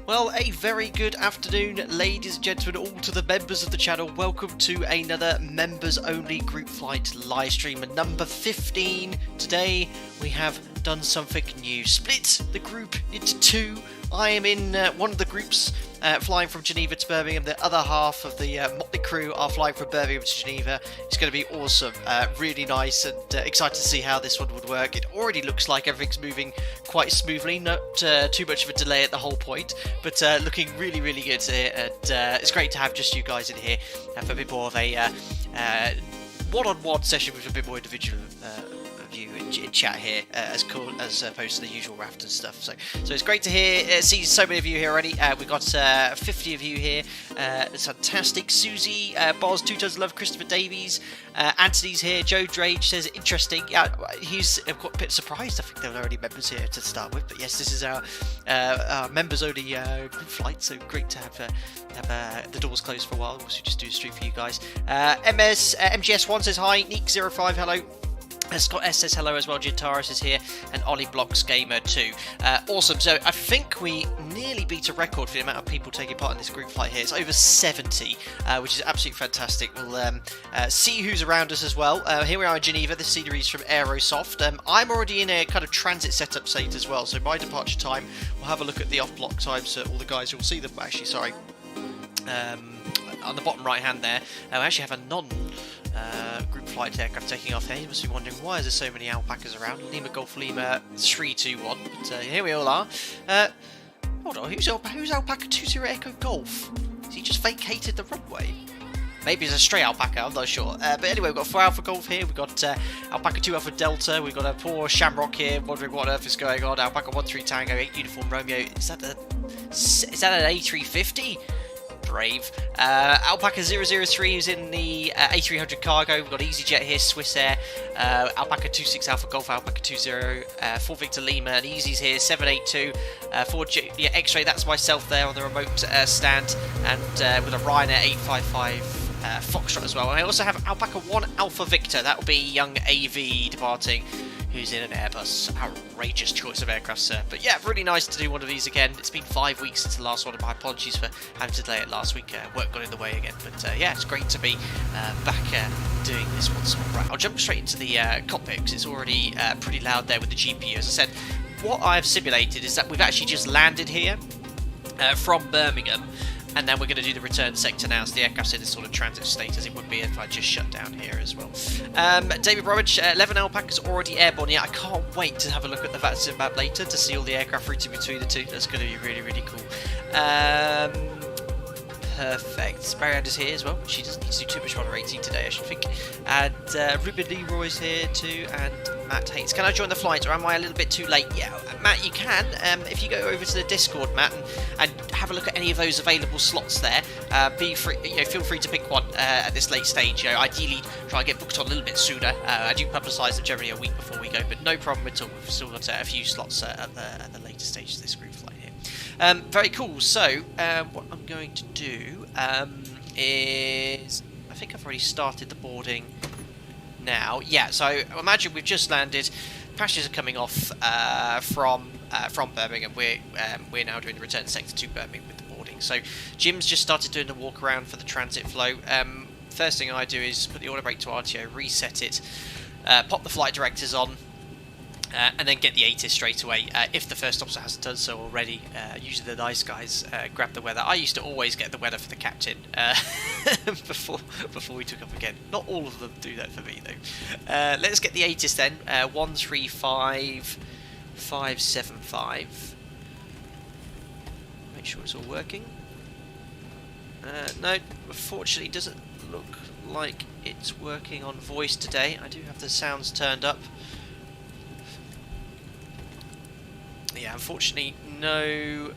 Well, a very good afternoon, ladies and gentlemen, all to the members of the channel. Welcome to another members-only group flight live stream, number 15. Today, we have done something new. Split the group into two. I am in one of the groups, flying from Geneva to Birmingham. The other half of the motley crew are flying from Birmingham to Geneva. It's going to be awesome, really nice, and excited to see how this one would work. It already looks like everything's moving quite smoothly, not too much of a delay at the whole point, but looking really, really good here. And it's great to have just you guys in here, have a bit more of a one-on-one session with a bit more individual view in chat here, as cool as opposed to the usual raft and stuff. So it's great to see so many of you here already. We've got 50 of you here. It's fantastic. Susie, Boz, 2 tons of love, Christopher Davies, Anthony's here. Joe Drage says interesting. He's quite a bit surprised. I think there were already members here to start with, but yes, this is our members only group flight. So great to have the doors closed for a while. We'll also just do a stream for you guys. MGS1 says hi. Neek05, hello. Scott S says hello as well. Gintaris is here, and Ollie Blocks Gamer too. Awesome. So I think we nearly beat a record for the amount of people taking part in this group flight here. It's over 70, which is absolutely fantastic. We'll see who's around us as well. Here we are in Geneva. This scenery is from Aerosoft. I'm already in a kind of transit setup state as well. So my departure time, we'll have a look at the off-block times. So all the guys, you'll see them actually. Sorry. On the bottom right hand there, we actually have a group flight aircraft taking off here. You must be wondering, why is there so many alpacas around? Lima Golf Lima 321, but here we all are. Hold on, who's Alpaca 20 Echo Golf? Has he just vacated the runway? Maybe it's a stray alpaca, I'm not sure. But anyway, we've got 4 Alpha Golf here, we've got Alpaca 2 Alpha Delta, we've got a poor Shamrock here, wondering what on earth is going on. Alpaca 13 Tango, 8 Uniform Romeo. Is that an A350? Brave. Alpaca 003 is in the A300 cargo. We've got EasyJet here, Swiss Air, Alpaca 26 Alpha Golf, Alpaca 20, 4 Victor Lima, and Easy's here, 782, 4 X-Ray, that's myself there on the remote stand, and with a Ryanair 855 Foxtrot as well. And I also have Alpaca 1 Alpha Victor, that will be young AV departing, who's in an Airbus. Outrageous choice of aircraft, sir. But yeah, really nice to do one of these again. It's been 5 weeks since the last one, and my apologies for having to delay it last week. Work got in the way again. But yeah, it's great to be back doing this once more. Right, I'll jump straight into the cockpit because it's already pretty loud there with the GPU. As I said, what I've simulated is that we've actually just landed here from Birmingham, and then we're going to do the return sector now, so the aircraft's in this sort of transit state as it would be if I just shut down here as well. David Bromwich, 11 Alpacas already airborne. Yeah, I can't wait to have a look at the VATSIM map later to see all the aircraft routing between the two. That's going to be really, really cool. Perfect. Marianne's here as well. She doesn't need to do too much moderating today, I should think. And Ruben Leroy's here too, and Matt Hates. Can I join the flight, or am I a little bit too late? Yeah, Matt, you can. If you go over to the Discord, Matt, and have a look at any of those available slots there. Be free. Feel free to pick one at this late stage. Ideally, try and get booked on a little bit sooner. I do publicise them generally a week before we go, but no problem at all. We've still got a few slots at the later stage of this group flight here. Very cool. So what I'm going to do is, I think I've already started the boarding now. Yeah, so imagine we've just landed. Passengers are coming off from Birmingham. We're now doing the return sector to Birmingham with the boarding. So Jim's just started doing the walk around for the transit flow. First thing I do is put the auto brake to RTO, reset it, pop the flight directors on, and then get the ATIS straight away. If the first officer hasn't done so already, usually the nice guys grab the weather. I used to always get the weather for the captain before we took up again. Not all of them do that for me though. Let's get the ATIS then. 135575. Make sure it's all working. No, unfortunately it doesn't look like it's working on voice today. I do have the sounds turned up. Yeah, unfortunately, no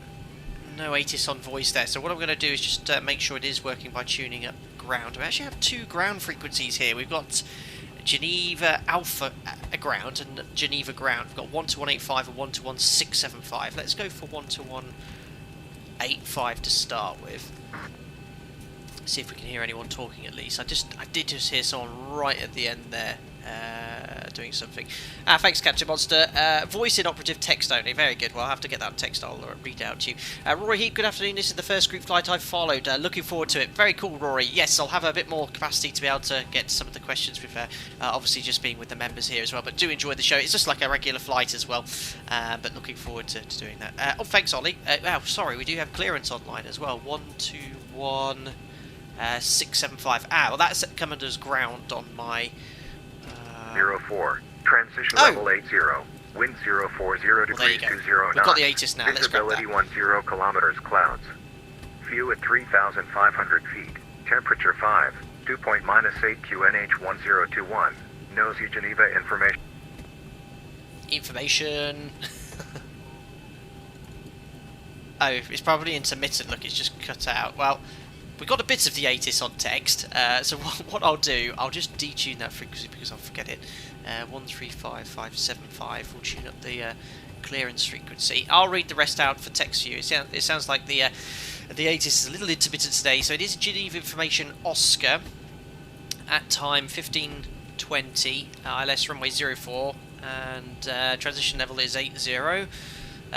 ATIS on voice there. So what I'm going to do is just make sure it is working by tuning up ground. We actually have 2 ground frequencies here. We've got Geneva Alpha ground and Geneva ground. We've got 12185 and 121.675. Let's go for 121.85 to start with. See if we can hear anyone talking at least. I did just hear someone right at the end there doing something. Thanks, Captain Monster. Voice inoperative, text only. Very good. Well, I'll have to get that text. I'll read out to you. Rory Heap, good afternoon. This is the first group flight I've followed. Looking forward to it. Very cool, Rory. Yes, I'll have a bit more capacity to be able to get some of the questions with obviously just being with the members here as well. But do enjoy the show. It's just like a regular flight as well. But looking forward to doing that. Oh, thanks, Ollie. Sorry, we do have clearance online as well. 121. 675. Well, that's coming as ground on my 04. Transition level 80. Wind 040 degrees 209. We've got the ATIS now. Visibility 10 kilometers clouds. View at 3,500 feet. Temperature 5. Dew point -8 QNH 1021. Nosy Geneva information. Oh, it's probably intermittent. Look, it's just cut out. Well, we got a bit of the ATIS on text, so what I'll do, I'll just detune that frequency because I'll forget it. 135575. We'll tune up the clearance frequency. I'll read the rest out for text view. It sounds like the ATIS is a little intermittent today, so it is Geneva information Oscar at time 1520, ILS runway 04, and transition level is 80.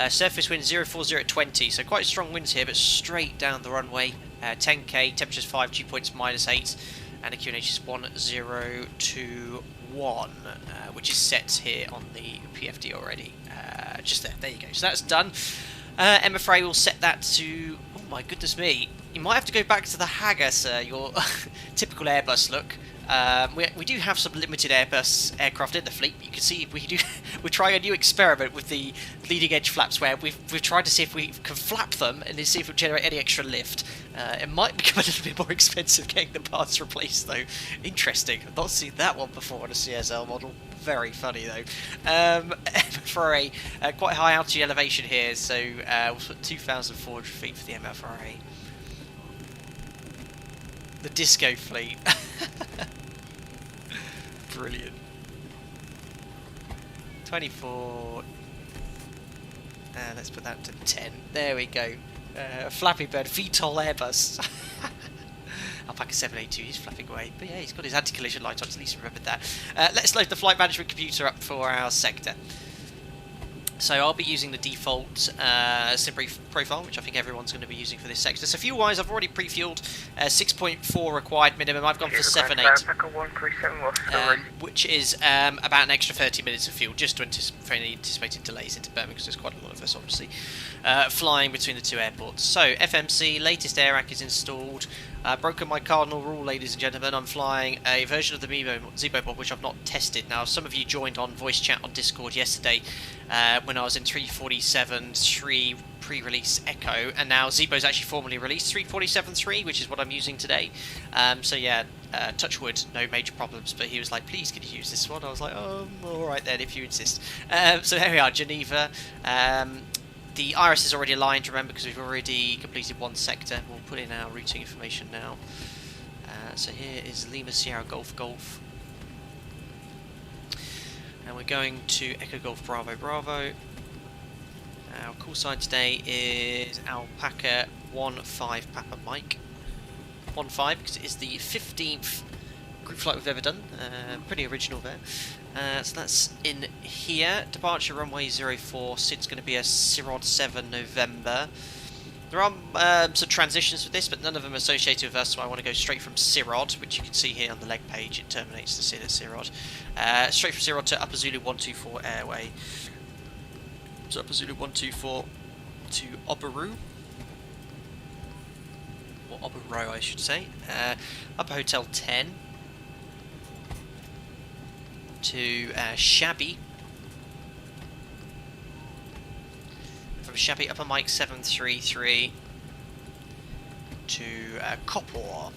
Surface wind 040 at 20, so quite strong winds here, but straight down the runway. 10k, temperature's 5, dew points -8, and the QNH is 1021, which is set here on the PFD already. Just there you go. So that's done. Emma Frey will set that to. Oh my goodness me! You might have to go back to the Hagger, sir. Your typical Airbus look. We do have some limited Airbus aircraft in the fleet. You can see we're trying a new experiment with the leading edge flaps where we've tried to see if we can flap them and then see if it will generate any extra lift. It might become a little bit more expensive getting the parts replaced though. Interesting. I've not seen that one before on a CSL model. Very funny though. For a quite high altitude elevation here, so we'll put 2,400 feet for the MFRA. The disco fleet. Brilliant. 24. Let's put that to 10. There we go. Flappy Bird, VTOL Airbus. Alpaca 782, he's flapping away. But yeah, he's got his anti-collision light on, at least remembered that. Let's load the flight management computer up for our sector. So I'll be using the default SimBrief profile, which I think everyone's going to be using for this sector. So fuel-wise, I've already pre-fueled 6.4 required minimum. I've gone for 7.8, which is about an extra 30 minutes of fuel, just for any anticipated delays into Birmingham, because there's quite a lot of us, obviously, flying between the two airports. So FMC, latest AirAC is installed. Broken my cardinal rule, ladies and gentlemen. I'm flying a version of the Zebo Bob, which I've not tested. Now, some of you joined on voice chat on Discord yesterday when I was in 347.3 pre-release Echo, and now Zebo's actually formally released 347.3, which is what I'm using today. So yeah, touch wood, no major problems, but he was like, please can you use this one? I was like, oh, alright then, if you insist. So there we are, Geneva. The iris is already aligned, remember, because we've already completed one sector. We'll put in our routing information now. So here is Lima Sierra Golf Golf. And we're going to Echo Golf Bravo Bravo. Our call sign today is Alpaca 15 Papa Mike. 15, because it is the 15th group flight we've ever done. Pretty original there. So that's in here. Departure runway 04. Sid's going to be a Cirrod 7 November. There are some transitions with this, but none of them associated with us, so I want to go straight from Cirrod, which you can see here on the leg page. It terminates the Sid at Cirrod. Straight from Cirrod to Upper Zulu 124 Airway. So Upper Zulu 124 to Obaru. Or Obaru, I should say. Upper Hotel 10. To Shabby. From Shabby, Upper Mike 733 to Copor.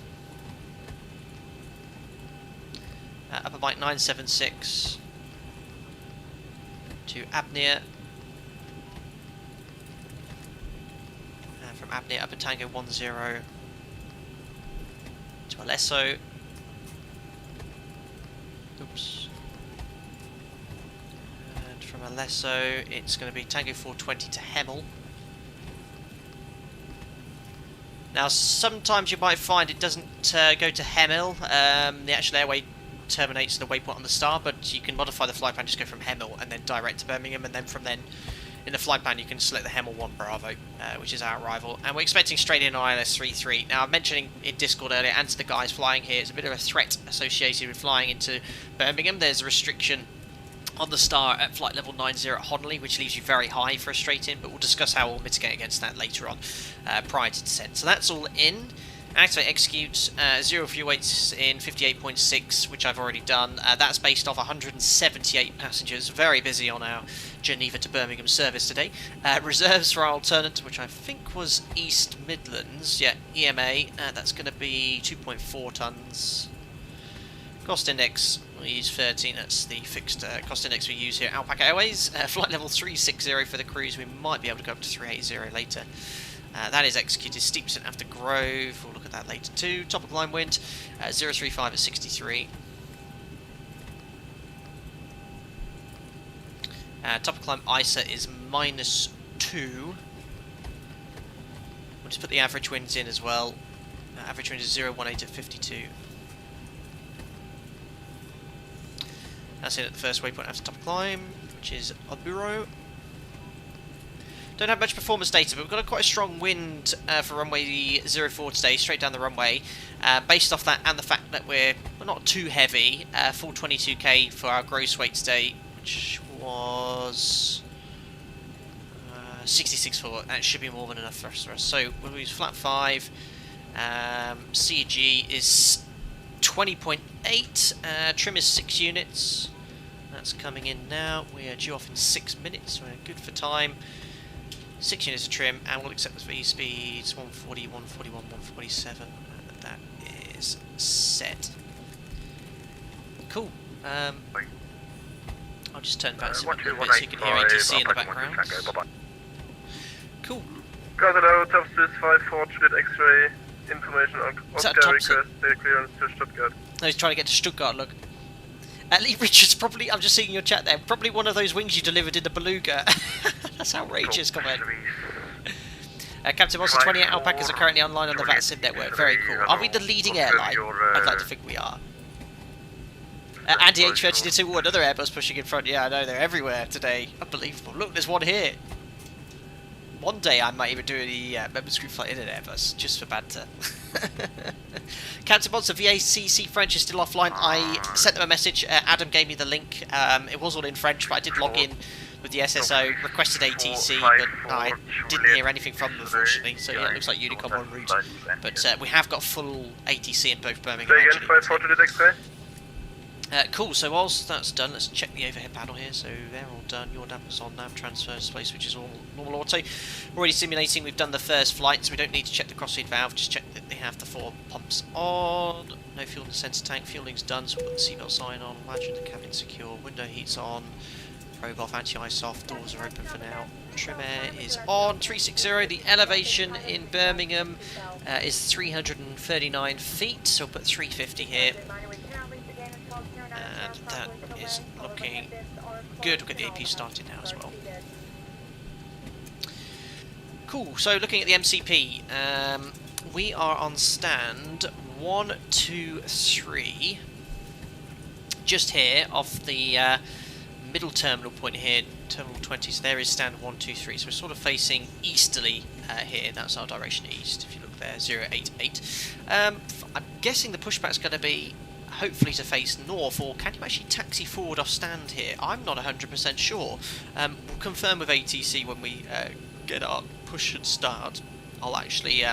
Upper Mike 976 to Apnea. And from Apnea, Upper Tango 10 to Alesso. Oops. From Alesso, it's going to be Tango 420 to Hemel. Now, sometimes you might find it doesn't go to Hemel. The actual airway terminates the waypoint on the star, but you can modify the flight plan, just go from Hemel and then direct to Birmingham, and then from then in the flight plan you can select the Hemel 1 Bravo, which is our arrival, and we're expecting straight in on ILS-33. Now, I'm mentioning in Discord earlier, and to the guys flying here, it's a bit of a threat associated with flying into Birmingham. There's a restriction on the star at flight level 90 at Honley, which leaves you very high for a straight in, but we'll discuss how we'll mitigate against that later on, prior to descent. So that's all in. Activate, execute, 0 fuel weights in 58.6, which I've already done. That's based off 178 passengers. Very busy on our Geneva to Birmingham service today. Reserves for our alternate, which I think was East Midlands. Yeah, EMA. That's going to be 2.4 tonnes. Cost index, we'll use 13. That's the fixed cost index we use here. Alpaca Airways. Flight level 360 for the cruise. We might be able to go up to 380 later. That is executed. Steep descent after Grove. We'll look at that later too. Top of line wind, 035 at 63. Top of climb ISA is -2. We'll just put the average winds in as well. Average wind is 018 at 52. That's it at the first waypoint after top of climb, which is Oburo. Don't have much performance data, but we've got quite a strong wind for runway 04 today, straight down the runway. Based off that and the fact that we're not too heavy, full 22k for our gross weight today, which was 66 for. That should be more than enough for us. So we'll use flat 5. CG is 20.8. Trim is 6 units. That's coming in now. We are due off in 6 minutes, so we're good for time. 6 units of trim, and we'll accept the V speeds 140, 141, 147, and that is set. Cool. I'll just turn back a little bit so you can hear ATC in the background. Cool. Got it out of Swiss 54, Juliet X-ray, information on Oscar request, clearance to Stuttgart. No, he's trying to get to Stuttgart, look. Lee Richards, probably, I'm just seeing your chat there, probably one of those wings you delivered in the Beluga. That's outrageous, comment. Captain Monster, 28 Alpacas are currently online on the VATSIM network. Very cool. Are we the leading airline? I'd like to think we are. Andy H32, another Airbus pushing in front. Yeah, I know, they're everywhere today. Unbelievable. Look, there's one here. One day I might even do the members group flight in an Airbus, just for banter. Captain Monster, VACC French is still offline. I sent them a message. Adam gave me the link. It was all in French, but I did log in with the SSO, requested ATC, but I didn't hear anything from them, unfortunately. So yeah, it looks like Unicom en route. But we have got full ATC in both Birmingham and Geneva. Cool, so whilst that's done, let's check the overhead panel here. So they're all done. Your dampers on, nav transfer displays, which is all normal auto. Already simulating, we've done the first flight, so we don't need to check the crossfeed valve, just check that they have the 4 pumps on. No fuel in the sensor tank, fueling's done, so we've got the seatbelt sign on, latch in the cabin secure, window heat's on, probe off, anti-ice off, doors are open for now. Trim air is on, 360, the elevation in Birmingham is 339 feet, so we'll put 350 here. And that is looking good. We'll get the AP started now as well. Cool, so looking at the MCP, we are on stand 1, 2, 3, just here off the middle terminal point here, terminal 20, so there is stand 1, 2, 3, so we're sort of facing easterly here. That's our direction east, if you look there, 088. I'm guessing the pushback's going to be hopefully to face north, or can you actually taxi forward off stand here? I'm not 100% sure. We'll confirm with ATC when we get our push and start. I'll actually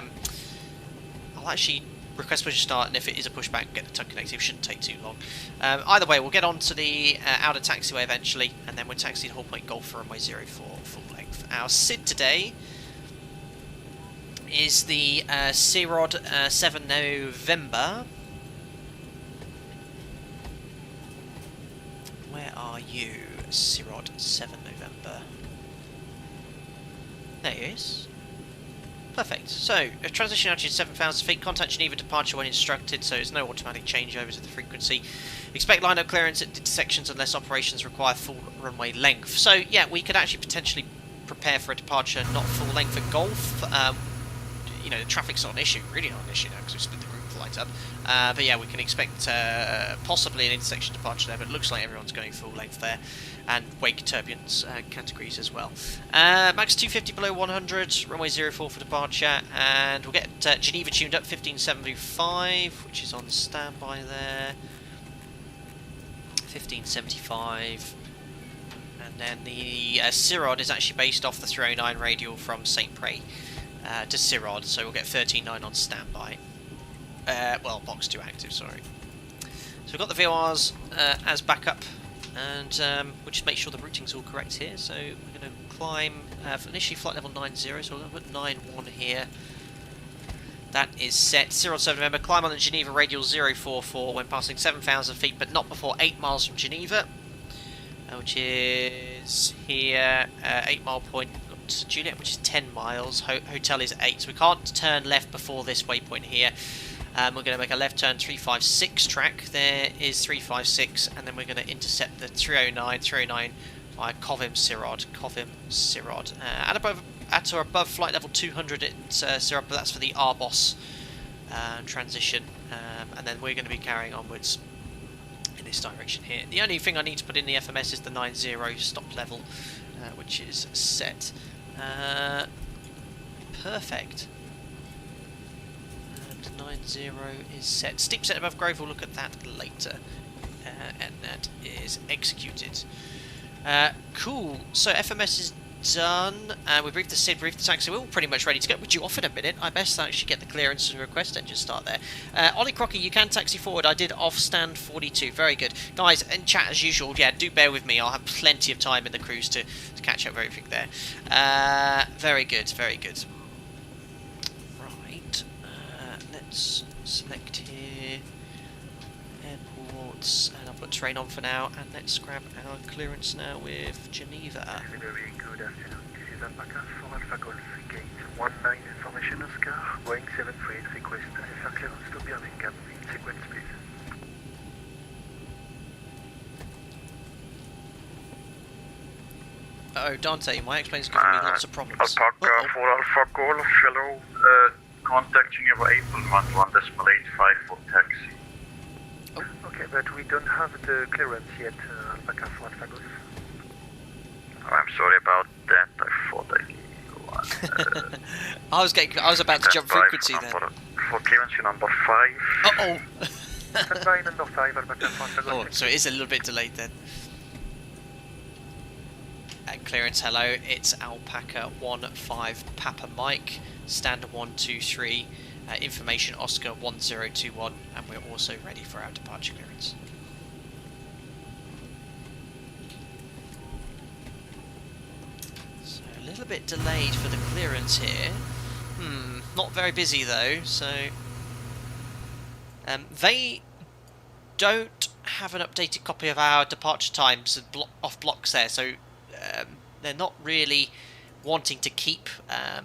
request push and start, and if it is a pushback, get the tug connected. It shouldn't take too long. Either way, we'll get on to the outer taxiway eventually, and then we'll taxi to Hull Point Golf for runway 04 full length. Our SID today is the CROD 7 November. Where are you, CROD 7 November? There he is. Perfect. So, a transition altitude 7,000 feet, contact Geneva departure when instructed, so there's no automatic changeover to the frequency. Expect line-up clearance at intersections unless operations require full runway length. So, yeah, we could actually potentially prepare for a departure not full length at Golf. You know, the traffic's not an issue, really not an issue now, because we've split the group flight up. But yeah, we can expect possibly an intersection departure there, but it looks like everyone's going full length there. And wake turbulence categories as well. Max 250 below 100, runway 04 for departure, and we'll get Geneva tuned up 1575, which is on standby there. 1575. And then the Cirrod is actually based off the 309 radial from St. Pré to Cirrod, so we'll get 13.9 on standby. Well, box 2 active, sorry. So we've got the VORs as backup, and we'll just make sure the routing's all correct here. So we're going to climb, initially flight level 90, so we're going to put 91 here. That is set. Cirrod 7 November, climb on the Geneva radial 044 when passing 7,000 feet, but not before 8 miles from Geneva, which is here, 8 mile point. Got Juliet, which is 10 miles. Hotel is 8, so we can't turn left before this waypoint here. We're going to make a left turn 356 track. There is 356, and then we're going to intercept the 309 via Covim Cirrod. At or above flight level 200 at Cirrod, but that's for the Arbos transition. And then we're going to be carrying onwards in this direction here. The only thing I need to put in the FMS is the 90 stop level, which is set. Perfect. 90 is set. Steep set above Grove, we'll look at that later. And that is executed. Cool. So FMS is done. We briefed the SID, briefed the taxi. We're all pretty much ready to go. We're due off in a minute. I best actually get the clearance and request engine start there. Ollie Crocker, you can taxi forward. I did off stand 42. Very good. Guys, in chat as usual, yeah, do bear with me. I'll have plenty of time in the cruise to catch up with everything there. Very good, very good. Right. Let's select here. Airports. And I'll put terrain on for now. And let's grab our clearance now with Geneva. Very good afternoon. This is Alpaca for Alpha Golf. Gate 19 information Oscar. Boeing 738 request SFR clearance to Birmingham. In sequence, please. Oh, Dante, my explain's giving me lots of problems. Alpaca for Alpha Golf, hello. Contacting you over April 11.85 for taxi. Okay, but we don't have the clearance yet, Alpaca for Alpha Golf. I'm sorry about that. I thought I knew one. I was about to jump frequency then. For clearance, number 5. Uh-oh! Standby number 5, Alpaca for Alpha Golf. Oh, so it is a little bit delayed then. And clearance, hello, it's Alpaca 15 Papa Mike, standard 123, information Oscar 1021, and we're also ready for our departure clearance. So a little bit delayed for the clearance here. Not very busy though, so they don't have an updated copy of our departure times off blocks there, so they're not really wanting to keep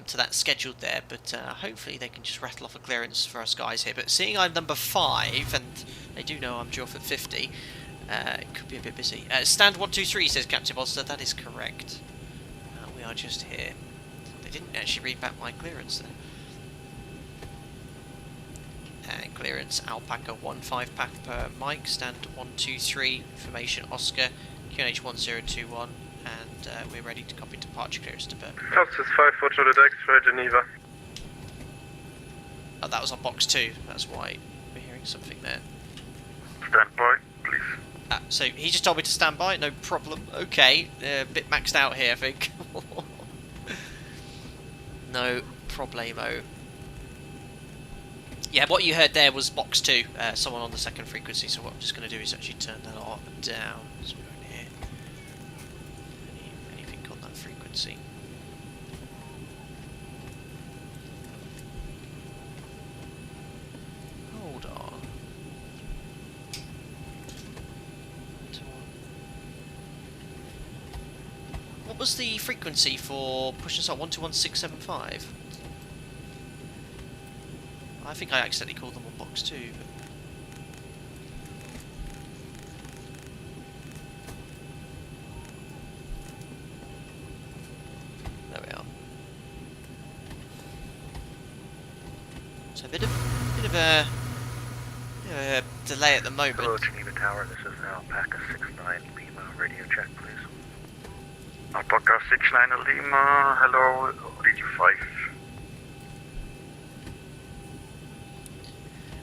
to that scheduled there, but hopefully they can just rattle off a clearance for us guys here. But seeing I'm number 5, and they do know I'm due off at 50, it could be a bit busy. Stand 123 says Captain Bolster, that is correct. We are just here. They didn't actually read back my clearance there. Clearance Alpaca 15 Papa Mike, stand 123, information Oscar, QNH 1021. And we're ready to copy departure clearance to Birmingham. Fastest 5 for Juliet X-ray, Geneva. Oh, that was on box 2, that's why we're hearing something there. Stand by, please. So he just told me to stand by, no problem. Okay, a bit maxed out here, I think. No problemo. Yeah, what you heard there was box 2, someone on the second frequency, so what I'm just going to do is actually turn that on down. So we don't hear anything on that frequency. Hold on. What was the frequency for push and start 121675? I think I accidentally called them on box 2, but... There we are. So a bit of a delay at the moment. Hello, Geneva Tower. This is Alpaca 69 Lima. Radio check, please. Alpaca 69 Lima. Hello, Radio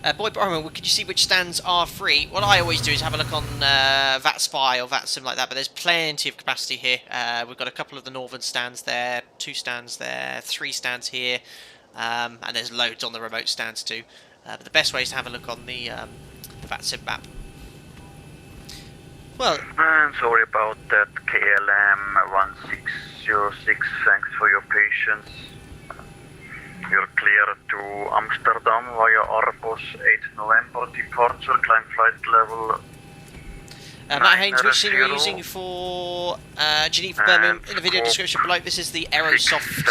5. Boy Barman, could you see which stands are free? What I always do is have a look on VATSpy or VATSim like that, but there's plenty of capacity here. We've got a couple of the northern stands there, 2 stands there, 3 stands here, and there's loads on the remote stands too. But the best way is to have a look on the VATSim map. Well, I'm sorry about that, KLM 1606. Thanks for your patience. You're clear to Amsterdam via Arbos 8 November departure, climb flight level. Matt Haynes, which scene are you using for Geneva, Birmingham? In the video description below, this is the Aerosoft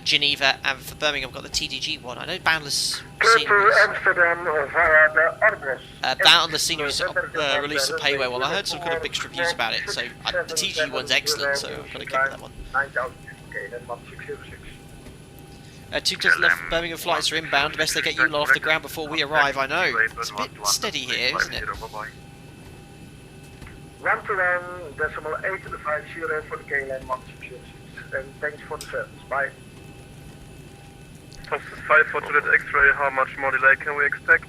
Geneva, and for Birmingham I've got the TDG one. I know Boundless Sceneries. Amsterdam via the Arbos. Boundless Sceneries released a payway one. I heard some kind of mixed reviews about it, so the TDG one's excellent, so I've got to give it that one. 2 just left Birmingham flights are inbound. Best they get you lot off the ground before we arrive. I know. It's a bit steady here, isn't it? 121.850 for the KLM 1606. And thanks for the service. Bye. Top 5 for Juliet X-ray. How much more delay can we expect?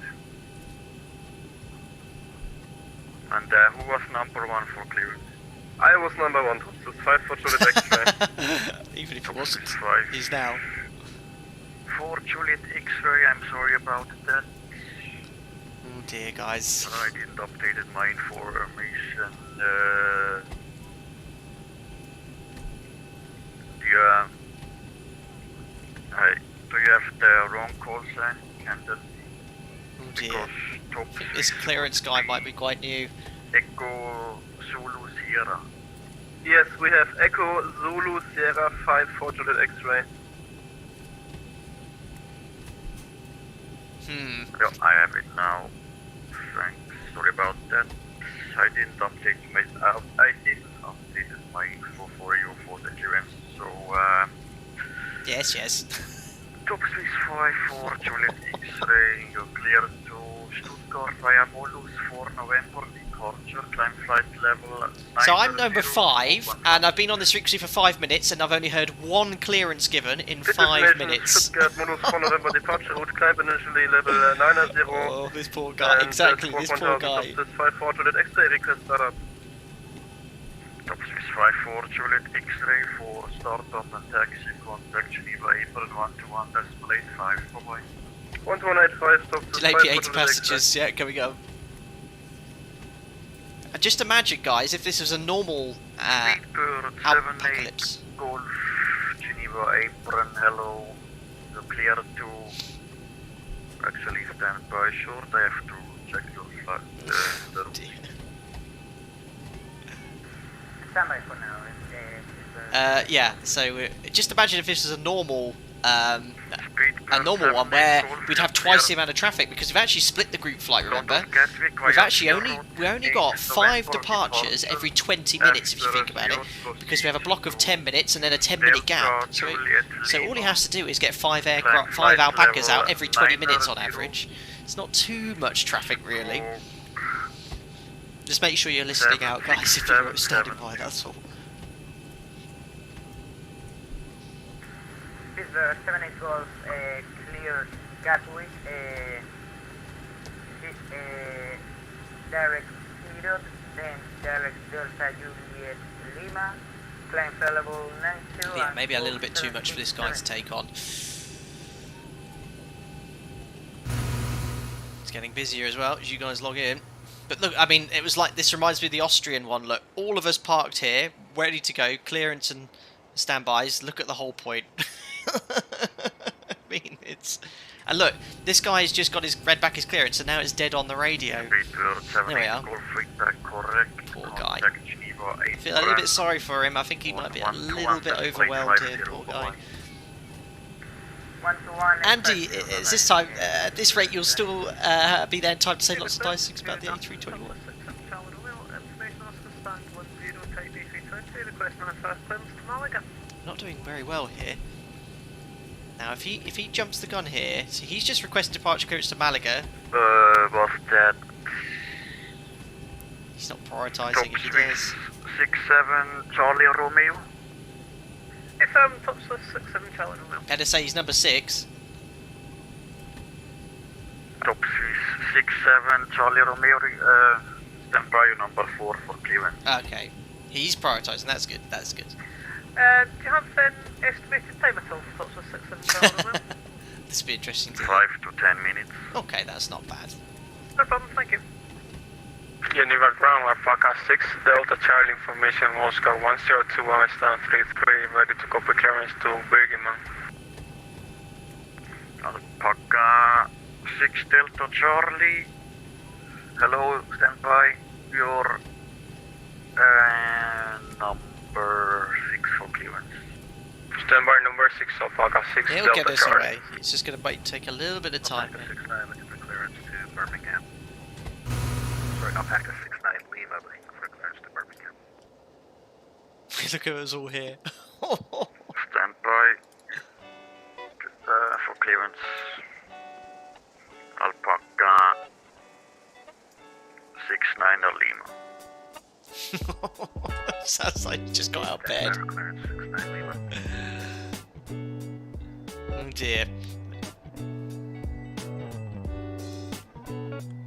And who was number 1 for clearance? I was number 1. Top 5 for Juliet X-ray. Even if it wasn't, he's now. For Juliet X-ray, I'm sorry about that. Oh dear, guys. I didn't update my information. Do you have the wrong call sign? Oh dear. This clearance guy might be quite new. Echo Zulu Sierra. Yes, we have Echo Zulu Sierra 5 for Juliet X-ray. Yeah, I have it now. Thanks. Sorry about that. I didn't update my info for you for the clearance. So Yes. Top Swiss 5 for Juliet X-ray. You're clear to Stuttgart via Molus for November departure. Climb flight level. So I'm number 5, and I've been on this frequency for 5 minutes, and I've only heard 1 clearance given in 5 minutes. Stuttgart Molus for November departure. Route climb initially level 90. Oh, this poor guy. Exactly, this poor guy. Top 5 for Juliet X-ray. Request startup. Top 6 for Juliet X-ray for startup and taxi. Contact Geneva April 121.85. Bye-bye. 1185. Stop. Delay 80 passengers. Yeah, coming up. And just imagine, guys, if this was a normal Alpacalypse. Golf Geneva April. Hello. You're clear to actually stand by short. I have to check your flight. Standby for now. Yeah, so just imagine if this was a normal one where we'd have twice the amount of traffic, because we've actually split the group flight, remember? We only got 5 departures every 20 minutes, if you think about it, because we have a block of 10 minutes and then a 10-minute gap. So all he has to do is get 5 alpacas out every 20 minutes on average. It's not too much traffic, really. Just make sure you're listening out, guys, if you're standing by, that's all. 78 Golf, clear Gatwick, direct Herod, then direct Delta Juliet Lima, climb level 92. Yeah, maybe a little bit too much for this guy to take on. It's getting busier as well as you guys log in. But look, I mean, it was like, this reminds me of the Austrian one. Look, all of us parked here, ready to go, clearance and standbys. Look at the whole point. I mean, it's... And look, this guy's just got his read back his clearance, and now it's dead on the radio. There we are. Poor guy. I feel a little bit sorry for him. I think he might be a little bit overwhelmed here, poor guy. Andy, is this time, at this rate, you'll still be there in time to say lots of nice things about the A321? Not doing very well here. Now, if he jumps the gun here, so he's just requested departure clearance to Malaga. Was that He's not prioritising if he does. 67 Charlie Romeo? Affirm, top Swiss 67 Charlie Romeo. Had to say he's number 6. Top Swiss 67 Charlie Romeo, stand by number 4 for clearance. Okay, he's prioritising. That's good. That's good. Do you have an estimated time at all for top Swiss 67 Charlie Romeo? This would be interesting to hear. 5 to 10 minutes. Okay, that's not bad. No problem, thank you. Geneva ground, Alpaca 6, Delta Charlie information, Oscar 1021, stand 33, ready to copy clearance to Birmingham. Alpaca 6 Delta Charlie. Hello, stand by. Your number 6 for clearance. Stand by number 6, Alpaca 6, He'll Delta get us Charlie. away. It's just going to take a little bit of time. Alpaca 69 looking for clearance to Birmingham. Sorry, Alpaca 69 Lima looking for clearance to Birmingham. Look at us all here. Stand by for clearance. Alpaca 69 Lima. Sounds like you just got out of bed. Clearance 69 Lima. Oh dear.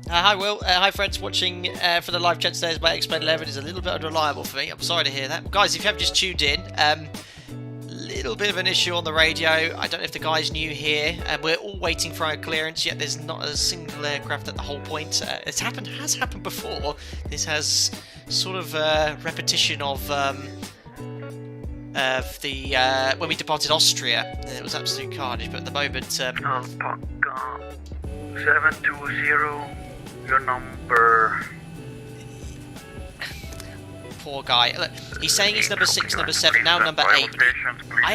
Hi Will, hi friends watching for the live chat today. As my X-Men 11 is a little bit unreliable for me. I'm sorry to hear that. Guys, if you have just tuned in, little bit of an issue on the radio. I don't know if the guys knew here, and we're all waiting for our clearance, yet there's not a single aircraft at the whole point. Has happened before. This has sort of repetition of the when we departed Austria. It was absolute carnage, but at the moment... Alpaca 720, your number... Poor guy. Look, he's saying he's number 6, number 7, now number 8. I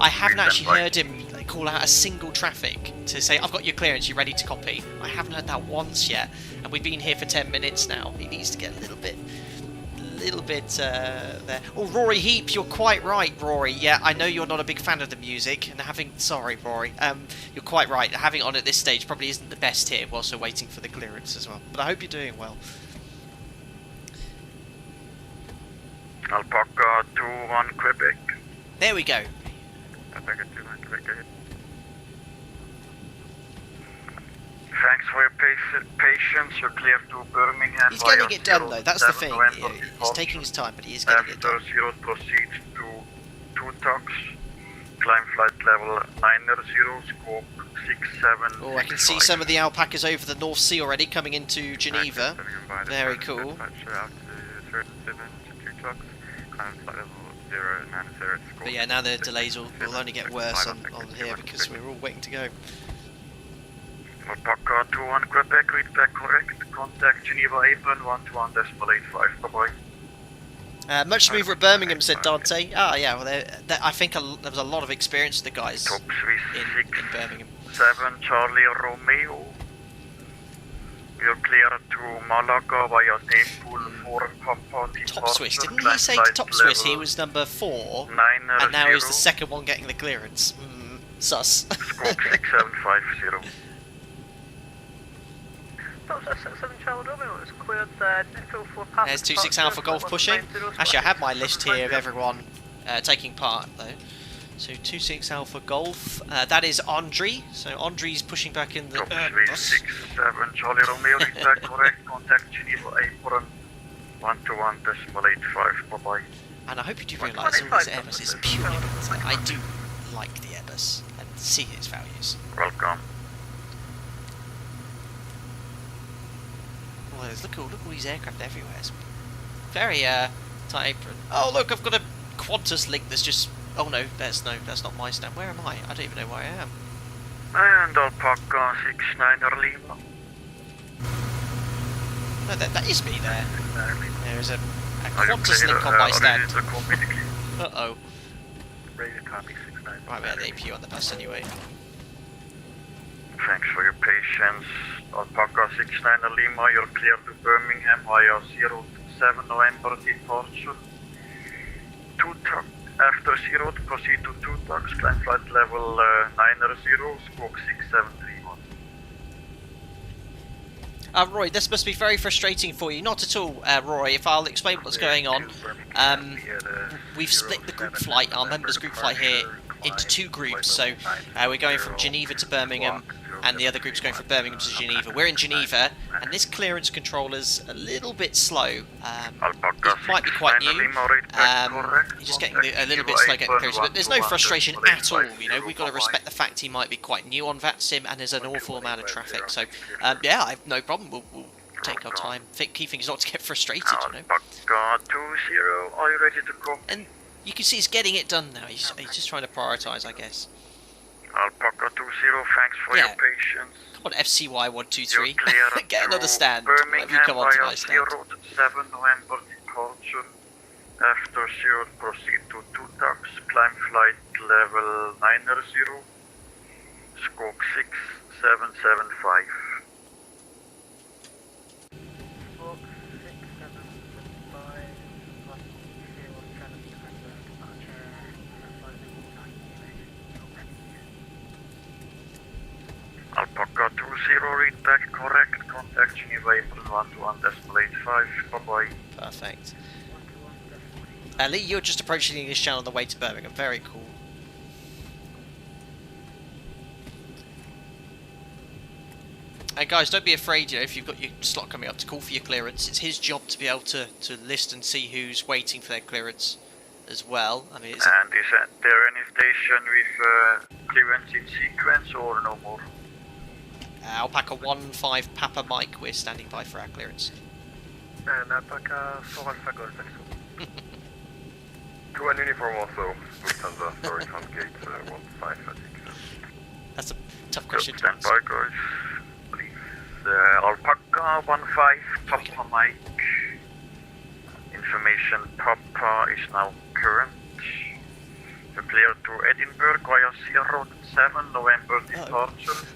haven't actually heard him call out a single traffic to say, I've got your clearance, you ready to copy? I haven't heard that once yet, and we've been here for 10 minutes now. He needs to get a little bit there. Oh, Rory Heap, you're quite right, Rory. Yeah, I know you're not a big fan of the music, and sorry, Rory. You're quite right. Having it on at this stage probably isn't the best here, whilst we're waiting for the clearance as well. But I hope you're doing well. Alpaca 21 Quebec. There we go. Alpaca 21 Quebec, go ahead. Thanks for your patience. You're clear to Birmingham. He's getting it done though, that's the thing. He's taking his time, but he is getting it done. After 0, proceed to 2 tucks. Climb flight level 90, scope 67. Oh, I can see some of the alpacas over the North Sea already coming into Geneva. Very cool. But yeah, now the delays will only get worse on here because we're all waiting to go. Alpaca 21 Quebec, read back correct. Contact Geneva Apron 121.85. Bye-bye. Much smoother at Birmingham, said Dante. Ah, yeah, well, I think there was a lot of experience with the guys Top Swiss in Birmingham. 7 Charlie Romeo. You're clear to Malaga via Takeoff for Papa. Top Swiss, didn't he say to Top Swiss he was number 4? And now he's the second one getting the clearance. Sus. Scope 6750. There's 26 Alpha Golf pushing. Actually, I have my list here of everyone taking part though. So 26 Alpha Golf. That is Andre. So Andre's pushing back in the. 67 Charlie Romeo, is that correct? Contact Geneva Apron 121.85. Bye bye. And I hope you do realise all this Airbus is purely because I do like the Airbus and see its values. Welcome. Well, look all these aircraft everywhere. It's very tight apron. Oh look, I've got a Qantas link that's just. Oh no, that's not my stand. Where am I? I don't even know where I am. And Alpaca 69 Lima. No, that is me there. There is a Qantas link on my stand. Uh-oh. Right, we had APU on the bus anyway. Thanks for your patience. Alpaca 69 Lima, you're clear to Birmingham via 07 November departure. 2 truck. After 0, proceed to 2 tax, climb flight level 90, squawk 6731. Roy, this must be very frustrating for you. Not at all, Roy. If I'll explain what's going on, we've split the group flight, our members group flight here, into 2 groups. So we're going from Geneva to Birmingham, and the other group's going from Birmingham to Geneva. We're in Geneva, and this clearance controller's a little bit slow. It might be quite new. He's just getting a little bit slow getting clearance, but there's no frustration at all. You know, we've got to respect the fact he might be quite new on VATSIM, and there's an awful amount of traffic. So yeah, I have no problem. We'll take our time. Key thing is not to get frustrated, you know. Alpaca 20, are you ready to go? And you can see he's getting it done now. He's just trying to prioritise, I guess. Alpaca 20, thanks for your patience. Come on, FCY 123. Get Get another stand. Birmingham, you come on to my stand. 7 November departure. After 0, proceed to 2 tax, climb flight level 90, squawk 6775. Alpaca 20, read back correct, contact Geneva April 121.85, bye-bye. Perfect. Lee, you're just approaching the English Channel on the way to Birmingham, very cool. And guys, don't be afraid, you know, if you've got your slot coming up to call for your clearance, it's his job to be able to list and see who's waiting for their clearance as well. I mean, and is there any station with clearance in sequence or no more? Alpaca 15 Papa Mike, we're standing by for our clearance. And Alpaca 4 Alpha Golf, also. To one uniform also, Lufthansa, sorry, on gate 15, I think. That's a tough question to stand answer. by, guys. Please. Alpaca 15 Papa Mike. Information Papa is now current. You're clear to Edinburgh via 07 November departure.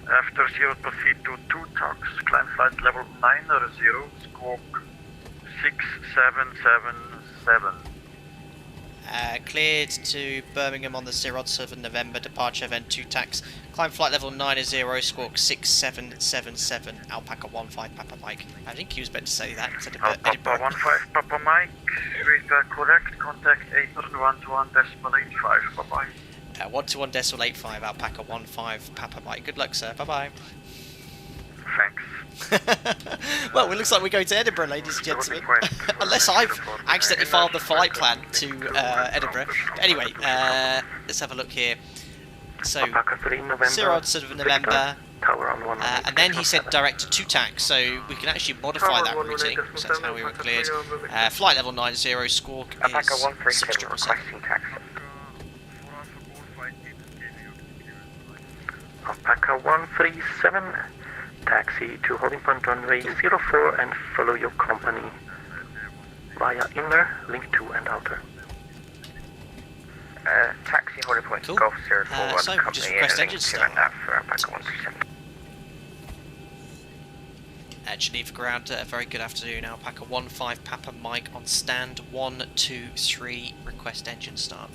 After 0, proceed to 2 tax, climb flight level 90, squawk 6777. Cleared to Birmingham on the 07 November departure, then 2 tax, climb flight level 90, squawk 6777, Alpaca 15 Papa Mike. I think he was meant to say that instead of Alpaca 15 Papa Mike, read back correct, contact April 121.85, bye-bye. 121.85, Alpaca 15 Papa Mike. Good luck, sir. Bye-bye. Thanks. Well, it looks like we're going to Edinburgh, ladies and gentlemen. Unless I've accidentally filed the flight plan to Edinburgh. But anyway, let's have a look here. So, 0 sort of November, and then he said direct to 2 tax, so we can actually modify that routing, so that's how we were cleared. Flight level 90, squawk is 6777. Alpaca 137, taxi to holding point runway 04 and follow your company via inner, link 2 and outer. Taxi holding point Cool. Golf 041 So we'll company just request link engine 2 start. and out for Alpaca 137. Geneva ground, very good afternoon. Alpaca 15 Papa Mike on stand 123, request engine start.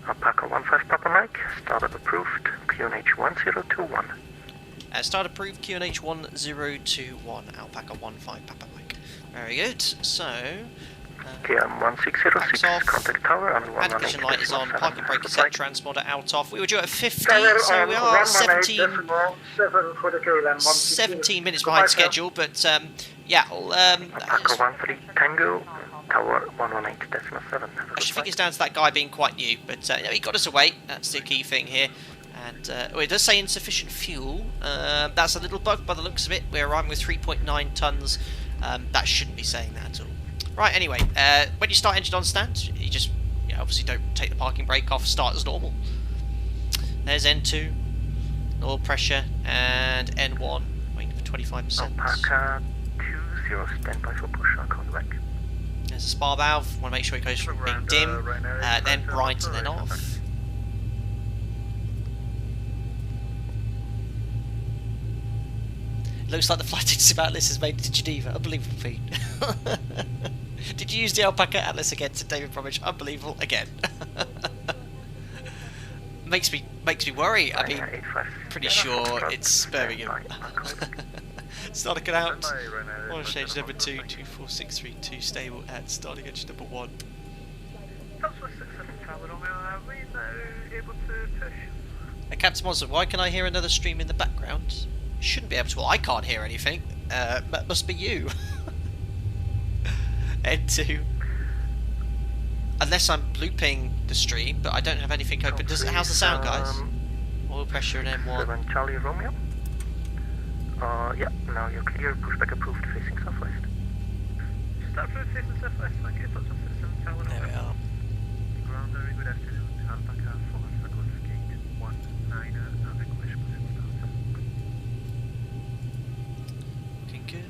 Alpaca 15 Papa Mike, startup approved, QNH 1021. Start approved, QNH 1021, Alpaca 15 Papa Mike. Very good, so... KM 1606, off. contact tower on 118. Admission light is on, parking brake is set, transponder out off. We were due at 50, Tower so we on are 118.7 for the KLM 17 minutes behind schedule, but yeah, Alpaca 13 Tango, tower 118.7. I should think it's down to that guy being quite new, but he got us away. That's the key thing here. And it does say insufficient fuel. That's a little bug by the looks of it. We're arriving with 3.9 tonnes. That shouldn't be saying that at all. Right, anyway, when you start engine on stand, you just obviously don't take the parking brake off, start as normal. There's N2, oil pressure, and N1, waiting for 25%. Alpaca 20, stand by for push, I'll call you back. There's a spar valve, want to make sure it goes from being dim, then bright and then off. Looks like the flight to Sibalis has made it to Geneva. Unbelievable feat. Did you use the Alpaca Atlas again to David Bromwich? Unbelievable again. makes me worry. I mean, pretty sure it's Birmingham. Starting it out. Launch stage number 2, 24632 stable and starting edge number 1. Captain Monster, why can I hear another stream in the background? Shouldn't be able to. Well, I can't hear anything. That must be you. Head 2. Unless I'm looping the stream, but I don't have anything open. How's the sound, guys? Oil pressure in M1. 7 Charlie Romeo. Yeah, now you're clear. Pushback approved facing southwest. Start for facing southwest. Thank you. Touch on system. Tower There we are. Ground, very good afternoon. Alpaca, Alpha Golf Gate 19, and English position start. Looking good.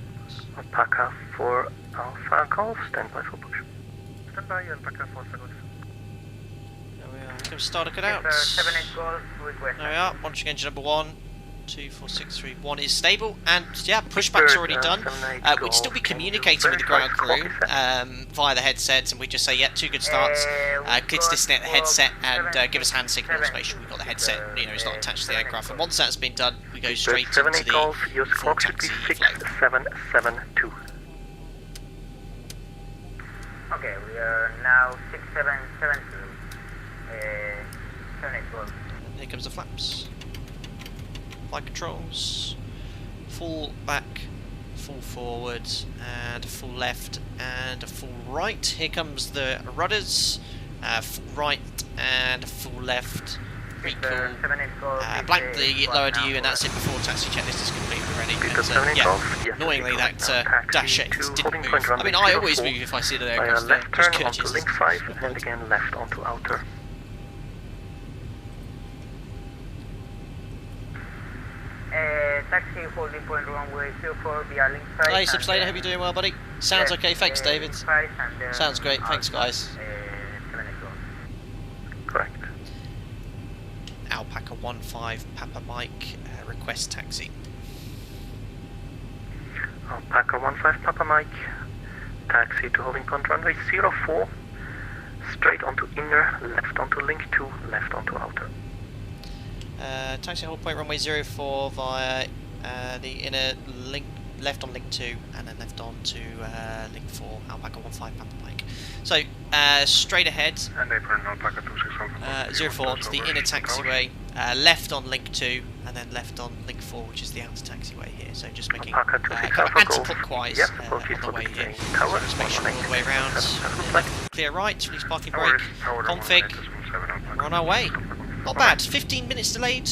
Alpaca for Alpha Golf, stand by for push. Stand by, Alpaca for Alpha Golf. There we are. We're going to start it out. 78 Golf, request. There we are. Launching engine number 1. 24631 is stable, and yeah, pushback's already done. We'd still be communicating with the ground crew via the headsets, and we just say, yeah, 2 good starts. Clear to disconnect the headset and give us hand signals. Make sure we've got the headset, you know, it's not attached to the aircraft. And once that's been done, we go straight into the full taxi flow. 6772. Okay, we are now 6772. 78 Golf. And here comes the flaps. Flight controls, full back, full forward, and a full left, and a full right. Here comes the rudders, full right and a full left. Recall, blank the lower DU, and that's it before taxi checklist is completely ready. And, yeah, annoyingly that dash 8 didn't move. I mean, I always move if I see the aircraft there, just turn onto courteous. link 5, and again left onto outer. Taxi holding point runway 04 via link 5. Hey, Subslade, I hope you're doing well, buddy. Sounds okay, thanks, David. Sounds great, thanks, guys. Correct. Alpaca 15 Papa Mike, request taxi. Alpaca 15 Papa Mike, taxi to holding point runway 04, straight onto inner, left onto link 2, left onto outer. Taxi hold point runway 04 via the inner link, left on link 2, and then left on to link 4, Alpaca 15 Papa Mike. So, straight ahead, And apron Alpaca 261. 04 onto the inner taxiway, left on link 2, and then left on link 4, which is the outer taxiway here. So just making Alpaca kind 26 of Alpha Golf. anti-clockwise Yep, on approaches the for way the here. tower. Just make sure all the way around. Clear right, release parking brake, config, we're on our way. Not bad, 15 minutes delayed.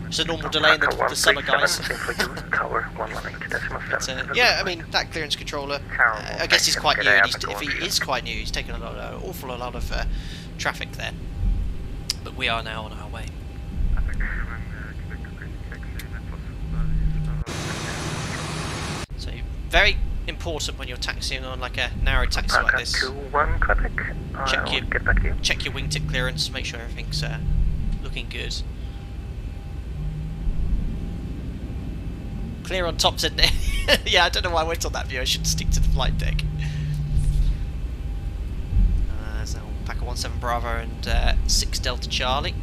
It's a normal delay in the summer, guys. Tower 118.7. But, yeah, I mean, that clearance controller, I guess he's quite new, and if he is quite new, he's taken an awful lot of traffic there. But we are now on our way. So, very important when you're taxiing on like a narrow taxi like this. 21 Quebec. Get back to you. Check your wingtip clearance, make sure everything's looking good. Clear on top, said yeah, I don't know why I went on that view. I should stick to the flight deck. There's Alpaca 17 Bravo and 6 Delta Charlie.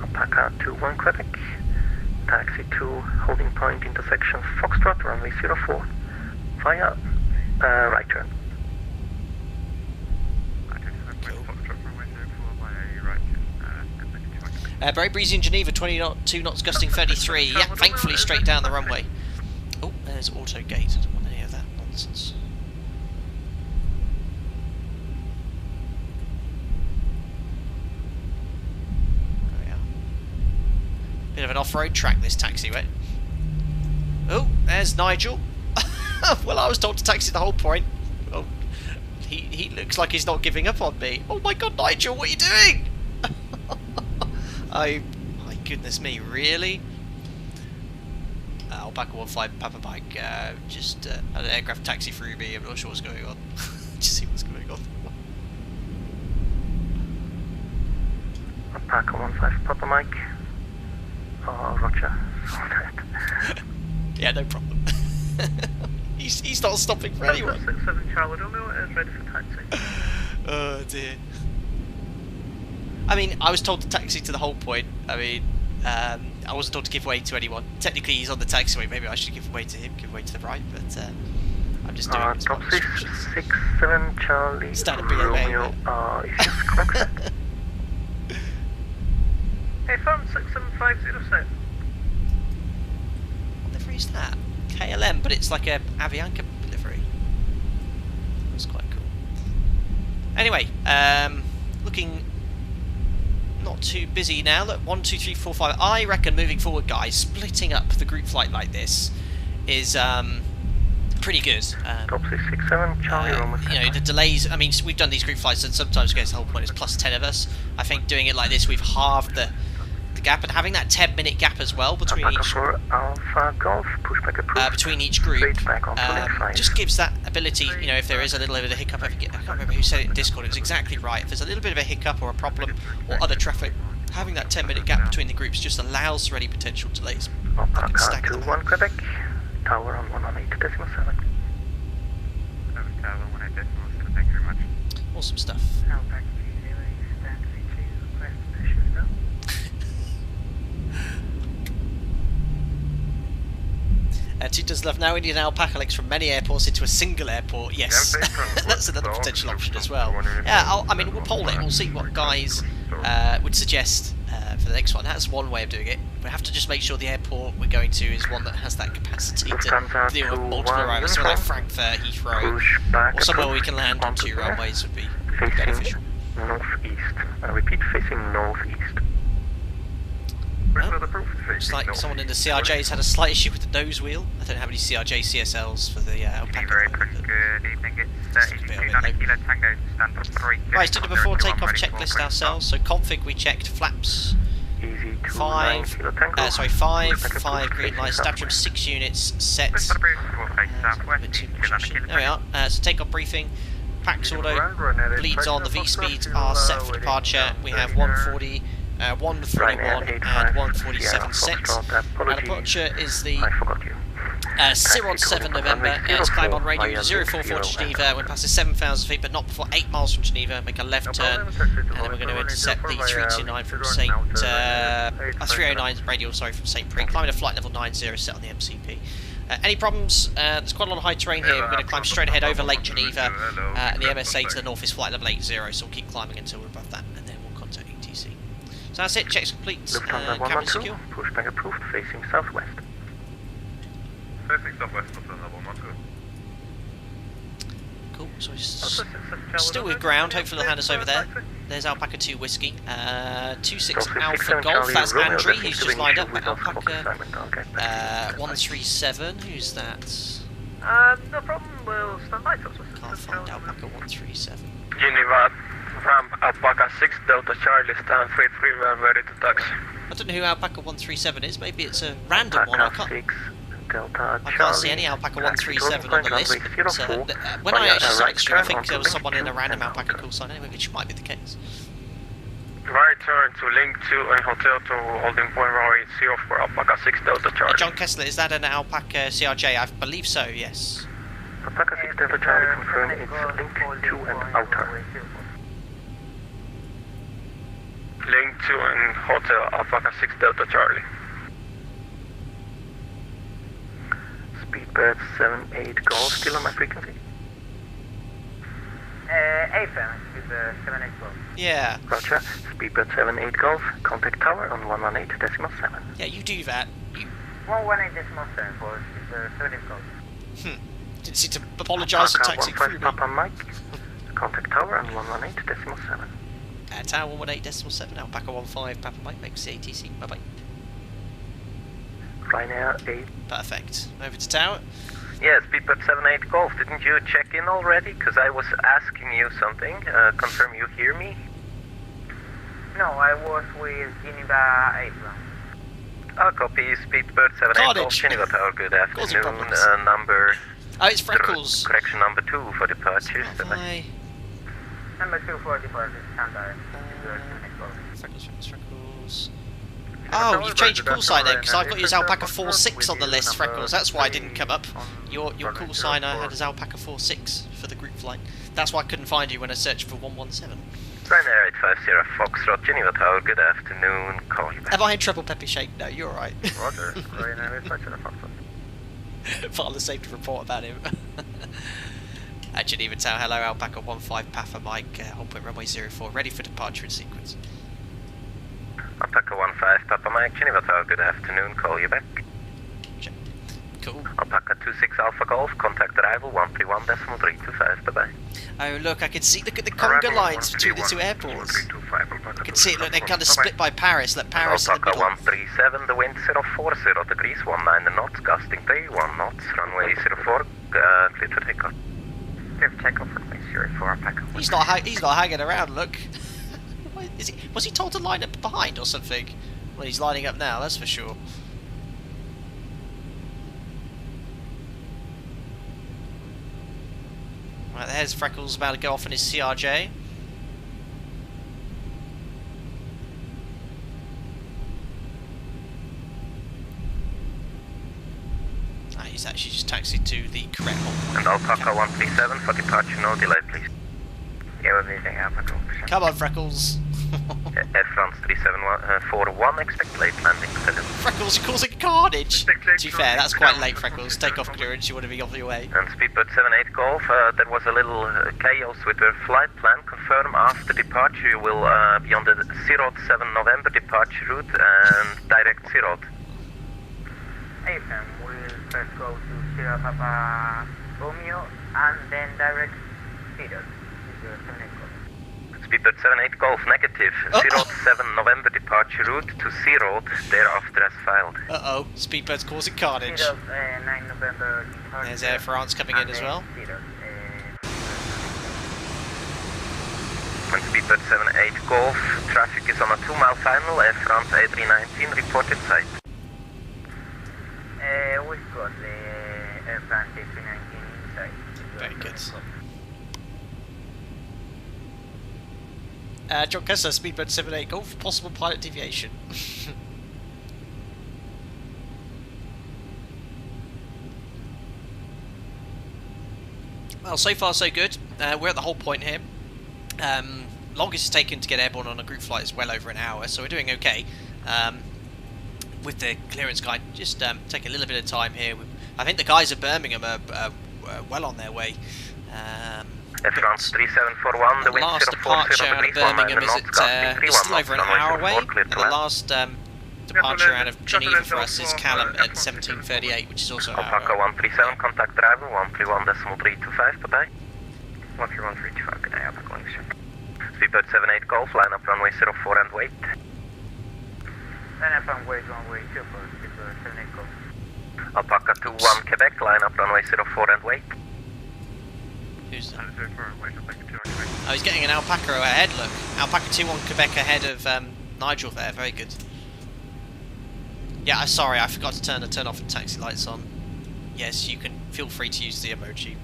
Alpaca 21 Quebec. Taxi to holding point intersection Foxtrot, runway 04, via right turn. Very breezy in Geneva, 22 knots, gusting 33. Yeah, thankfully straight down the runway. Oh, there's auto gate. I don't want any of that nonsense. There we are. Bit of an off-road track, this taxiway. Oh, there's Nigel. Well, I was told to taxi the whole point. Oh, he looks like he's not giving up on me. Oh my God, Nigel, what are you doing? Oh, my goodness me, really? Alpaca 15 Papa Mike just had an aircraft taxi through me. I'm not sure what's going on. Just see what's going on. Alpaca 15 Papa Mike. Oh, roger. Yeah, no problem. he's not stopping for anyone. 67 Charlie Romeo is ready for taxi. Oh dear. I mean, I was told to taxi to the whole point. I mean, I wasn't told to give way to anyone. Technically, he's on the taxiway. Maybe I should give way to him, give way to the right. But I'm just doing it. Top 67 Charlie Standard Romeo. Is this correct? Hey, firm 67507. What livery is that? KLM, but it's like a Avianca livery. That's quite cool. Anyway, looking not too busy now. Look, 1, 2, 3, 4, 5. I reckon moving forward, guys, splitting up the group flight like this is pretty good. Top 667 Charlie Romeo. You know, the delays. I mean, we've done these group flights, and sometimes, guys, the whole point is plus 10 of us. I think doing it like this, we've halved the gap, and having that 10-minute gap as well between Alpha Golf, pushback approved. between each group Back on just gives that ability. You know, if there is a little bit of a hiccup, I can't remember who said it in Discord. It was exactly right. If there's a little bit of a hiccup or a problem or other traffic, having that 10-minute gap between the groups just allows for any potential delays. Alpaca 21 Quebec, tower on 118.7. Tower 118.7, thank you very much. Awesome stuff. Alpaca 30, stand 32, request shift up. Two does love now Indian Alpacalypse from many airports into a single airport. Yes, that's another potential option as well. Yeah, I mean, we'll poll it. We'll see what guys would suggest for the next one. That's one way of doing it. We have to just make sure the airport we're going to is one that has that capacity to deal with multiple arrivals. So like Frankfurt, Heathrow, or somewhere we can land on 2 runways would be beneficial. Northeast. I repeat, facing northeast. Well, looks like someone in the CRJ's had a slight issue with the nose wheel. I don't have any CRJ CSLs for the Alpaca. Good evening, it's EGBB Kilo Tango, standard 3. Right, did it before takeoff checklist ourselves. So config we checked, flaps Easy to 5, sorry 5 green lights, stab trim 6 units, set. Bit too much. There we are. So takeoff briefing. Pax auto, bleeds on, the V-speeds are set for departure. We have 140, 141 and 147 set. And departure is the Sirod 7 November. It's climb on radio 044 to Geneva. We're past 7,000 feet, but not before 8 miles from Geneva. Make a left turn, and then we're going to intercept the 329 from St. 309 radial, sorry, from St. Pri. Climbing to flight level 90 set on the MCP. Any problems? There's quite a lot of high terrain here. We're going to climb straight ahead over Lake Geneva, and the MSA to the north is flight level 80, so we'll keep climbing until we're above that, and then we'll contact ATC. So that's it, checks complete, camera secure. Pushback approved, facing southwest. Facing southwest, Lufthansa 112. Cool, so still with ground, hopefully they'll hand us over there. There's Alpaca 2 Whiskey. 26 Alpha Golf, that's Andrew, he's just lined up. Alpaca 137, who's that? No problem, we'll stand by. Can't find Alpaca 137. Geneva, ramp Alpaca 6 Delta Charlie, stand 33, we are ready to taxi. I don't know who Alpaca 137 is, maybe it's a random one, I can't see any Alpaca 137 on the list, but when I actually saw the stream, I think there was someone in a random Alpaca call sign anyway, which might be the case. Right turn to link 2 and hotel to holding point runway CO for Alpaca 6 Delta Charlie. John Kessler, is that an Alpaca CRJ? I believe so, yes. Alpaca 6 Delta Charlie confirm it's link 2 and outer. Link 2 and hotel Alpaca 6 Delta Charlie. Speedbird 78 Golf, still on my frequency? AFM, Speedbird 78 Golf. Yeah. Roger. Speedbird 78 Golf, contact tower on 118.7. Yeah, you do that. 118.7 for Speedbird 78 Golf. Didn't see to apologise for taxing through me. Papa Mike, contact tower on 118.7. Tower 118.7, Alpaca 15, Papa Mike, makes the ATC. Bye bye. Ryanair 8. Perfect. Over to tower. Yeah, Speedbird 78 Golf, didn't you check in already? Because I was asking you something. Confirm you hear me? No, I was with Geneva April. Copy, Speedbird 78 Golf, Geneva Tower, good afternoon. Number... Oh, it's Freckles. Correction, number 2 for departure. Number 2 for departure, standby. Freckles. Oh, you've changed your call sign then, because I've got you as Alpaca 46 on the list, Freckles. That's why I didn't come up. Your call sign I had as Alpaca 46 for the group flight. That's why I couldn't find you when I searched for 117. Ryanair 850 Foxtrot, Geneva Tower, good afternoon, call you back. Have I had trouble Peppy Shake? No, you're alright. Roger, Ryanair 850 Foxtrot. File the safety report about him. At Geneva Tower, hello, Alpaca 15 Papa Mike, on point runway 04, ready for departure in sequence. Alpaca 15 Papa Mike, Geneva Tower, good afternoon, call you back. Check. Cool. Alpaca 26 Alpha Golf, contact arrival 131.325, bye-bye. Oh look, I can see, look at the conga lines between the two airports. I can see it, look, they're kind of split by Paris, look, Paris in the Alpaca middle. 137, the wind 040 degrees, 19 knots, gusting 3, 1 knots, runway 04, clear to takeoff. Clear for takeoff, runway 04, Alpaca. He's not hanging around, look. Was he told to line up behind or something? Well, he's lining up now, that's for sure. Right, there's Freckles about to go off in his CRJ. He's actually just taxied to the correct one. And Alpaca 137 for departure, no delay, please. Yeah, we're leaving Alpaca. Come on, Freckles. Air France 3741, expect late landing. Freckles, you're causing carnage. To be fair, that's quite late, Freckles. Take off clearance, you want to be off your way. And Speedbird 78 Golf, there was a little chaos with your flight plan. Confirm after departure you will be on the 07 November departure route and direct 0. AFM, we'll first go to Sierra Papa Romeo and then direct Cedar. Speedbird 78 Golf, negative. 07 November departure route to 0, thereafter as filed. Uh-oh, Speedbird's causing carnage. 9 November departure. There's Air France coming in as well. And Speedbird 78 Golf, traffic is on a 2-mile final, Air France A319, reported sight. We've got the Air France A319 inside. Very good. John Kessler, Speedbird 78 Golf, possible pilot deviation. Well, so far so good. We're at the whole point here. Longest it's taken to get airborne on a group flight is well over an hour, so we're doing okay. With the clearance guide, just take a little bit of time here. I think the guys at Birmingham are well on their way. Air France 3741, the wind last 040 departure out of degrees, Birmingham 19 knots, gusting 3, is still 1 over an knots, hour runway away, 04, clear and to the land. last departure out of Geneva for us is Callum at 17:38, which is also an Alpaca hour. 137, contact arrival 131.325, bye-bye. 131.325, good day, Alpaca Wings. Speedbird 78 Golf, line up runway 04 and wait. Line up runway 24, Speedbird 78 Golf. Alpaca 21 Quebec, line up runway 04 and wait. Who's that? Oh, he's getting an Alpaca ahead, look. Alpaca 21 Quebec ahead of Nigel there, very good. Yeah, sorry, I forgot to turn the turn off and taxi lights on. Yes, you can feel free to use the emoji.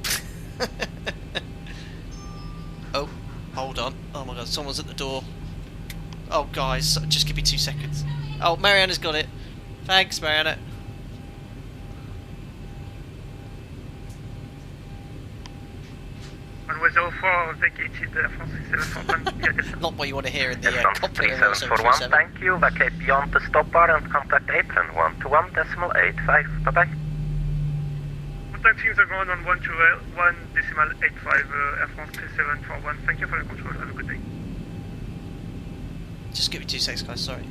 Oh, hold on. Oh my god, someone's at the door. Oh guys, just give me 2 seconds. Oh, Mariana's got it. Thanks, Mariana. Runway 04 vacated France 3741. Not what you want to hear in the Air France cockpit of 3741, 0737. thank you, vacate beyond the stop bar and contact apron 121.85, bye-bye. Contacting the ground on 121.85 Air France 3741. Thank you for your control. Have a good day. Just give me 2 seconds, guys, sorry.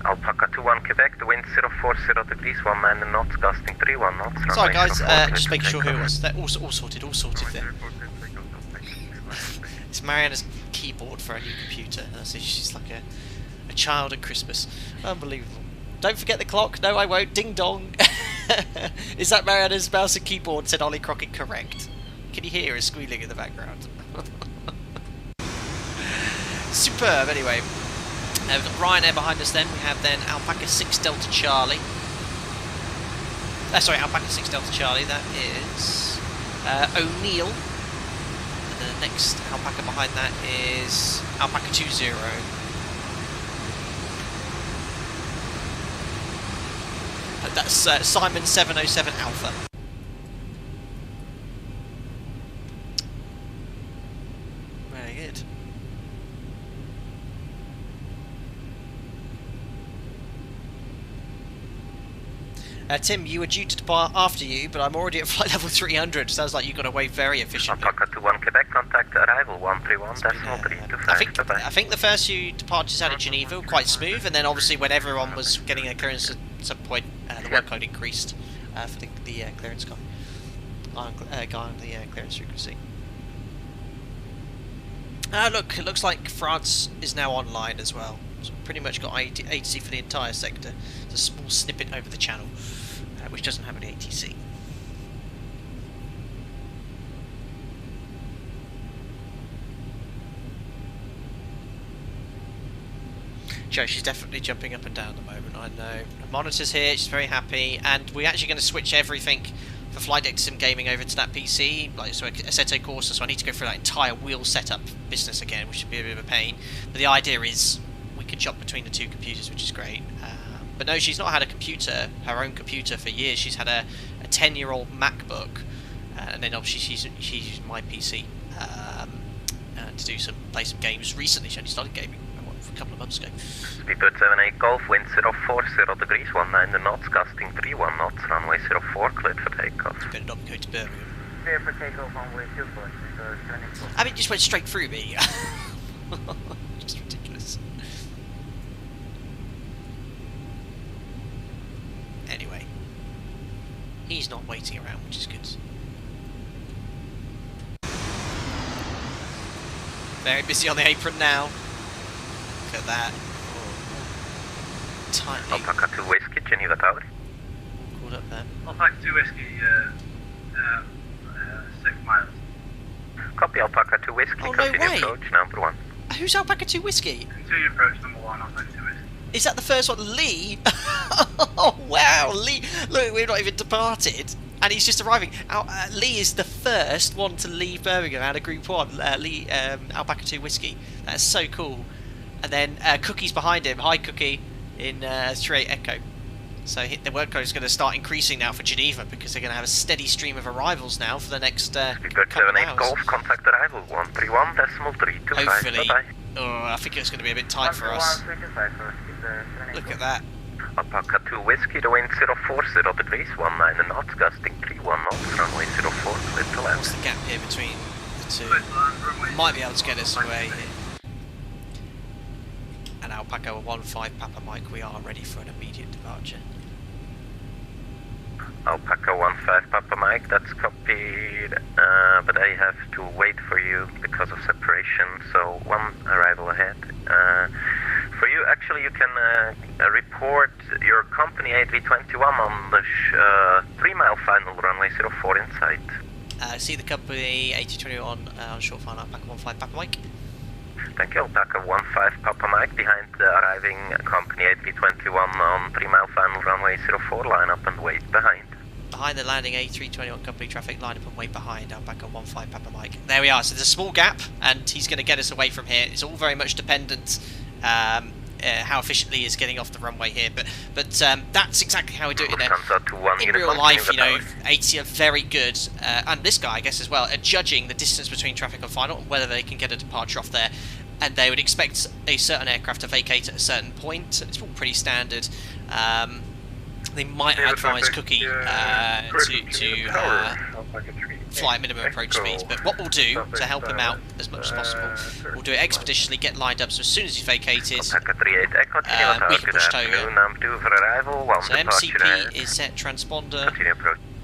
Alpaca 21 Quebec, the wind 040 degrees, 19 knots, gusting 3, 1 knots. Sorry runway guys, 04, just clear making to sure who it takeoff. was. They're all sorted there. It's Mariana's keyboard for a new computer. She's like a child at Christmas. Unbelievable. Don't forget the clock. No, I won't. Ding dong. Is that Mariana's mouse and keyboard? Said Ollie Crockett correct. Can you hear her squealing in the background? Superb, anyway. We've got Ryanair behind us then. We have then Alpaca 6 Delta Charlie. Sorry, Alpaca 6 Delta Charlie. That is O'Neill. The next Alpaca behind that is Alpaca 20. That's Simon 707 Alpha. Very good. Tim, you were due to depart after you, but I'm already at flight level 300. Sounds like you got away very efficiently. Alpaca 21 Quebec, contact arrival 131.325. I think the first few departures out of Geneva were quite smooth, and then obviously when everyone was getting a clearance at some point, the workload increased for the clearance guy. Guy on the clearance frequency. Look, it looks like France is now online as well. So pretty much got ATC for the entire sector. It's a small snippet over the channel, which doesn't have any ATC. Joe, she's definitely jumping up and down at the moment, I know. The monitor's here, she's very happy, and we're actually going to switch everything for Flight Deck Sim Gaming over to that PC, like so Assetto Corsa, so I need to go through that entire wheel setup business again, which should be a bit of a pain. But the idea is we can jump between the two computers, which is great. But no, she's not had a computer, her own computer, for years. She's had a 10-year-old MacBook, and then obviously she's using my PC to play some games. Recently, she only started gaming a couple of months ago. Speedbird 78 Golf, wind 040 degrees, 19 knots, gusting 31 knots, runway 04, cleared for takeoff. You better not go to Birmingham. Clear for takeoff on way 24, so turning full. I mean, it just went straight through me. Just ridiculous. Anyway, he's not waiting around, which is good. Very busy on the apron now. Look at that. Oh. Tightly. Alpaca 2 Whiskey, Geneva Tower. Called up there. Alpaca 2 Whiskey, 6 miles. Copy Alpaca 2 Whiskey, Oh, no continue way. approach number 1. Who's Alpaca 2 Whiskey? Continue approach number 1, Alpaca 2 Whiskey. Is that the first one? Lee? Oh, wow, Lee. Look, we've not even departed. And he's just arriving. Lee is the first one to leave Birmingham out of Group 1. Lee, Alpaca 2 Whiskey. That's so cool. And then Cookie's behind him. Hi, Cookie, in 38 Echo. So the workload is going to start increasing now for Geneva because they're going to have a steady stream of arrivals now for the next couple of 78 hours. Golf, contact arrival 131.325. Hopefully. Bye-bye. Oh, I think it's going to be a bit tight for us. 131.325 Look at that. Alpaca 2 Whiskey, the wind 040 degrees, 19 knots, gusting 31 knots, runway 04, clear to land. What's the gap here between the two? Might be able to get us away here. And Alpaca 15 Papa Mike, we are ready for an immediate departure. Alpaca 15 Papa Mike, that's copied, but I have to wait for you because of separation, so one arrival ahead. For you, actually, you can report your company A321 on the 3-mile final runway 04 in sight. See the company A221 on short final Alpaca 15 Papa Mike. Thank you, Alpaca 15 Papa Mike, behind the arriving company A321 on 3-mile final runway 04, line up and wait behind. Behind the landing A321 company traffic, line up and wait behind Alpaca 15 Papa Mike. There we are, so there's a small gap and he's going to get us away from here. It's all very much dependent how efficiently he's getting off the runway here, but that's exactly how we do it in real life. You know, ATC are very good, and this guy I guess as well, at judging the distance between traffic on final, whether they can get a departure off there, and they would expect a certain aircraft to vacate at a certain point. It's all pretty standard. They might advise Cookie to fly at minimum approach speeds, but what we'll do to help him out as much as possible, we'll do it expeditiously, get lined up, so as soon as he's vacated, we can push toga. So MCP is set, transponder,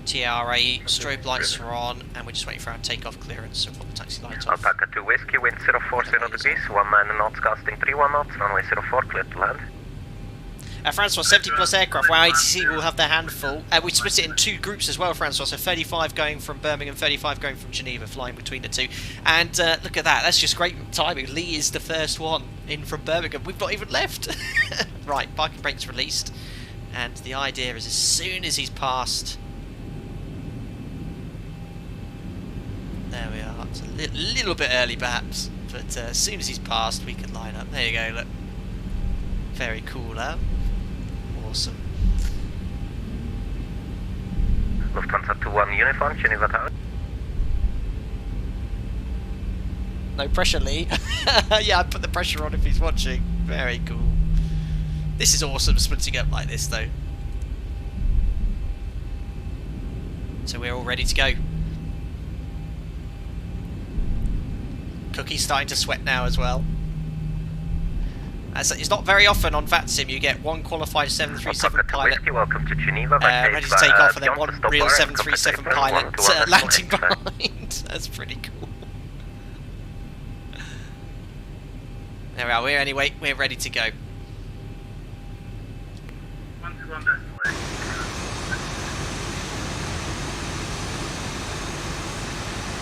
TRA, strobe lights are on, and we're just waiting for our takeoff clearance, so we've got the taxi lights off. Alpaca 2 Whiskey, wind 040 degrees, 19 knots, gusting 31 knots, runway 04, clear to land. Francois, 70 plus aircraft. Wow, ATC will have their handful. We split it in two groups as well, Francois. So 35 going from Birmingham, 35 going from Geneva, flying between the two. And look at that. That's just great timing. Lee is the first one in from Birmingham. We've not even left. Right, parking brakes released. And the idea is as soon as he's passed There we are. It's a little bit early perhaps, but as soon as he's passed we can line up. There you go, look. Very cool, huh? Awesome. Lufthansa 21 uniform, Geneva Tower. No pressure, Lee. Yeah, I put the pressure on if he's watching. Very cool. This is awesome, splitting up like this, though. So we're all ready to go. Cookie's starting to sweat now as well. It's not very often on VATSIM you get one qualified 737 pilot Whiskey, welcome to Geneva, ready to take off, and then one Stop real bar, 737 Alpaca pilot Airways landing Members. behind. That's pretty cool. There we are. We're ready to go. 121 destination.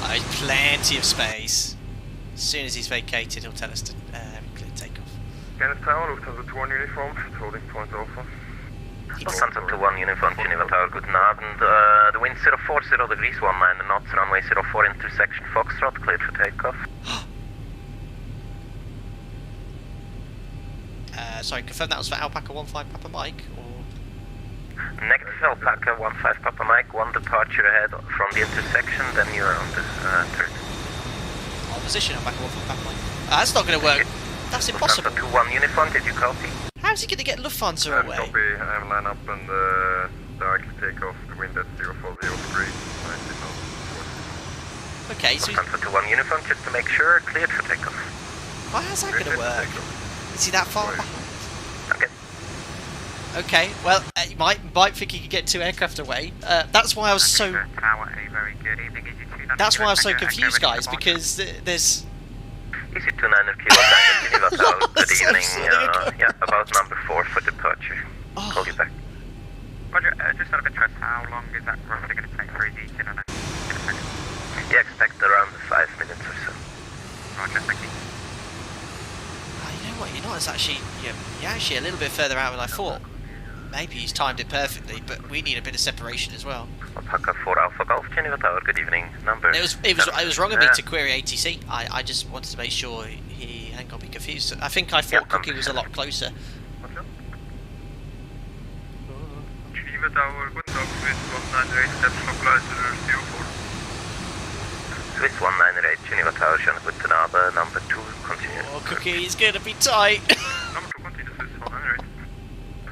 There's plenty of space. As soon as he's vacated, he'll tell us to clear takeoff. Geneva Tower, Lufthansa 21 uniform, holding point Alpha. Lufthansa 21 uniform, Geneva Tower, guten Abend. The wind 040 degrees, 19 knots, runway 04 intersection Foxtrot, cleared for takeoff. Sorry, confirm that was for Alpaca 15 Papa Mike, or... Negative Alpaca 15 Papa Mike, one departure ahead from the intersection, then you're on the third. Opposition Alpaca 15 Papa Mike. That's not going to work. That's impossible. Lufthansa 21 uniform, did you copy? How's he going to get Lufthansa away? Copy, I have line up and directly take off the wind at 040 degrees, 19 knots. Okay, so... Lufthansa 21 uniform, just to make sure, cleared for takeoff. How's that going to work? Is he that far behind? Okay. Okay, well, you might think he could get 2 aircraft away. That's why I was so... That's why I was so confused, guys, because there's... Easy 29er Kilo Tango, Geneva Tower, good So evening. silly. Yeah, about number 4 for departure. Oh. Call you back. Roger, just out of interest, how long is that roughly going to take for easy in a Yeah, expect around 5 minutes or so. Roger, thank you. You know what, it's actually... You're actually a little bit further out than I thought. Maybe he's timed it perfectly, but we need a bit of separation as well. Alpaca 4 Alpha Golf, Geneva Tower, good evening. Number... It was wrong of me to query ATC. I just wanted to make sure he hadn't got me confused. I think I thought Cookie was a lot closer. Geneva Tower, guten Tag, Swiss 198, steps localizer 04. Swiss 198, Geneva Tower, schönen guten Abend. Number 2, continue. Oh, Cookie, he's going to be tight. Number 2, continue, Swiss 198.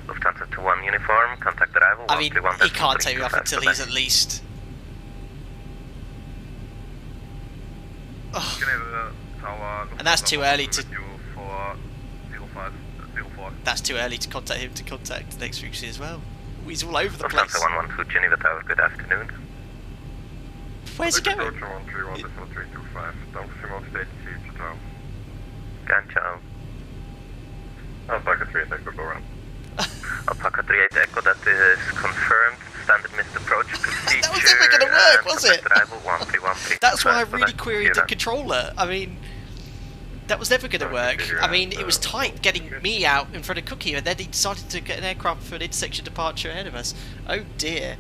Lufthansa 21 uniform, contact arrival. I mean, he can't take me off until he's at least... Oh. Geneva Tower, And that's too early to... for 05, 04. That's too early to contact him to contact the next frequency as well. He's all over the Lufthansa place. 112, Geneva Tower, good afternoon. Where's he going? Approach 131.325, Doximo State Chief to town. Gancha. Alpaca 38 Echo, go around. Alpaca 38 Echo, that is confirmed. Standard missed approach procedure. That was never going to work, was it? Arrival 1313. That's why I really queried the controller. I mean, that was never going to work. I mean, it was tight getting me out in front of Cookie, and then he decided to get an aircraft for an intersection departure ahead of us. Oh dear.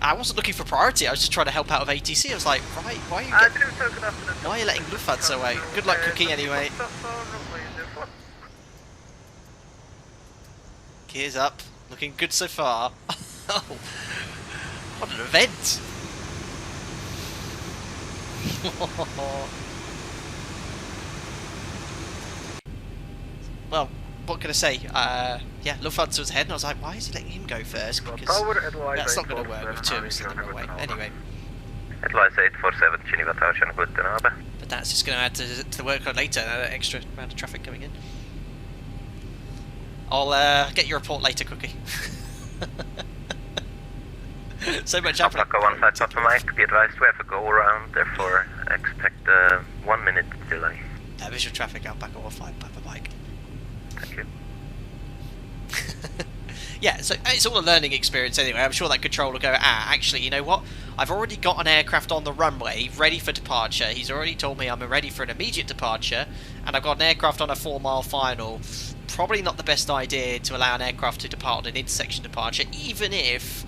I wasn't looking for priority, I was just trying to help out of ATC. I was like, right, why are you letting Lufthansa away? Good luck, Cookie, anyway. Gears up. Looking good so far. Oh, what an event! Well, what can I say? Yeah, Lufthansa was ahead, and I was like, why is he letting him go first? Because that's not going to work with tourists in the runway. Anyway. Advise 847, Geneva Tower, schönen guten Abend. But that's just going to add to the workload later, an extra amount of traffic coming in. I'll get your report later, Cookie. So much happening. Alpaca 15 Papa Mike, be advised we have a go around, therefore expect a 1 minute delay. Visual traffic, Alpaca 15 Papa Mike. Thank you. Yeah, so it's all a learning experience anyway. I'm sure that controller will go, actually, you know what? I've already got an aircraft on the runway, ready for departure. He's already told me I'm ready for an immediate departure, and I've got an aircraft on a 4-mile final. Probably not the best idea to allow an aircraft to depart on an intersection departure, even if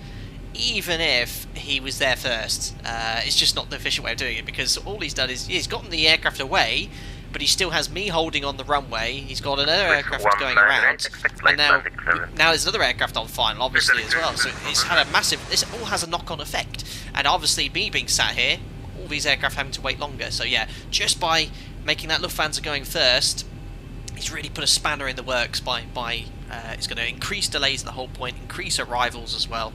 even if he was there first. It's just not the efficient way of doing it, because all he's done is he's gotten the aircraft away, but he still has me holding on the runway. He's got another aircraft going around, and now there's another aircraft on final, obviously, as well. So it's had a massive. This all has a knock-on effect, and obviously me being sat here, all these aircraft having to wait longer. So yeah, just by making that Lufthansa going first, he's really put a spanner in the works. It's going to increase delays at the whole point, increase arrivals as well,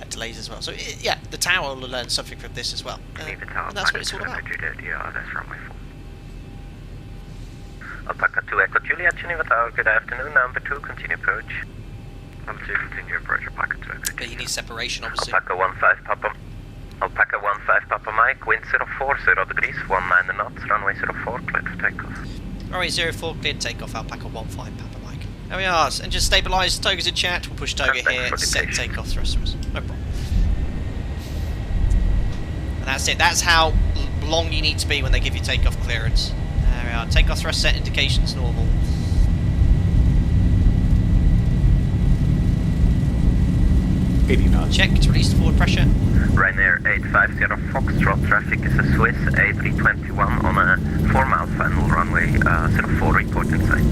delays as well. So yeah, the tower will learn something from this as well, and that's what it's all about. Alpaca 2 Echo Juliet, Geneva Tower, good afternoon. Number 2, continue approach. Number 2, continue approach, Alpaca 2 Echo. But you need separation, obviously. Alpaca 15 Papa Mike, wind 040 degrees, 19 knots, runway 04, cleared for takeoff. Runway 04, cleared takeoff, Alpaca 15 Papa Mike. There we are, engine stabilised, Toga's in chat, we'll push Toga here, set takeoff thrusters. No problem. And that's it, that's how long you need to be when they give you takeoff clearance. There we are, takeoff thrust set indications normal. Check to release the forward pressure. Ryanair 850 Foxtrot, traffic is a Swiss A321 on a 4-mile final runway 04, report in sight.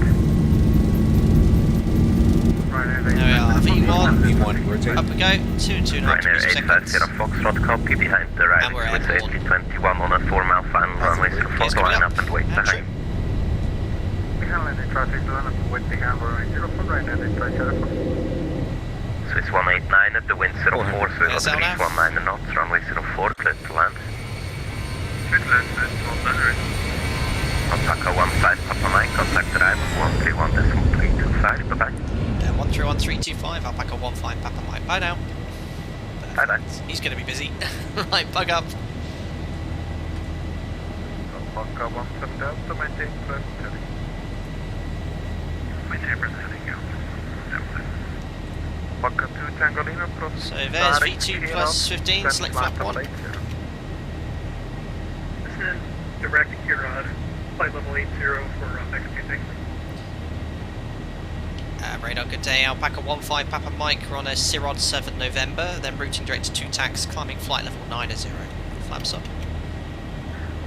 There we are, V1, up we go, 2 and 2.5 degrees per second. Ryanair 850 Foxtrot, copy behind the right Swiss A321 on a 4-mile final runway 04, line up and wait behind. Behind any traffic, line up and wait behind runway 04, Ryanair 850. Swiss 189 at the wind 04, 0 degrees, 19 knots, runway 04, cleared to land. Finland, 100. Alpaca 15 Papa Mike, contact arrival 131.325, bye-bye. 131.325, Alpaca 15 Papa Mike, bye now. Bye-bye. He's going to be busy. Right, bug up. Alpaca 17 Delta, maintain flight heading. Maintain flight heading out. Alpaca 2 Tango Lima, approach. So there's V2 plus 15, select flap 1. This is direct here on flight level 80 for executing. Radar, good day. Alpaca 15 Papa Mike, we're on a Cirrod 7 November, then routing direct to 2 tax, climbing flight level 90. Flaps up.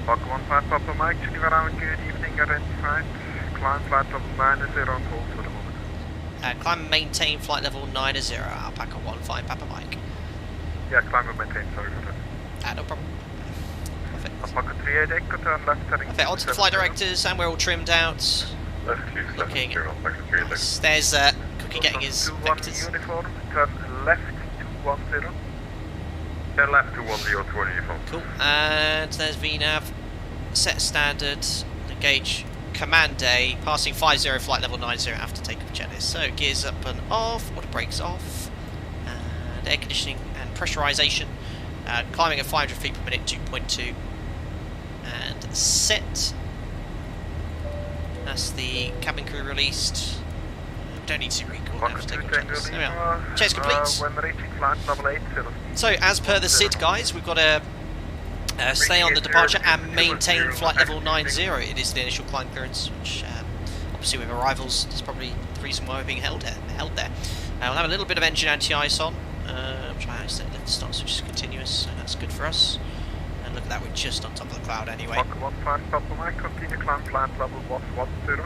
Alpaca 15 Papa Mike, Geneva Tower, good evening, identified. Climb flight level 90 on hold for the moment. Climb and maintain flight level 90, Alpaca 15 Papa Mike. Yeah, climb and maintain, sorry for that. No problem. Perfect. Alpaca 38 Echo, turn left heading. Perfect, onto the flight directors, and we're all trimmed out. Looking nice. There's Cookie getting his vectors. Uniform, turn left 210. Turn left 210 to uniform. Cool, and there's VNAV, set standard, engage command day, passing 50 flight level 90 after takeoff Genesis. So gears up and off, water brakes off, and air conditioning and pressurization, climbing at 500 feet per minute, 2.2, and set. That's the cabin crew released. Don't need to recall now for takeoff Genesis. There we are. Chase complete. When reaching flight level 80. So as per the SID guys, we've got to stay on the departure and maintain flight level 90. It is the initial climb clearance, which obviously with arrivals is probably the reason why we're being held there. We'll have a little bit of engine anti-ice on, which I accidentally left the start switch is continuous, so that's good for us. And look at that, we're just on top of the cloud anyway. Alpaca 15 Papa Mike, continue climb flight level 110.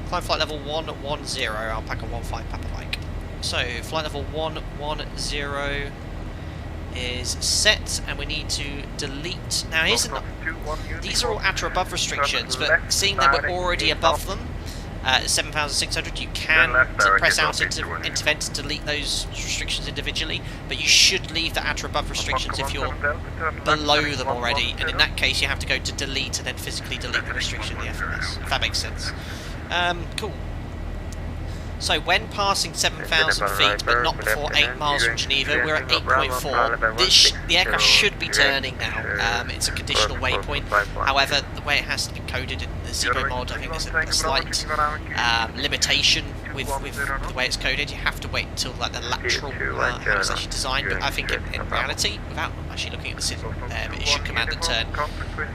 Climb flight level 110, Alpaca 15 Papa Mike. So flight level 110 is set, and we need to delete. Now here's these are all at or above restrictions, but seeing that we're already above them, 7,600, you can press out into vent to delete those restrictions individually, but you should leave the at or above restrictions if you're below them already, and in that case you have to go to delete and then physically delete the restriction in the FMS, if that makes sense. Cool. So when passing 7,000 feet, but not before 8 miles from Geneva, we're at 8.4. The aircraft should be turning now. It's a conditional waypoint. However, the way it has to be coded in the zero mod, I think there's a slight limitation with the way it's coded. You have to wait until like the lateral how it's actually designed. But I think in reality, without actually looking at the system there, but it should command a turn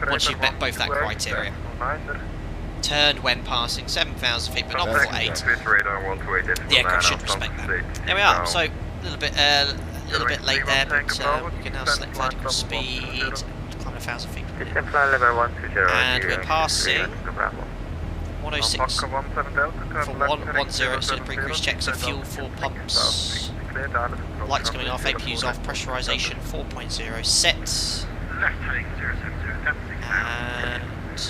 once you've met both that criteria. Turn when passing 7,000 feet, but not before 8. The aircraft should respect that. There we are. So a little bit A little bit late there, but we can now select vertical speed, climb 1,000 feet. Descend flight level 120. And we're passing 106 for 110, so pre-cruise checks of fuel, 4 pumps. Lights coming off, APU's off, pressurization 4.0 set. And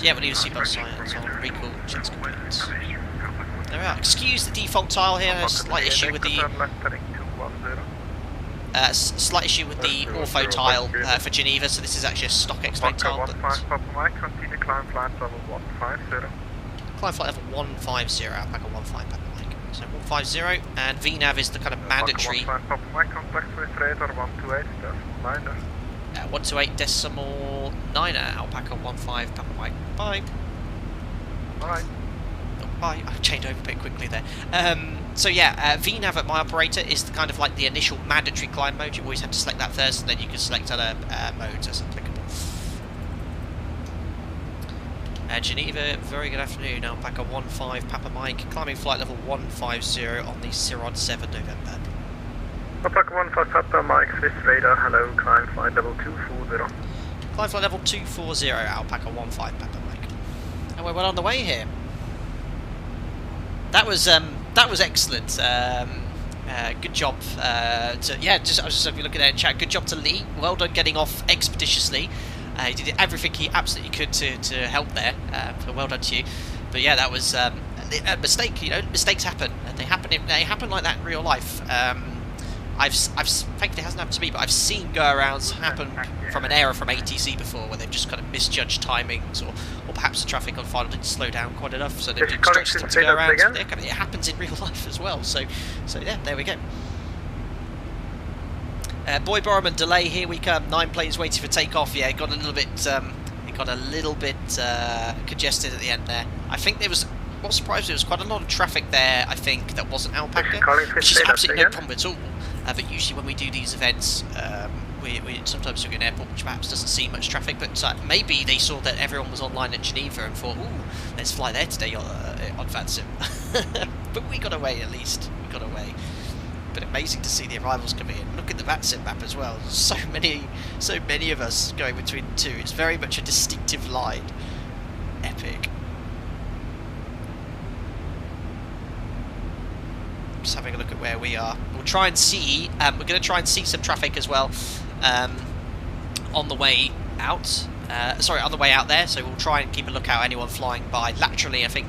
yeah, we'll leave seatbelt signs on, recall, checks complete. There we are. Excuse the default tile here, a slight issue with the ortho tile for Geneva, so this is actually a stock explain tile. But climb flight level 150, Alpaca 15 Papa Mike. So 150, and VNAV is the kind of mandatory 128.9 Alpaca 15 Papa Mike. Bye. Bye. Oh, bye. I've changed over a bit quickly there. So yeah, VNAV at my operator is the kind of like the initial mandatory climb mode. You always have to select that first, and then you can select other modes as applicable. Geneva, very good afternoon. Alpaca 15 Papa Mike, climbing flight level 150 on the Ciron 7 November. Alpaca 15 Papa Mike, Swiss radar, hello, climb flight level 240. Climb flight level 240, Alpaca 15 Papa Mike. And we're well on the way here. That was excellent. Good job. I was just looking at it in chat. Good job to Lee. Well done getting off expeditiously. He did everything he absolutely could to help there. So well done to you. But yeah, that was a mistake. You know, mistakes happen, and they happen like that in real life. Thankfully it hasn't happened to me, but I've seen go-arounds happen from an error from ATC before, where they've just kind of misjudged timings, or perhaps the traffic on final didn't slow down quite enough, so they've stretched them to go-arounds. It happens in real life as well. So yeah, there we go. Boy Borman delay, here we come. 9 planes waiting for takeoff. Yeah, it got a little bit congested at the end there. I think there was. What surprised me, there was quite a lot of traffic there, I think, that wasn't Alpaca, which is absolutely no problem at all. But usually when we do these events, we sometimes do an airport which perhaps doesn't see much traffic, but maybe they saw that everyone was online at Geneva and thought, ooh, let's fly there today on VATSIM. But we got away at least. We got away. But amazing to see the arrivals coming in. Look at the VATSIM map as well. So many of us going between the two. It's very much a distinctive line. Epic. Just having a look at where we are. We'll try and see. We're going to try and see some traffic as well on the way out. On the way out there. So we'll try and keep a lookout. Anyone flying by laterally. I think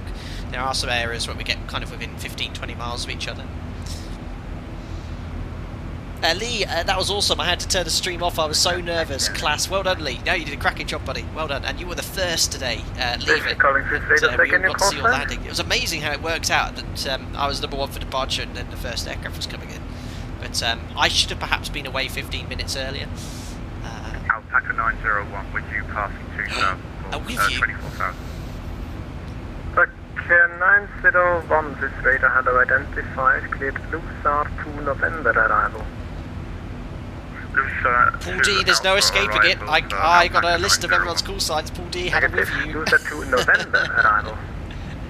there are some areas where we get kind of within 15-20 miles of each other. Lee, that was awesome. I had to turn the stream off. I was so nervous. Class. Well done, Lee. No, you did a cracking job, buddy. Well done. And you were the first today leaving. We all got to see your landing. It was amazing how it worked out that I was number 1 for departure and then the first aircraft was coming in. But I should have perhaps been away 15 minutes earlier. Alpaca 901, with you passing 2,000 with you? 24,000. Alpaca 901, this radar hello identified, cleared Lusar 2 November arrival. Paul D, there's no escaping it. I got a list of everyone's call signs. Paul D, had it with you. Lusa 2 November arrival.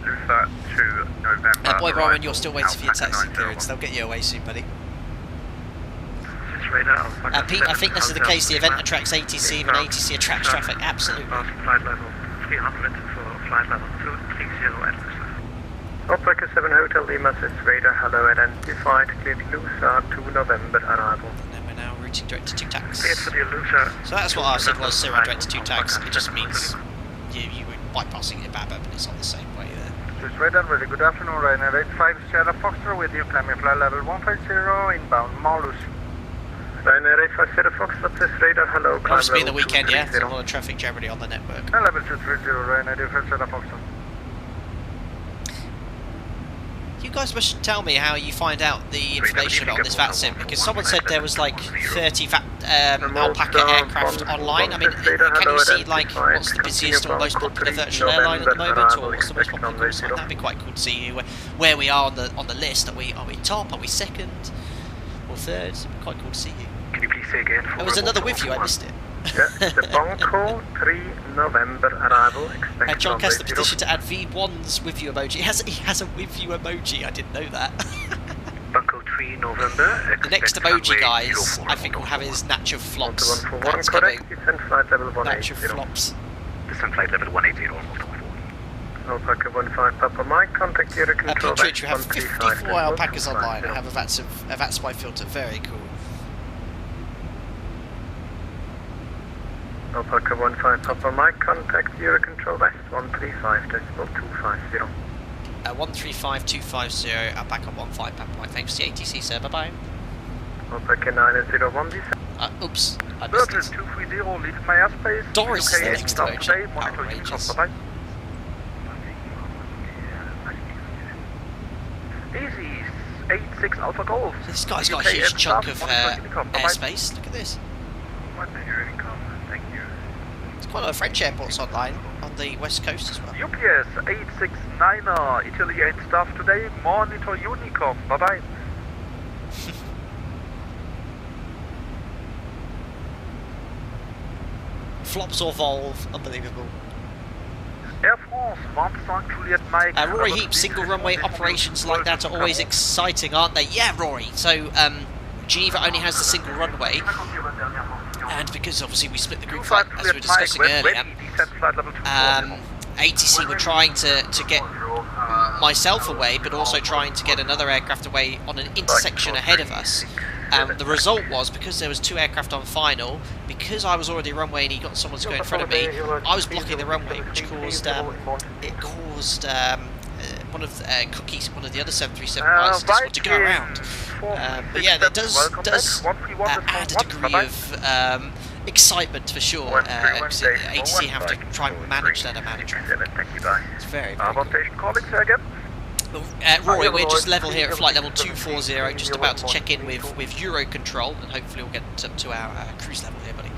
Lusa 2 November. Boy, Brian, you're still waiting for your taxi clearance. They'll get you away soon, buddy. Pete, I think this is the case. The event attracts ATC, and ATC attracts traffic. Absolutely. Flight level 300 for flight level 230 at Lusa. Alpaca 7 Hotel Lima, this radar hello identified, cleared Lusa 2 November arrival. Now routing direct to 2 tags. So that's what I said was Ciron direct to 2 tags. It just means you were bypassing it, but it's on the same way there. This radar, very good afternoon, Ryanair 85 Sierra Foxtrot with you, climbing flight level 150, inbound Maulus. Ryanair 85 Sierra Foxtrot, this radar, hello, climb must be in the weekend, yeah? There's a lot of traffic generally on the network. Level 230, Ryanair 85 Sierra Foxtrot. You guys must tell me how you find out the information on this VATSIM, because someone said there was like 30 Alpaca aircraft online. I mean, can you see like what's the busiest or most popular virtual airline at the moment, or what's the most popular call sign? That'd be quite cool to see where we are on the list. Are we top? Are we second or third? It'd be quite cool to see you. Can you please say again? There was another with you. I missed it. The Bonko 3 November arrival. John cast the petition to add V1's with you emoji. He has a with you emoji. I didn't know that. Bonko 3 November. The next emoji, guys, I think will have his natural flops. That's coming. Descend flight level 180. Natural flops. Descend flight level 180, almost. Alpaca 15 Papa Mike, contact Euro Control. Twitch, you have 54 alpacas online. I have a VATSPY filter. Very cool. Alpaca 15 Papa Mike, contact Euro Control West 135.250. 135250, Alpaca 15 Papa Mike. Thanks to the ATC, sir. Bye bye. Alpaca 901 descend. Oops, I missed it. 230, leave my airspace. Doris is the next emoji. Monitor Outrageous. Bye-bye. Easy, 86 Alpha Golf. This guy's got a huge chunk of airspace. Look at this. Thank you. There's quite a lot of French airports online on the west coast as well. UPS 869er, Italian staff today, monitor Unicom. Bye-bye. Flops or Volve, unbelievable. Air France, 25 Juliet Mike. Rory Heap, single runway operations like that are always exciting, aren't they? Yeah, Rory. So, Geneva only has the single runway, and because obviously we split the group flight, as we were discussing earlier, ATC were trying to get myself away, but also trying to get another aircraft away on an intersection ahead of us. The result was, because there was 2 aircraft on final, because I was already runway and he got someone to go in front of me, I was blocking the runway, which caused one of the other 737 pilots just want to go around. But yeah, it does add a degree of excitement for sure. ATC have to try and manage that amount of traffic. It's very, very cool. Rory, we're just level here at flight level 240, just about to check in with Eurocontrol, and hopefully we'll get up to our cruise level here, buddy.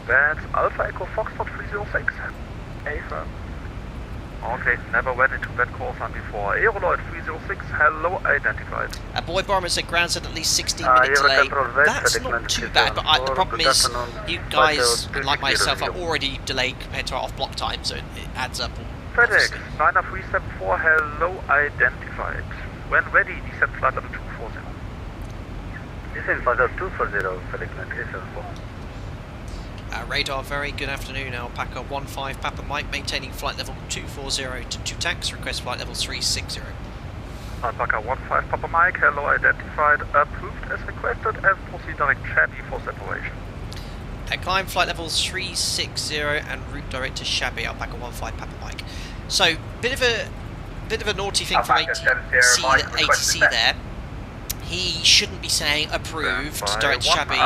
That's Alpha Echo Foxtrot 306. Affirm. Okay, never went into that call sign before. Aeroloid 306, hello, identified. Boy Barman said ground's at least 16-minute delay. That's not too bad, but the problem is you guys, like myself, are already delayed compared to our off-block time, so it adds up. FedEx 90374, hello, identified. When ready, descend flight level 240. Descend flight level 240, FedEx 90374. Radar, very good afternoon. Alpaca 15 Papa Mike, maintaining flight level 240 to 2 tax, request flight level 360. Alpaca 15 Papa Mike, hello, identified, approved as requested, and proceed direct Shabby for separation. Climb flight level 360 and route direct to Shabby, Alpaca 15 Papa Mike. So, bit of a naughty thing from ATC there. He shouldn't be saying approved direct to Shabby.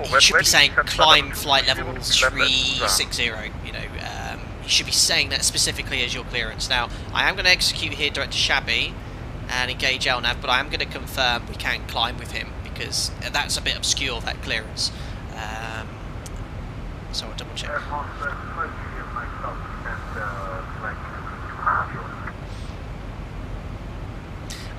He should be saying climb flight level 360. You know, he should be saying that specifically as your clearance. Now, I am going to execute here direct to Shabby and engage LNAV, but I am going to confirm we can climb with him because that's a bit obscure, that clearance. So I'll double check.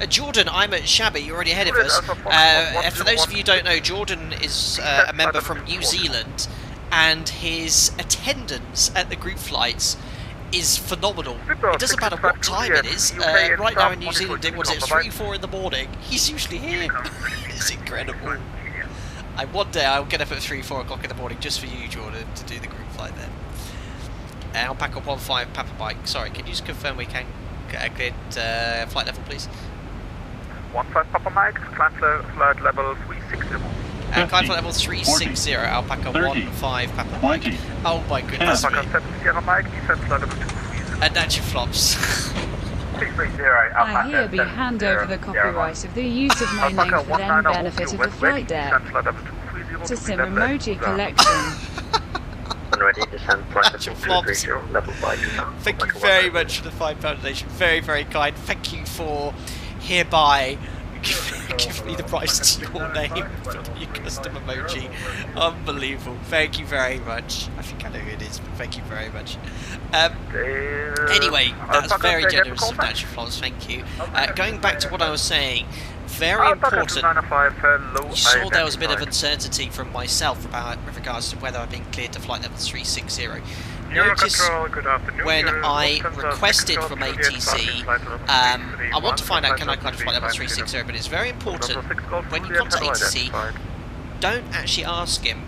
Jordan, I'm at Shabby, you're already ahead of us. For those of you who don't know, Jordan is a member from New Zealand, and his attendance at the group flights is phenomenal. It doesn't matter what time it is. Right now in New Zealand, it was at 3-4 in the morning. He's usually here. It's incredible. One day I'll get up at 3-4 o'clock in the morning just for you, Jordan, to do the group flight then. Alpaca 15 Papa Mike. Sorry, can you just confirm we can get flight level, please? 15 Papa Mike, climb flight level 360. Climb flight level 360, Alpaca 15 Papa Mike. Oh my goodness me. Alpaca 7 Sierra Mike, descend flight level 230. And that's your flops. I hereby hand over the copyright of the use of my name for the benefit of the flight deck to Sim Emoji Collection. That's your flops. Thank you very much for the £5 donation. Very, very kind. Thank you for hereby giving me the price to your name for your custom emoji. Unbelievable. Thank you very much. I think I know who it is, but thank you very much. Anyway, that's very generous of Natural Flops. Thank you. Going back to what I was saying, very important. You saw there was a bit of uncertainty from myself with regards to whether I've been cleared to flight level 360. Notice good afternoon. when I requested from ATC, I want to find out can I kind of fly level 360, but it's very important when you contact ATC, don't actually ask him,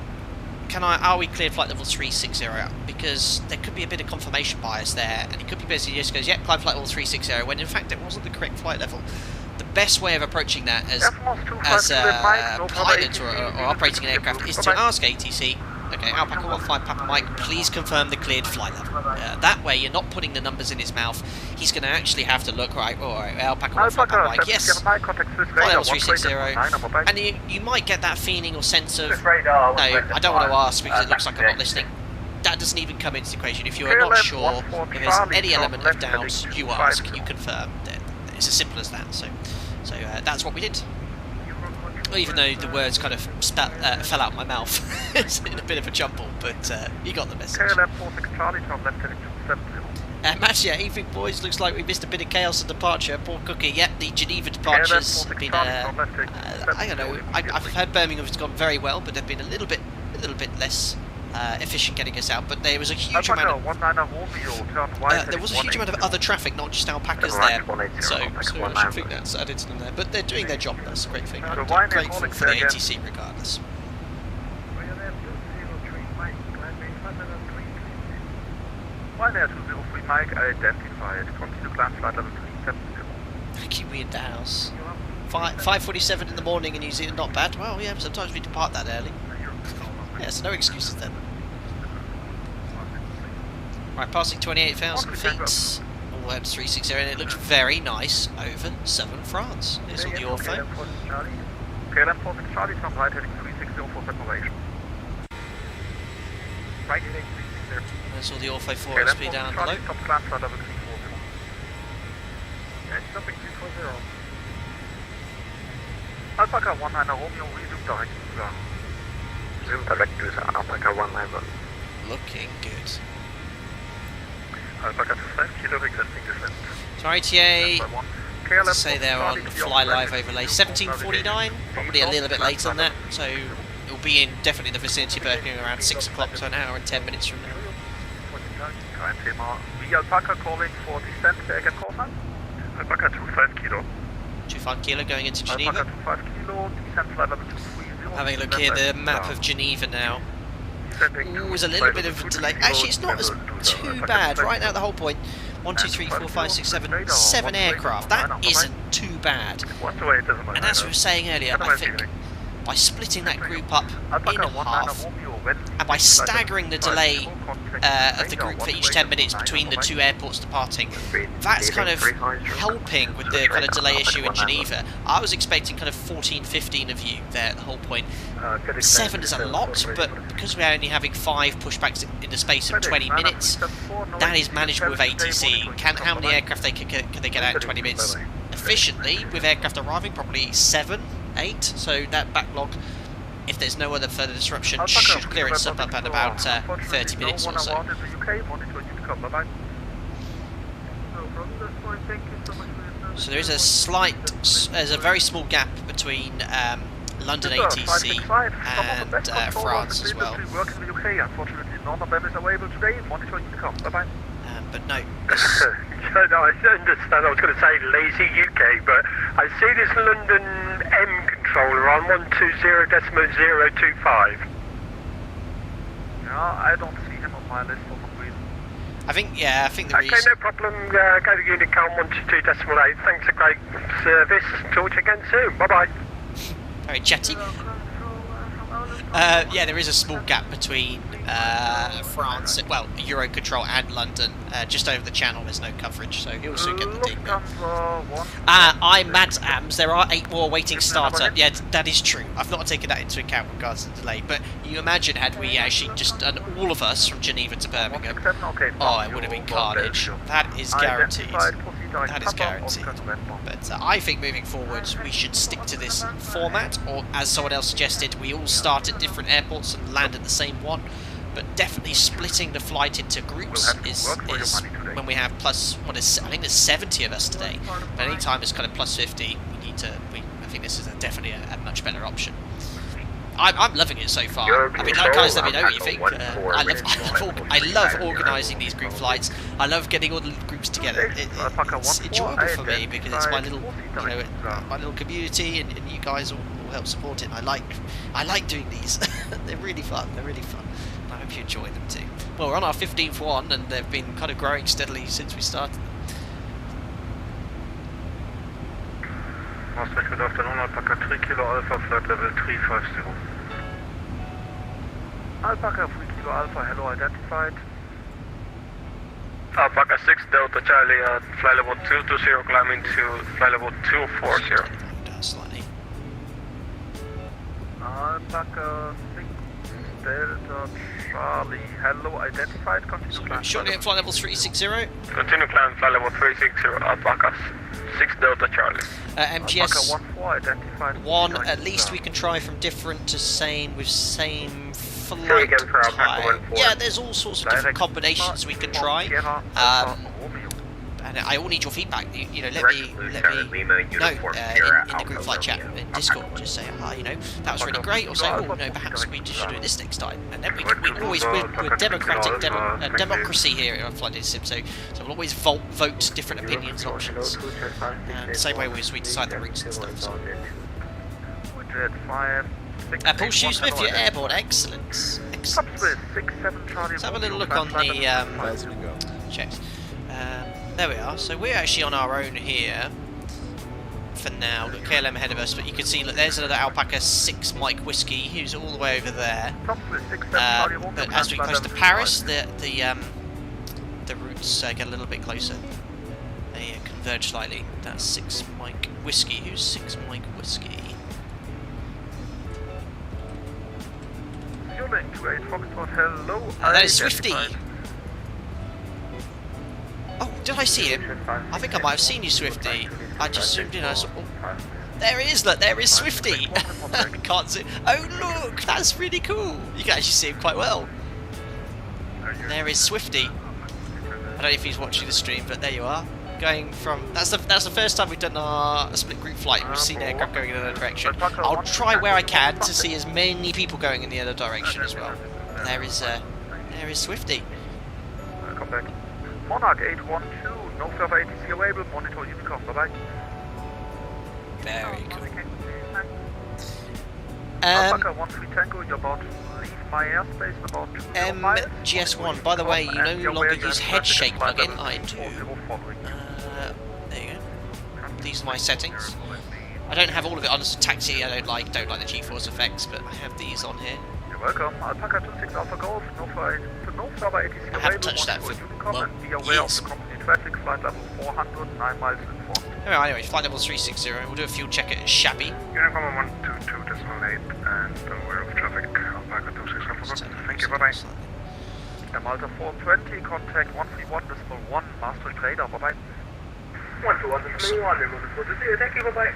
are we cleared flight level 360, because there could be a bit of confirmation bias there, and it could be basically just goes, yep, climb flight level 360, when in fact it wasn't the correct flight level. The best way of approaching that as a pilot or operating an aircraft is to ask ATC, okay, Alpaca 15 Papa Mike, please confirm the cleared flight level. That way you're not putting the numbers in his mouth. He's going to actually have to look, right, alright, Alpaca 15 Papa Mike, yes, flight level 360, and you might get that feeling or sense of, no, I don't want to ask because it looks like I'm not listening. That doesn't even come into the equation. If you are not sure, if there's any element of doubt, you ask, you confirm. It's as simple as that. So that's what we did. Even though the words kind of fell out my mouth, it's in a bit of a jumble, but you got the message. Actually, yeah, evening boys, looks like we missed a bit of chaos at departure. Poor Cookie. Yep, the Geneva departures have been, I don't know, I've heard Birmingham has gone very well, but they've been a little bit less efficient getting us out, but there was a huge amount of other traffic, not just alpacas there, so I should think that's added to them there, but they're doing their job. That's a great thing. I'm grateful for the ATC regardless. Mike identified. Continue climb flight level 370. Keep me in the house. 5:47 in the morning in New Zealand, not bad. Well, yeah, sometimes we depart that early. Yeah, so no excuses then. Right, passing 28,000 feet. All out to 360, and it looks very nice over southern France. Here's all the ortho. KLM 46 Charlie, turn right heading 360 for separation. Right heading 360. There's all the ortho 4 speed down below. Top climb flight level 340. Yeah, jumping 340. Alpaca 19 Romeo, resume direct to the Zoom direct to the Alpaca 19. Looking good. Alpaca 25 kilo existing descent. So ITA, to say they're on Fly Live overlay 17:49, probably a little bit late on that, so it'll be in definitely the vicinity of Birmingham around 6 o'clock, so an hour and 10 minutes from now. The Alpaca calling for descent, again call sign. Alpaca 25 kilo. 25 kilo going into Geneva. Alpaca 25 kilo, descent flight level 230. Having a look here, the map of Geneva now. Ooh, there's a little bit of a delay. Actually, it's not as too bad. Right now, the whole point, 1, 2, 3, 4, 5, 6, 7 aircraft. That isn't too bad. And as we were saying earlier, I think by splitting that group up in half, and by staggering the delay of the group for each 10 minutes between the two airports departing, that's kind of helping with the kind of delay issue in Geneva. I was expecting kind of 14, 15 of you there at the whole point. 7 is a lot, but because we're only having 5 pushbacks in the space of 20 minutes, that is manageable with ATC. How many aircraft can they get out in 20 minutes? Efficiently, with aircraft arriving, probably 7, 8, so that backlog, if there's no other further disruption, should clear itself up at about 30 minutes or so. So there is there's a very small gap between London ATC and France as well. But no. I understand, I was going to say lazy UK, but I see this London M controller on 120.025. No, I don't see him on my list for some reason. I think the reason... Okay, no problem, go to unit count 122.8, thanks, a great service, talk to you again soon, bye-bye. Very chatty. Yeah, there is a small gap between France, well, Eurocontrol and London. Just over the channel, there's no coverage, so he'll soon get the ding. I'm Mads Ams. There are 8 more waiting startup. Yeah, that is true. I've not taken that into account with regards to the delay. But you imagine had we actually just done all of us from Geneva to Birmingham, oh, it would have been carnage. That is guaranteed. That is guaranteed. But I think moving forward, we should stick to this format, or as someone else suggested, we all start at different airports and land at the same one. But definitely splitting the flight into groups is when we have plus, I think there's 70 of us today. But any time it's kind of plus 50, we need to. I think this is definitely a much better option. I'm loving it so far. I mean, guys, let me know what you think. I love organising these group flights. I love getting all the groups together. It's enjoyable for me because it's my little, my little community, and you guys all help support it. I like doing these. They're really fun. They're really fun. I hope you enjoy them too. Well, we're on our 15th one, and they've been kind of growing steadily since we started them. Good afternoon, Alpaca 3 Kilo Alpha, flight level 350. Alpaca 3 Kilo Alpha, hello, identified. Alpaca 6 Delta Charlie, flight level 220, climbing to flight level 240. Slightly. Alpaca 6 Delta Charlie, hello, identified, continue climb. Shortly at flight level 360. Continue climb, flight level 360, Alpaca 6 Delta Charlie. MGS identified 1, at least we can try from different to same with same flight time. Yeah, there's all sorts of different combinations we can try. And I will need your feedback. You know, let me know in the group flight chat in Discord. Just say, you know, that was really great, or say, oh no, perhaps we should do this next time. And then we're democratic democracy here at Flight Sim, so we'll always vote different opinions and options. And same way as we decide the routes and stuff. So. Paul Shoe Smith, you're airborne. Excellent. Excellent. Let's have a little look on the checks. There we are. So we're actually on our own here for now. We've got KLM ahead of us, but you can see that there's another Alpaca 6 Mike Whiskey who's all the way over there. But as we get close to Paris, the routes get a little bit closer. They converge slightly. That's 6 Mike Whiskey. Who's 6 Mike Whiskey? That is Swifty. Oh, did I see him? I think I might have seen you, Swifty. I just zoomed in. I saw. Oh, there he is. Look, there is Swifty. Can't see. Oh, look, that's really cool. You can actually see him quite well. There is Swifty. I don't know if he's watching the stream, but there you are. Going from that's the first time we've done a split group flight. We've seen aircraft going in another direction. I'll try where I can to see as many people going in the other direction as well. And there is Swifty. Come back. Monarch 812, no further ATC available, monitor Unicom, bye-bye. Very cool. Alpaca 13 Tango, you're about to leave my airspace in about 2 miles. MGS1, by the way, you no longer use head shake plugin, I do. There you go. These are my settings. I don't have all of it on as a taxi, I don't like the G-force effects, but I have these on here. You're welcome. Alpaca 26 Alpha Golf, no further ATC I haven't touched that for be aware of the company traffic, flight level 400, 9 miles informed. Anyway, flight level 360, we'll do a fuel check at Shabby. Unicom 122.8 and aware of traffic, Alpaca 26 Alpha Golf. Thank you, bye-bye. Malta 420, contact 131.1, Maastricht radar, bye-bye. 121.1, thank you, bye-bye.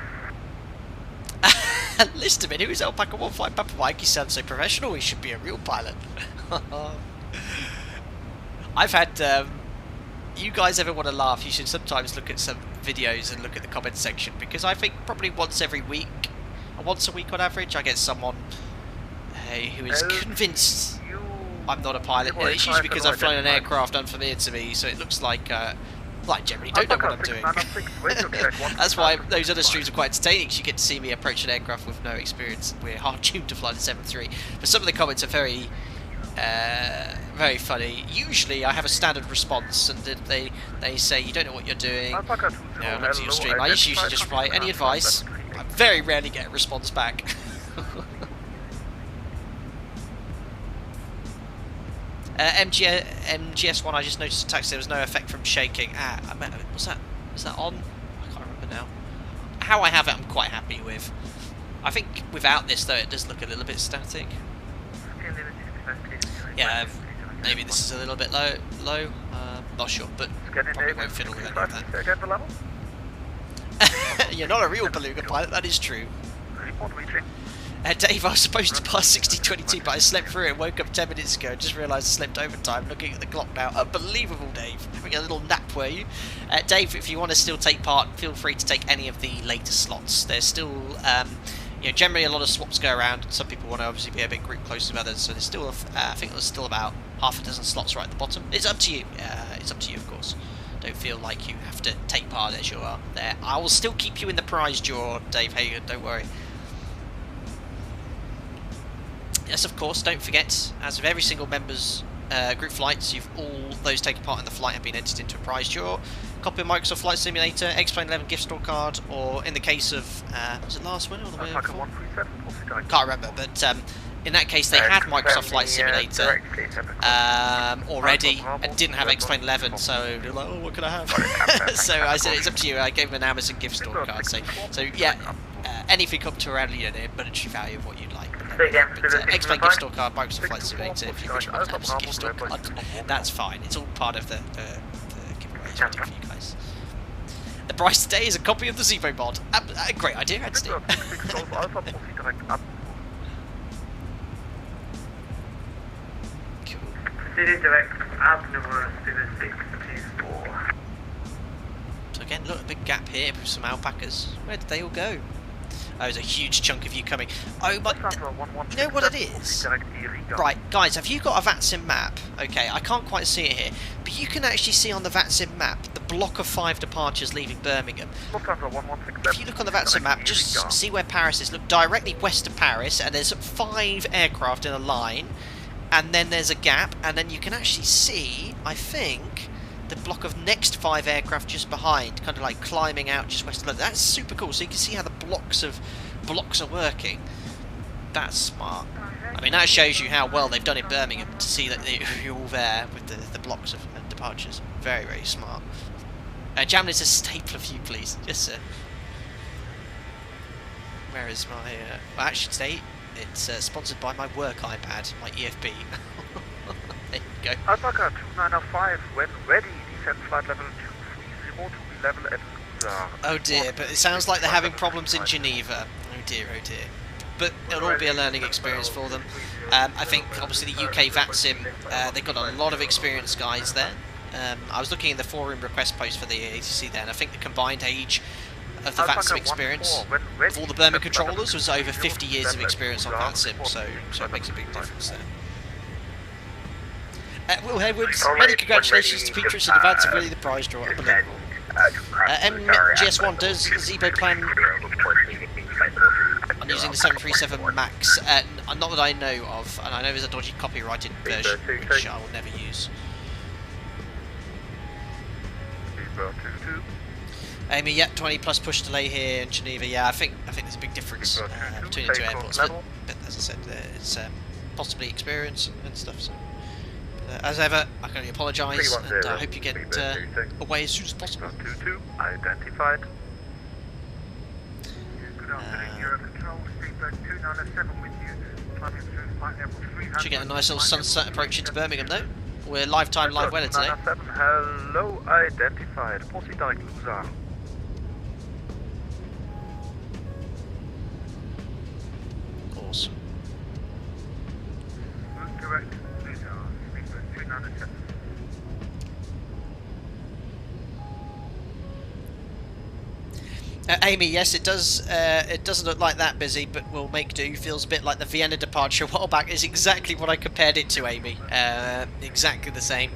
List him in, who's Alpaca 15 Papa Mike? He sounds so professional, he should be a real pilot. I've had, you guys ever want to laugh, you should sometimes look at some videos and look at the comment section, because I think probably once a week on average, I get someone who is convinced I'm not a pilot. It's usually because I've flown an aircraft unfamiliar to me, so it looks like I generally don't know what I'm doing. That's why those other streams are quite entertaining, because you get to see me approach an aircraft with no experience. We're hard tuned to fly the 7-3. But some of the comments are very funny. Usually I have a standard response, and they say, you don't know what you're doing. Look to your stream. I usually just reply, any advice? I very rarely get a response back. MGS1, I just noticed a taxi, there was no effect from shaking. Was that on? I can't remember now. How I have it, I'm quite happy with. I think without this, though, it does look a little bit static. Yeah, maybe this is a little bit low. Not sure, but probably won't fiddle with any of that. You're not a real beluga pilot, that is true. Dave, I was supposed to pass 60:22, but I slept through it and woke up 10 minutes ago and just realised I slept overtime looking at the clock now. Unbelievable, Dave. Having a little nap, were you? Dave, if you want to still take part, feel free to take any of the later slots. There's still, you know, generally a lot of swaps go around, and some people want to obviously be a bit group closer to others, so there's still, I think there's still about half a dozen slots right at the bottom. It's up to you. It's up to you, of course. Don't feel like you have to take part as you are there. I will still keep you in the prize draw, Dave Hagan, don't worry. Yes, of course, don't forget, as of every single member's group flights, all those taking part in the flight have been entered into a prize draw. Copy of Microsoft Flight Simulator, X-Plane 11 gift store card, or in the case of, was it last winner or the winner before? Can't remember, but in that case they had Microsoft Flight Simulator already and didn't have X-Plane 11, so they're like, oh, what can I have? So I said, it's up to you. I gave them an Amazon gift store card, so yeah, anything up to around, you know, the monetary value of what you'd like. But X-Plane gift store card, Microsoft Flight Simulator, if you wish to have Amazon gift store card, that's fine. It's all part of the giveaways we do for you guys. The prize today is a copy of the Zebo mod. Great idea, Anthony. So again, look, a big gap here with some alpacas. Where did they all go? Oh, there's a huge chunk of you coming. Oh, but you know what it is? Right, guys, have you got a VATSIM map? Okay, I can't quite see it here, but you can actually see on the VATSIM map the block of 5 departures leaving Birmingham. If you look on the VATSIM map, just see where Paris is. Look directly west of Paris, and there's 5 aircraft in a line, and then there's a gap, and then you can actually see, I think, the block of next 5 aircraft just behind, kind of like climbing out just west of London. That's super cool. So you can see how the blocks are working. That's smart. I mean, that shows you how well they've done in Birmingham to see that you're all there with the blocks of departures. Very, very smart. Jamlin says stapler for you, please. Yes, sir. Where is my... well, actually, today it's sponsored by my work iPad, my EFB. There you go. Alpaca 2905, when ready, descent flight level 230 to level at Loser. Oh dear, but it sounds like they're having problems in Geneva. Oh dear, oh dear. But it'll all be a learning experience for them. I think, obviously, the UK VATSIM, they've got a lot of experienced guys there. I was looking in the forum request post for the ATC there, and I think the combined age of the VATSIM experience of all the Birmingham controllers was over 50 years of experience on VATSIM, so it makes a big difference there. Will Edwards, many congratulations to Petrus in advance of winning the prize draw. Unbelievable. MGS1, does Zebo plan on using the 737 MAX? Not that I know of, and I know there's a dodgy copyrighted version, which I will never use. Amy, yeah, 20 plus push delay here in Geneva. Yeah, I think there's a big difference between the two airports. But as I said, it's possibly experience and stuff. So. As ever, I can only apologise, and I hope you get away as soon as possible. Identified. Should get a nice little sunset approach into Birmingham, though. We're live time, live weather today. Hello, identified. Proceed direct Loser. Awesome. Correct. Loser. 297. Amy, yes, it does. It doesn't look like that busy, but we'll make do. Feels a bit like the Vienna departure a while back. Is exactly what I compared it to, Amy. Exactly the same.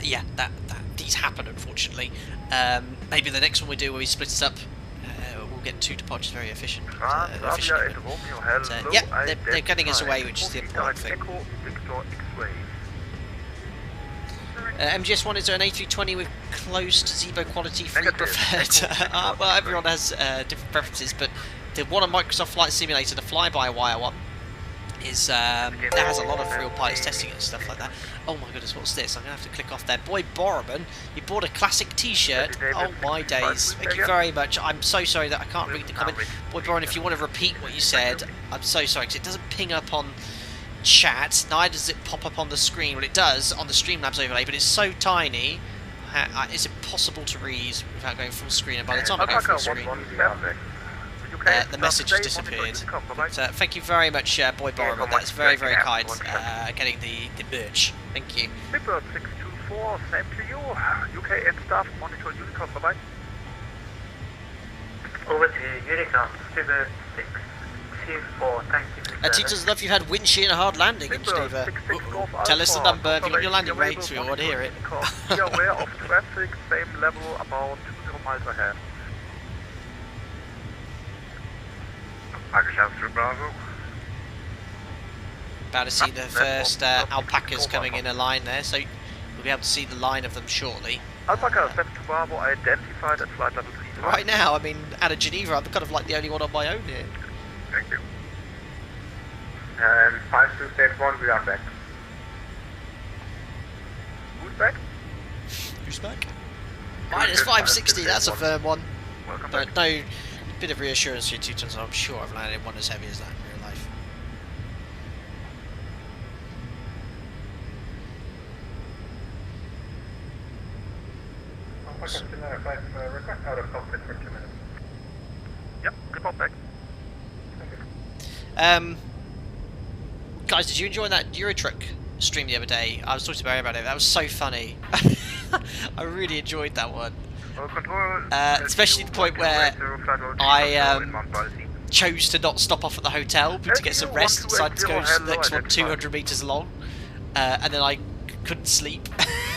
Yeah, these happen, unfortunately. Maybe the next one we do, where we split it up, we'll get 2 departures very efficient. Yeah, they're getting us away, which is the important thing. MGS1, is there an A320 with close to Zebo quality free preferred? Well, everyone has different preferences, but the one on Microsoft Flight Simulator, the fly-by-wire one, is that has a lot of real pilots testing it and stuff like that. Oh my goodness, what's this? I'm going to have to click off there. Boy Borman, you bought a classic t-shirt. Oh my days. Thank you very much. I'm so sorry that I can't read the comment. Boy Borman, if you want to repeat what you said, I'm so sorry, because it doesn't ping up on chat, neither does it pop up on the screen. Well, it does on the Streamlabs overlay, but it's so tiny, it's impossible to read without going full screen, and by the time I go full screen, the message has disappeared. But, thank you very much, Boy Borman, that's very, very kind, getting the merch. Thank you. Clipboard 624, same to you. UK and staff, monitor Unicom, bye-bye. Over to Unicron, Super 624, thank you. Teachers, love you've had wind shear and a hard landing in Geneva. Tell us the number, if you've got your landing rates, we want to hear it. Be aware of traffic, same level, about 20 miles ahead. Alpaca Bravo. About to see the first alpacas coming in a line there, so we'll be able to see the line of them shortly. Alpaca 7 Bravo identified at flight level 3. Right now, I mean, out of Geneva, I'm kind of like the only one on my own here. Thank you. And 5281, we are back. Who's back? Who's back? Minus 560, that's a firm one. Welcome But back. no, bit of reassurance here, Teutons, I'm sure I've landed one as heavy as that in real life. Alpaca still have request out of cockpit for 2 minutes. Yep, report back. Guys, did you enjoy that Eurotruck stream the other day? I was talking to Barry about it. That was so funny. I really enjoyed that one. Especially the point where I chose to not stop off at the hotel to get some rest, decided to go to the next one 200 metres along, and then I couldn't sleep,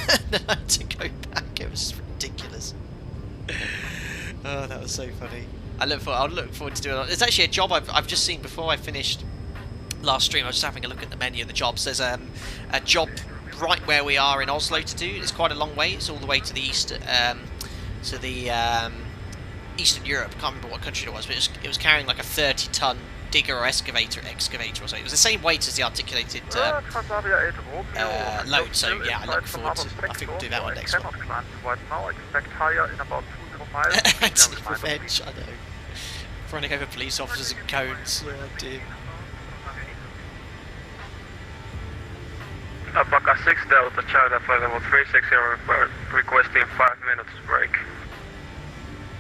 and then I had to go back. It was ridiculous. Oh, that was so funny. I'll look forward to doing it. It's actually a job I've just seen before I finished last stream. I was just having a look at the menu of the jobs. There's a job right where we are in Oslo to do. It's quite a long way. It's all the way to the east, to the Eastern Europe. I can't remember what country it was, but it was carrying like a 30-ton digger or excavator or something. It was the same weight as the articulated load. So yeah, I look forward to. I think we'll do that one next one. Right now, expect higher in about 2 miles. Anti-revenge, I know. Running over police officers and cones. Oh dear. Alpaca 6 Delta Charlie flight level 360 requesting 5 minutes break.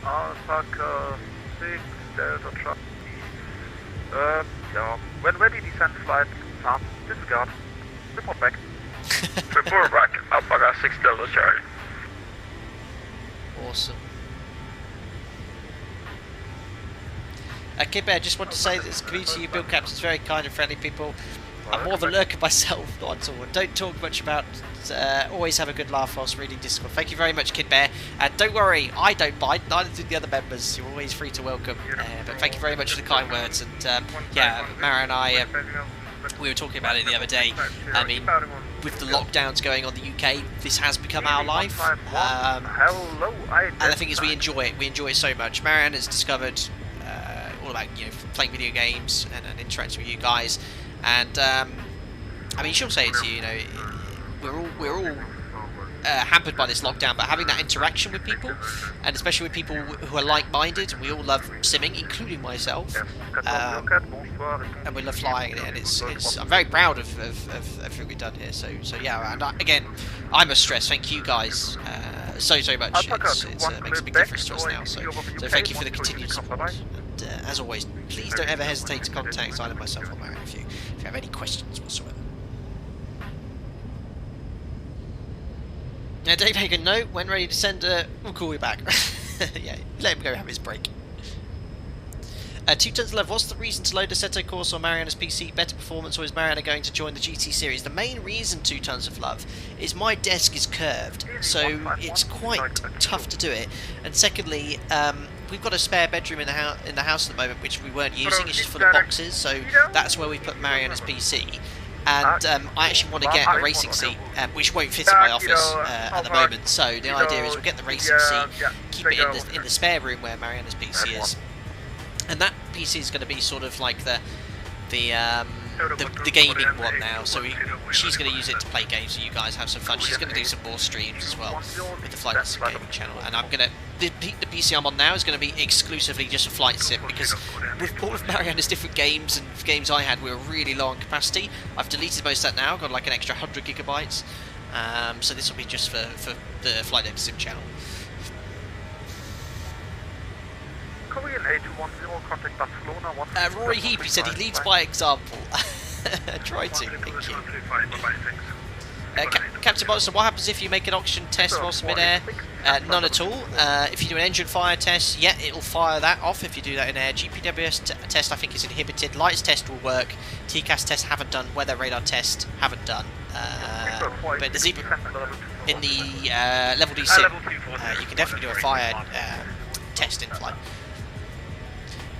Alpaca 6 Delta Charlie. Yeah. When ready, descent flight. Disregard. Report back. Report back. Alpaca 6 Delta Charlie. Awesome. Kid Bear, just want to say that this community you build captains very kind and friendly people. I'm more of a lurker myself, not at all. Don't talk much about. Always have a good laugh whilst reading Discord. Thank you very much, Kid Bear. Don't worry, I don't bite. Neither do the other members. You're always free to welcome. But thank you very much for the kind words. And yeah, Mara and I, we were talking about it the other day. I mean, with the lockdowns going on in the UK, this has become our life. And the thing is, we enjoy it. We enjoy it so much. Marianne has discovered all about playing video games and interacting with you guys. And I mean, she'll say it to you. We're all hampered by this lockdown, but having that interaction with people, and especially with people who are like-minded, and we all love simming, including myself. And we love flying, and it's I'm very proud of everything we've done here. So yeah, and again, I must stress, thank you guys so much. It makes a big difference to us now. So thank you for the continued support. And as always, please don't ever hesitate to contact either myself or Marianne if you have any questions whatsoever. Now, Dave Hagen, no, when ready to send, we'll call you back. Yeah, let him go have his break. 2 tons left. What's the reason to load Assetto Corsa or Mariana's PC? Better performance, or is Mariana going to join the GT series? The main reason, 2 tons of love, is my desk is curved, so it's quite tough to do it. And secondly, we've got a spare bedroom in the house at the moment, which we weren't using. It's just full of boxes, so that's where we put Mariana's PC. And I actually want to get a racing seat, which won't fit in my office at the moment. So the idea is we'll get the racing seat, keep it in the spare room where Mariana's PC is. And that PC is going to be sort of like the gaming one now, so she's going to use it to play games, so you guys have some fun. She's going to do some more streams as well with the Flight Sim gaming channel, and I'm going to the PC I'm on now is going to be exclusively just a Flight Sim, because with all of Mariana's different games and games I had, we were really low on capacity. I've deleted most of that now, got like an extra 100 gigabytes, so this will be just for the Flight Sim channel. Korean 8210, contact Barcelona. Rory Heap, he said he leads by example. Try to, thank you. Captain Monster, what happens if you make an oxygen test whilst mid-air? None at all. If you do an engine fire test, yeah, it'll fire that off if you do that in air. GPWS test, I think, is inhibited. Lights test will work. TCAS test haven't done. Weather radar test haven't done. But the in the level D sim, you can definitely do a fire test in flight.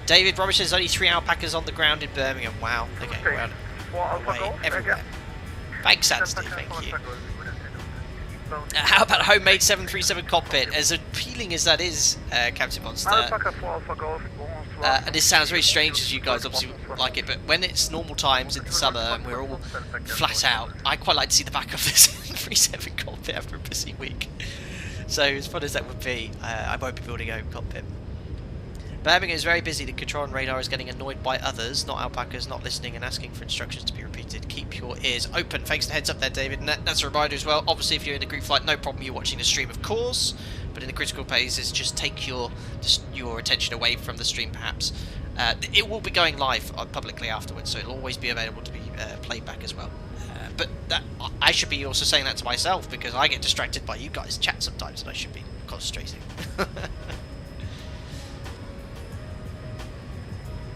David Robinson, there's only 3 alpacas on the ground in Birmingham. Wow, they're getting around away everywhere. Thanks, Anstey, thank you. How about a homemade 737 cockpit? As appealing as that is, Captain Monster, and this sounds very strange as you guys obviously like it, but when it's normal times in the summer and we're all flat out, I quite like to see the back of this 737 cockpit after a busy week. So as fun as that would be, I won't be building a home cockpit. Birmingham is very busy. The control and radar is getting annoyed by others, not alpacas, not listening and asking for instructions to be repeated. Keep your ears open. Thanks for the heads up there, David. And that's a reminder as well. Obviously, if you're in a group flight, no problem. You're watching the stream, of course. But in the critical phases, just take your attention away from the stream, perhaps. It will be going live publicly afterwards, so it'll always be available to be played back as well. But I should be also saying that to myself because I get distracted by you guys' chat sometimes, and I should be concentrating.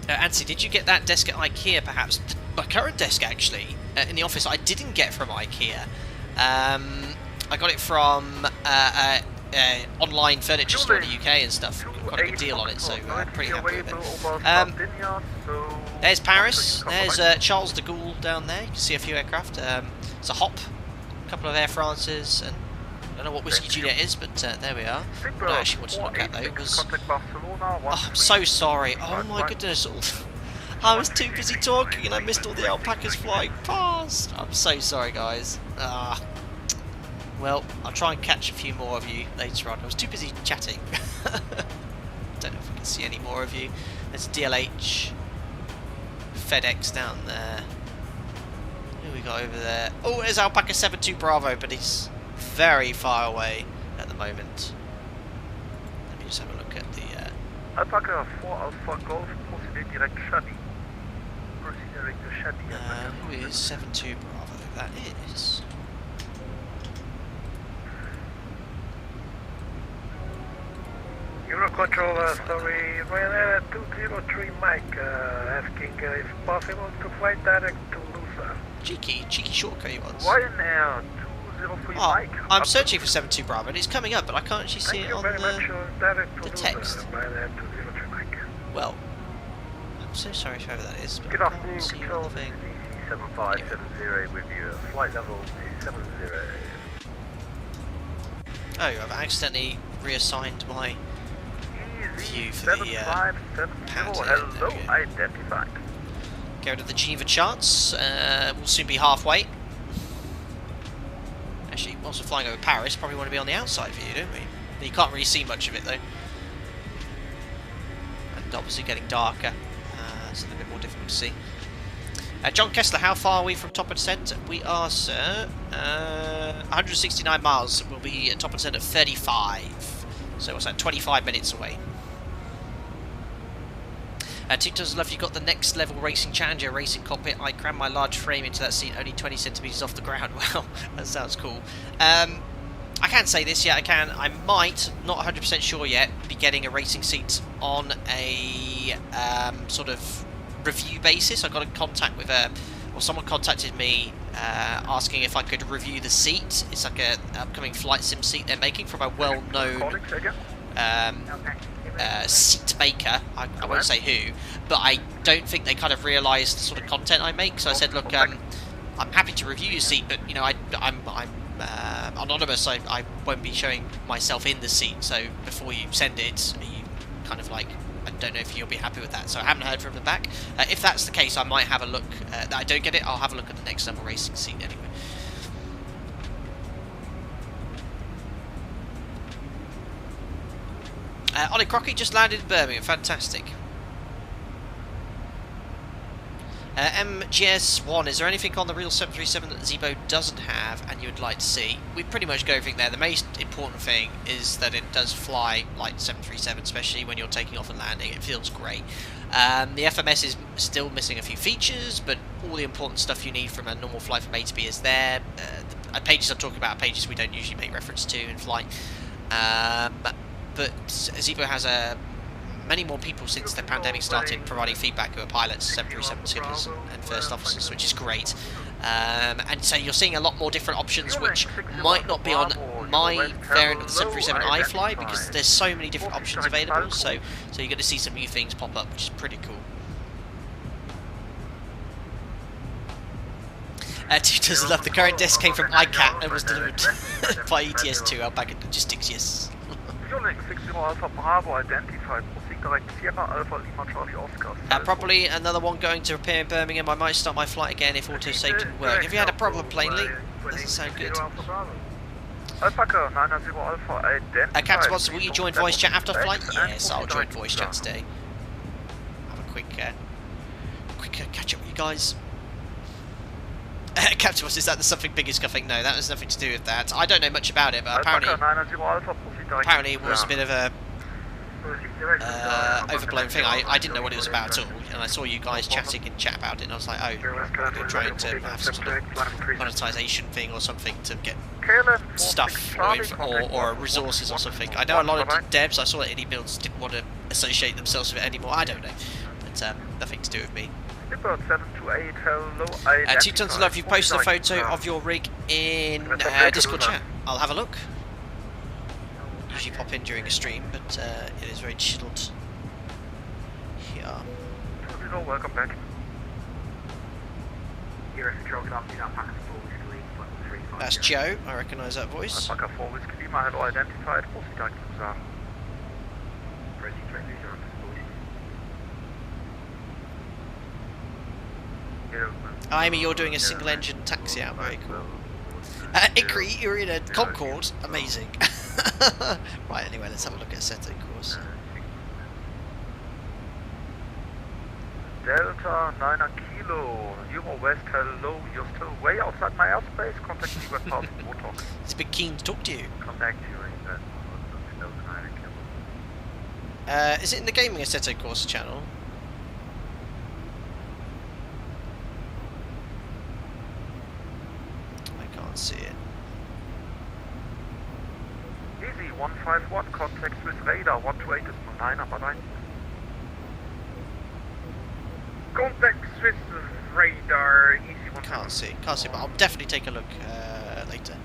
Ansi, did you get that desk at IKEA perhaps? My current desk actually, in the office, I didn't get from IKEA. I got it from online furniture store in the UK and stuff. Quite a good deal on it, so I'm pretty happy with it. There's Paris, there's Charles de Gaulle down there, you can see a few aircraft. There's a Hop, a couple of Air Frances, and I don't know what Whiskey Juliet is, but there we are. What I actually wanted to look at though was... Oh, I'm so sorry. Oh my goodness. I was too busy talking and I missed all the alpacas flying past. I'm so sorry, guys. Well, I'll try and catch a few more of you later on. I was too busy chatting. Don't know if we can see any more of you. There's DLH. FedEx down there. Who we got over there? Oh, there's Alpaca 72 Bravo, but he's very far away at the moment. Let me just have a look at the Alpaca 4 Alpha Golf, proceed direct Shadi. Proceed direct to Shadi. Who is 72 Bravo? That is. Eurocontrol, sorry, Ryanair 203 Mike, asking if possible to fly direct to Lusa. Cheeky shortcut he wants. Ryanair 203 Mike. I'm searching for 72 Bravo and it's coming up, but I can't actually see it on the text. Well, I'm so sorry whoever that is, but I can't see the thing. 7570 with you, flight level 70. Oh, I've accidentally reassigned my view for the pad. Hello, identified. Go to the Geneva charts. We'll soon be halfway. Actually, once we're flying over Paris, probably want to be on the outside view, don't we? You can't really see much of it though. And obviously getting darker, it's a little bit more difficult to see. John Kessler, how far are we from top of descent? We are, sir, 169 miles. We'll be at top of descent at 35. So what's that, 25 minutes away. TikTok's love, you got the next level racing challenger racing cockpit. I crammed my large frame into that seat only 20 centimeters off the ground. Wow, that sounds cool. I can't say this yet. I might, not 100% sure yet, be getting a racing seat on a sort of review basis. I got in contact with someone contacted me asking if I could review the seat. It's like an upcoming flight sim seat they're making from a well-known seat maker. I won't say who, but I don't think they kind of realise the sort of content I make. So I said, look, I'm happy to review your seat, but you know, I'm anonymous. I won't be showing myself in the seat. So before you send it, you kind of like, I don't know if you'll be happy with that. So I haven't heard from them back. If that's the case, I might have a look. That I don't get it, I'll have a look at the next level racing seat anyway. Ollie Crockett just landed in Birmingham. Fantastic. MGS1, is there anything on the real 737 that Zebo doesn't have and you would like to see? We pretty much go everything there. The most important thing is that it does fly like 737, especially when you're taking off and landing. It feels great. The FMS is still missing a few features, but all the important stuff you need from a normal flight from A to B is there. pages I'm talking about are pages we don't usually make reference to in flight. But Zevo has many more people since the pandemic started providing feedback who are pilots, 737 skippers and first officers, which is great. And so you're seeing a lot more different options which might not be on my variant of the 737 I fly, because there's so many different options available, so you're going to see some new things pop up, which is pretty cool. Tutors love the current desk came from ICAT and was delivered by ETS2 Alpaca Logistics, yes. Fueling 60 Alpha Bravo identified, proceed direct Sierra Alpha Lima Charlie Oscar. Probably another one going to repair in Birmingham. I might start my flight again if autosave didn't work. Have you had a problem plainly? Doesn't sound good. Alpaca 90 Alpha identified. Captain Watson, will you join voice chat after flight? Yes, I'll join voice chat today. Have a quick catch up with you guys. Captain Watson, is that the something big is scuffing? No, that has nothing to do with that. I don't know much about it, but apparently it was a bit of a overblown thing. I didn't know what it was about at all, and I saw you guys chatting in chat about it, and I was like, oh, they're trying to have some sort of monetization thing or something to get stuff or resources or something. I know a lot of devs, I saw that indie builds didn't want to associate themselves with it anymore. I don't know, but nothing to do with me. 728, hello, 2 tons of love, you've posted a photo of your rig in Discord chat. I'll have a look. Usually pop in during a stream, but it is very chilled here. Welcome back. That's Joe, I recognise that voice. Alpaca 4 with Klima, hello, identified, Amy, you're doing a single engine taxi out, very cool. Ikri, you're in a Concorde, amazing. Right, anyway, let's have a look at Assetto course. Delta 9 Kilo, Euro West, hello, you're still way outside my airspace, contact me with House Botox. He's a bit keen to talk to you. Contact you in the Delta 9 Kilo. Is it in the Gaming Assetto course channel? See it. Easy 151, contact with radar 128 is 9 up line. Contact with radar easy 1. Can't see, but I'll definitely take a look later.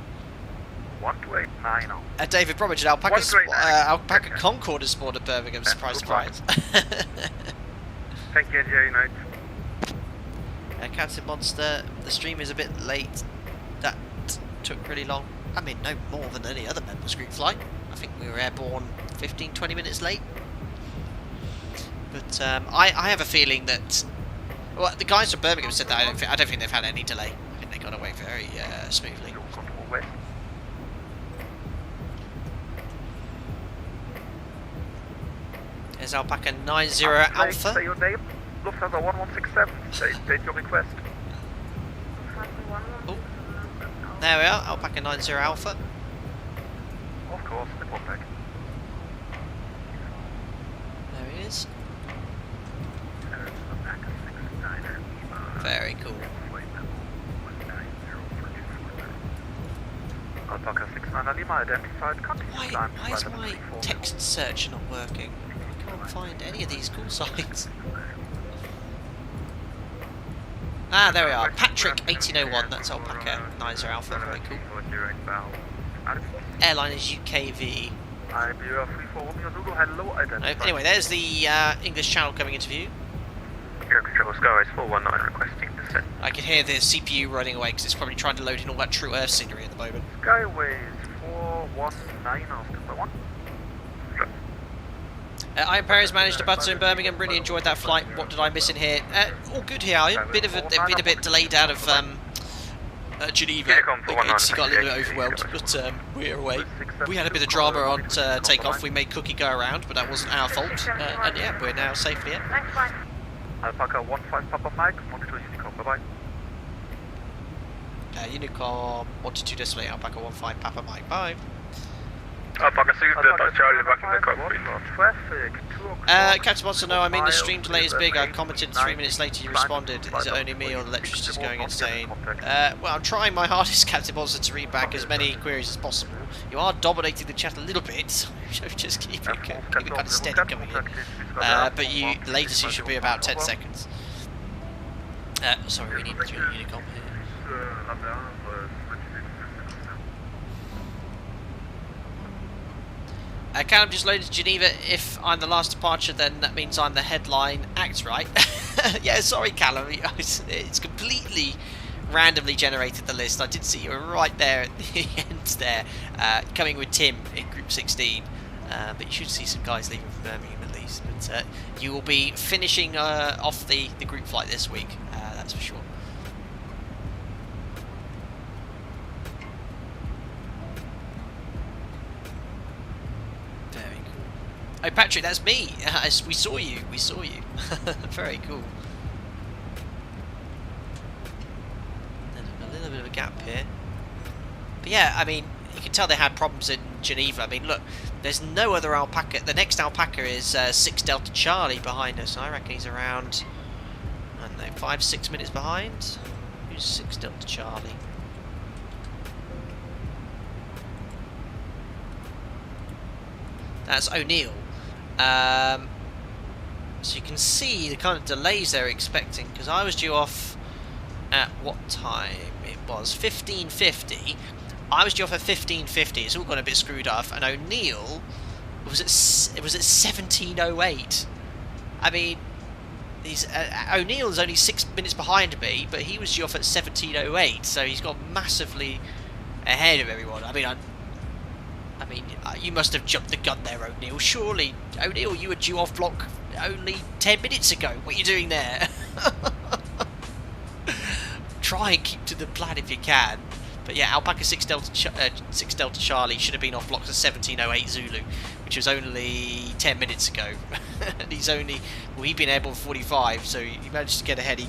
128 David Bromwich at Alpaca Concorde is spawned at Birmingham. Surprise, surprise. Thank you, Jerry Knight. Captain Monster, the stream is a bit late. That took pretty long. I mean, no more than any other members group flight. I think we were airborne 15-20 minutes late. But I have a feeling that, well, the guys from Birmingham said that I don't think they've had any delay. I think they got away very smoothly. There's Alpaca 90 Alpha. Say your name. Lufthansa 1167. State your request. Oh. There we are, Alpaca 90 Alpha. Of course, report back. There he is. Very cool. Alpaca 69 Lima identified. Why is my text search not working? I can't find any of these call signs. Ah, there we are. Patrick 1801, that's Alpaca 90 Alpha, very cool. Airline is UKV. Anyway, there's the English channel coming into view. Skyways 419 requesting descent. I can hear the CPU running away because it's probably trying to load in all that True Earth scenery at the moment. Skyways 419 after 1. Iron Perry's managed to butter in Birmingham. Really enjoyed that flight. What did I miss in here? All good here. They've been a bit delayed out of Geneva. It got a little bit overwhelmed, but we're away. We had a bit of drama on takeoff. We made Cookie go around, but that wasn't our fault. And yeah, we're now safely in. Alpaca 15 Papa Mike, monitor Unicom. Bye bye. Unicom 122 Decimal Alpaca 15 Papa Mike. Bye. Alpaca 6 Delta Charlie back in the cockpit. Traffic, 2 o'clock. Captain wants to know, I mean, the stream delay is big. I commented 3 minutes later you responded. Is it only me or the electricity's going insane? Well, I'm trying my hardest, Captain Monster, to read back as many queries as possible. You are dominating the chat a little bit, so just keep it kind of steady coming in. But the latest you should be about 10 seconds. Sorry, we need to do Unicom here. Callum just loaded Geneva. If I'm the last departure, then that means I'm the headline act, right? Yeah, sorry, Callum. It's completely randomly generated the list. I did see you were right there at the end there, coming with Tim in Group 16. But you should see some guys leaving from Birmingham at least. But you will be finishing off the group flight this week, that's for sure. Oh, Patrick, that's me. We saw you. Very cool. A little bit of a gap here. But yeah, I mean, you can tell they had problems in Geneva. I mean, look, there's no other Alpaca. The next Alpaca is 6 Delta Charlie behind us. I reckon he's around, I don't know, 5-6 minutes behind. Who's 6 Delta Charlie? That's O'Neill. So you can see the kind of delays they're expecting, because I was due off at what time? It was 15:50. I was due off at 15:50. It's all gone a bit screwed up, and O'Neill was at 17:08. I mean, O'Neill is only 6 minutes behind me, but he was due off at 17:08, so he's got massively ahead of everyone. I mean, you must have jumped the gun there, O'Neill. Surely, O'Neill, you were due off block only 10 minutes ago. What are you doing there? Try and keep to the plan if you can. But yeah, Alpaca 6 Delta Charlie should have been off blocks at 17:08 Zulu, which was only 10 minutes ago. And he'd been able 45, so he managed to get ahead.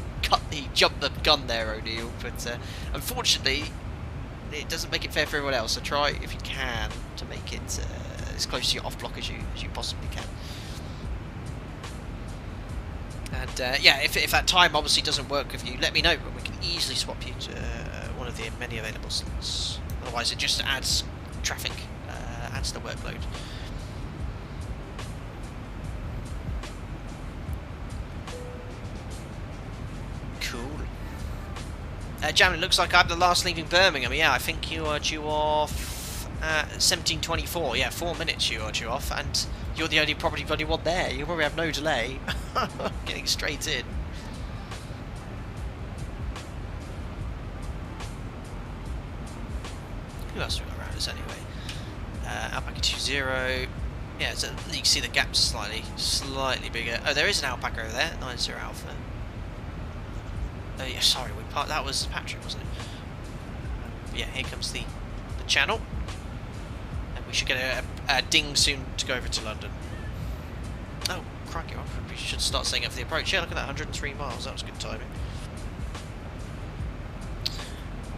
He jumped the gun there, O'Neill. But unfortunately, it doesn't make it fair for everyone else, so try, if you can, to make it as close to your off block as you possibly can. And yeah, if that time obviously doesn't work with you, let me know, but we can easily swap you to one of the many available slots. Otherwise it just adds traffic, adds the workload. Cool. Jammin, it looks like I'm the last leaving Birmingham. Yeah, I think you are due off at 17:24. Yeah, 4 minutes you are due off, and you're the only probably bloody one there. You probably have no delay. Getting straight in. Who else have we got around us anyway? Alpaca 20. Yeah, so you can see the gap's slightly bigger. Oh, there is an Alpaca over there, 90 Alpha. Oh yeah, sorry, that was Patrick, wasn't it? But yeah, here comes the channel, and we should get a ding soon to go over to London. Oh, crikey, we should start setting up for the approach. Yeah, look at that, 103 miles, that was good timing.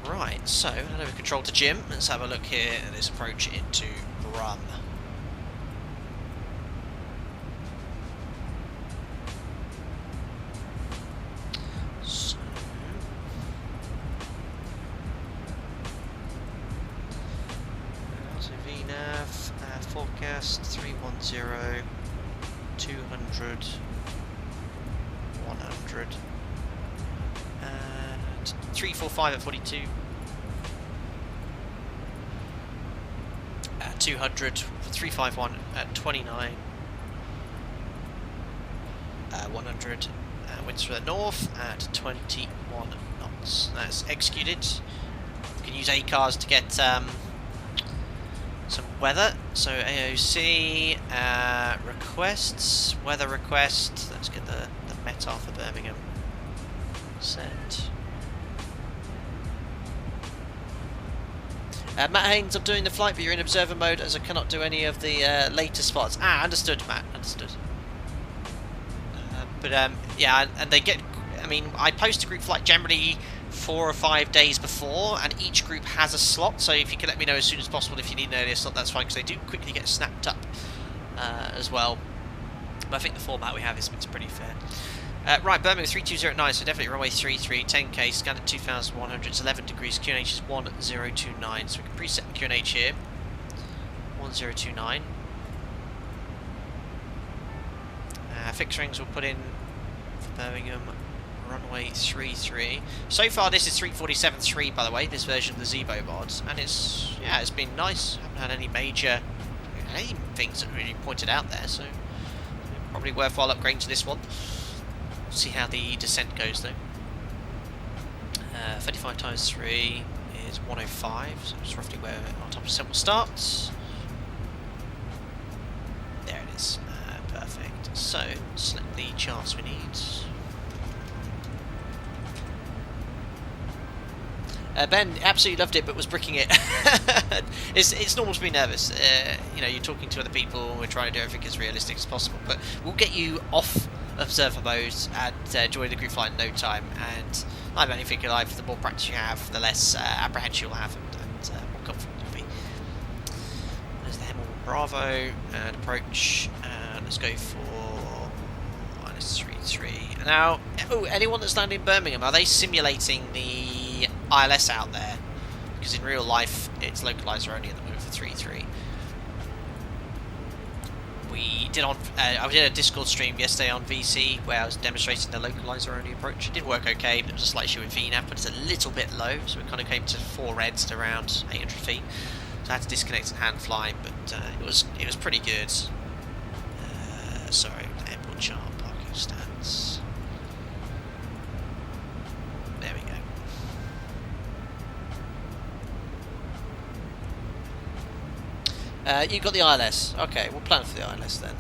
Right, so, hand over control to Jim. Let's have a look here at this approach into Run. Forecast 310, 200, 100, and 345 at 42, 200, 351 at 29, 100, winds from the north at 21 knots. That's executed. You can use ACARS to get some weather. So AOC requests, weather request. Let's get the METAR for Birmingham set. Matt Haynes, I'm doing the flight, but you're in observer mode as I cannot do any of the later spots. Understood, Matt. Understood. Yeah, and they get mean, I post a group flight generally 4 or 5 days before, and each group has a slot, so if you can let me know as soon as possible if you need an earlier slot, that's fine, because they do quickly get snapped up as well. But I think the format we have is pretty fair. Right, Birmingham 3209, so definitely runway 33, 10k, scanned at 2100, it's 11 degrees, QNH is 1029, so we can preset the QNH here, 1029. Fixed rings we'll put in for Birmingham, runway 33. So far this is 347.3 by the way, this version of the Zebo mods, and it's been nice. Haven't had any major things that really pointed out there, so probably worthwhile upgrading to this one. See how the descent goes though. 35 times 3 is 105, so it's roughly where our top descent will start. There it is. Perfect. So, select the charts we need. Ben absolutely loved it, but was bricking it. It's normal to be nervous. You know, you're talking to other people, we're trying to do everything as realistic as possible, but we'll get you off observer mode and join the group flight in no time. And I'm only thinking live, the more practice you have, the less apprehension you'll have, and more confident you'll be. There's the Hemel Bravo and approach. Let's go for -33. Now, anyone that's landing in Birmingham, are they simulating the ILS out there? Because in real life, it's localizer only at the moment for 33. We did I did a Discord stream yesterday on VC where I was demonstrating the localizer only approach. It did work okay, but it was a slight issue with VNAV, but it's a little bit low, so it kind of came to 4 reds to around 800 feet. So I had to disconnect and hand fly, but it was pretty good. Sorry, airport chart, parking stands. There we go. You got the ILS. Okay, we'll plan for the ILS then.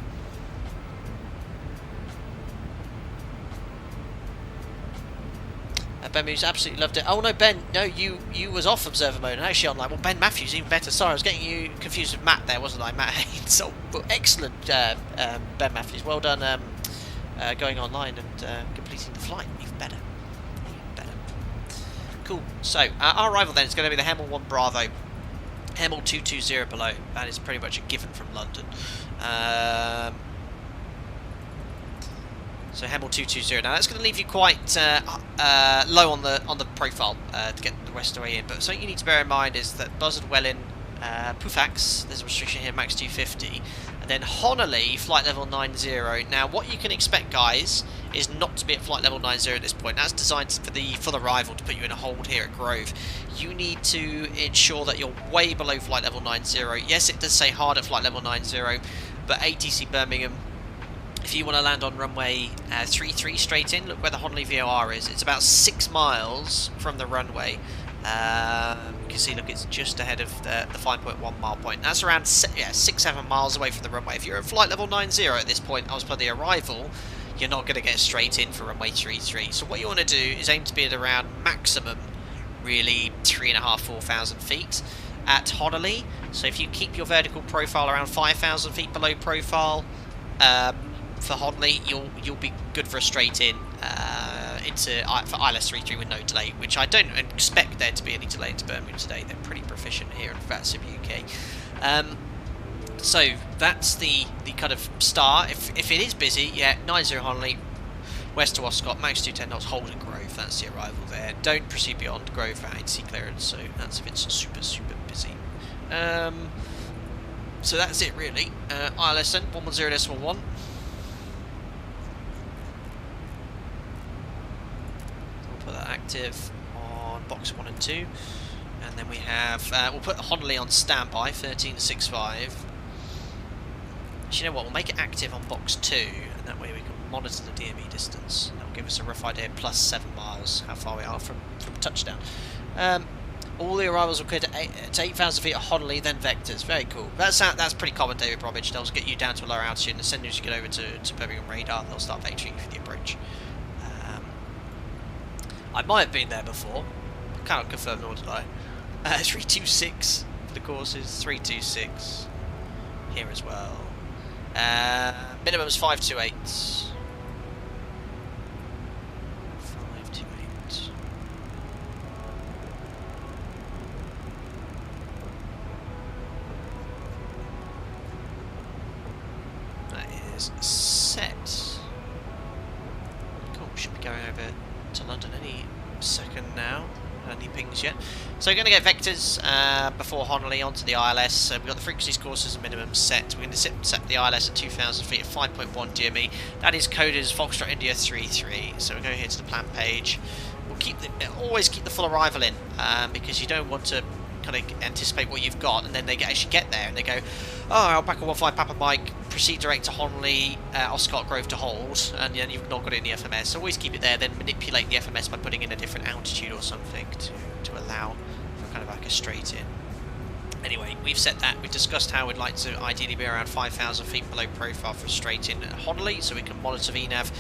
Ben Matthews absolutely loved it. Oh no, Ben, no, you was off observer mode and actually online. Well, Ben Matthews even better. Sorry, I was getting you confused with Matt there, wasn't I? Matt Haynes. Oh, well, excellent, Ben Matthews. Well done going online and completing the flight. Even better. Even better. Cool. So, our arrival then is going to be the Hemel 1 Bravo. Hemel 220 below. That is pretty much a given from London. So Hemel 220. Now that's going to leave you quite low on the profile to get the rest of the way in. But something you need to bear in mind is that Buzzard, Welling, Pufax, there's a restriction here, max 250, and then Honolulu, flight level 90. Now what you can expect, guys, is not to be at flight level 90 at this point. That's designed for the arrival to put you in a hold here at Grove. You need to ensure that you're way below flight level 90. Yes, it does say hard at flight level 90, but ATC Birmingham, if you want to land on runway 33 straight in, look where the Honolulu VOR is. It's about 6 miles from the runway. You can see, look, it's just ahead of the 5.1 mile point. That's around 6-7 miles away from the runway. If you're at flight level 90 at this point, as per the arrival, you're not going to get straight in for runway 33. So what you want to do is aim to be at around maximum, really, 3,500–4,000 feet at Honolulu. So if you keep your vertical profile around 5,000 feet below profile, for Honolulu, you'll be good for a straight in for ILS 33 with no delay, which I don't expect there to be any delay into Birmingham today. They're pretty proficient here in VATSIM UK. So that's the kind of start. If it is busy, 90 Honolulu, west to Oscott, max 210 knots, hold at Grove. That's the arrival there. Don't proceed beyond Grove without ATC clearance. So that's if it's super busy. So that's it really. ILS then 110.1. Active on box 1 and 2, and then we have we'll put Honolulu on standby 13.65. You know what, we'll make it active on box 2, and that way we can monitor the DME distance. That'll give us a rough idea plus 7 miles how far we are from touchdown. All the arrivals will clear to 8,000 feet at Honolulu, then vectors. Very cool. That's pretty common, David Bromwich. They'll get you down to a lower altitude, and as soon as you get over to Birmingham radar, they'll start vectoring for the approach. I might have been there before. I cannot confirm nor deny. 326 for the courses, 326 here as well. Minimum is 528. is set. Cool, should be going over to London any second now. Any pings yet. So we're going to get vectors before Honolulu onto the ILS. So we've got the frequency scores as a minimum set. We're going to set the ILS at 2,000 feet at 5.1 DME. That is coded as Foxtrot India 33. So we're going here to the plan page. We'll always keep the full arrival in because you don't want to kind of anticipate what you've got and then they actually get there and they go, oh, Alpaca 15 Papa Mike, proceed direct to Honolulu, Oscott Grove to hold, and then you've not got it in the FMS. So always keep it there, then manipulate the FMS by putting in a different altitude or something to allow for kind of like a straight in. Anyway, we've set that. We've discussed how we'd like to ideally be around 5,000 feet below profile for straight in Honolulu, so we can monitor VNAV.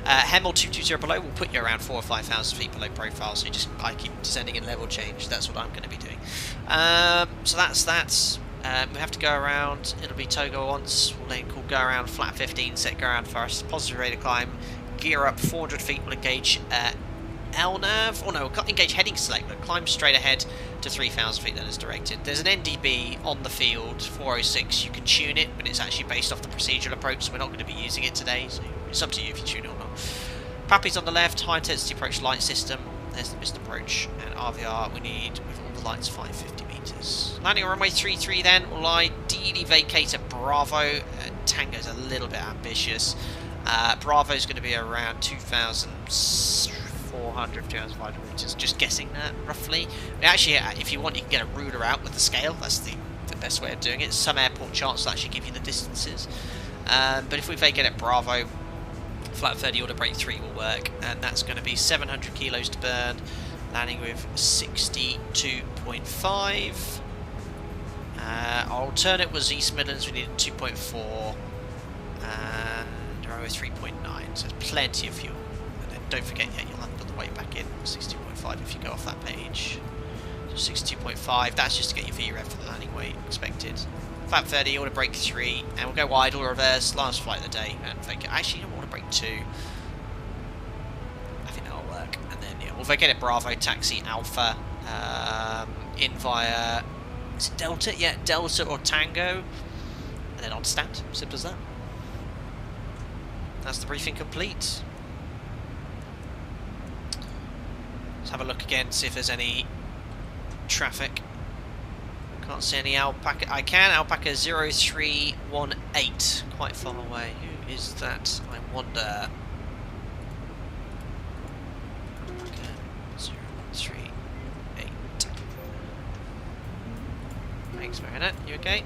Hemel 220 below will put you around 4,000 or 5,000 feet below profile, so I keep descending in level change. That's what I'm going to be doing. So that's that. We have to go around. It'll be Togo once. We'll then go around flat 15, set go around first. Positive rate of climb. Gear up 400 feet. We'll engage LNAV. Oh no, we'll engage heading select. We'll climb straight ahead to 3,000 feet then as directed. There's an NDB on the field, 406. You can tune it, but it's actually based off the procedural approach, so we're not going to be using it today. So it's up to you if you tune it or not. Pappy's on the left. High intensity approach light system. There's the missed approach. And RVR we need with all the lights 550 meters. Landing on runway 33 then. We'll ideally vacate at Bravo. Tango's a little bit ambitious. Bravo's going to be around 2,400, 2,500 meters. Just guessing that roughly. Actually, if you want, you can get a ruler out with the scale. That's the best way of doing it. Some airport charts will actually give you the distances. But if we vacate at Bravo, flat 30 order break 3 will work, and that's going to be 700 kilos to burn, landing with 62.5. Our alternate was East Midlands, we needed 2.4, and runway 3.9, so there's plenty of fuel. And then don't forget, you'll have to put the weight back in, 62.5 if you go off that page. So 62.5, that's just to get your VREF for the landing weight expected. Flat 30, order break 3, and we'll go wide or reverse, last flight of the day, and vacate. Actually, I don't want to break 2. I think that'll work. And then, yeah, we'll vacate at Bravo, taxi Alpha, in via, is it Delta? Yeah, Delta or Tango, and then on stand. Simple as that. That's the briefing complete. Let's have a look again, see if there's any traffic. Can't see any Alpaca. I can. Alpaca 0318. Quite far away. Who is that? I wonder. Alpaca 0318. Thanks, Marinette. You okay?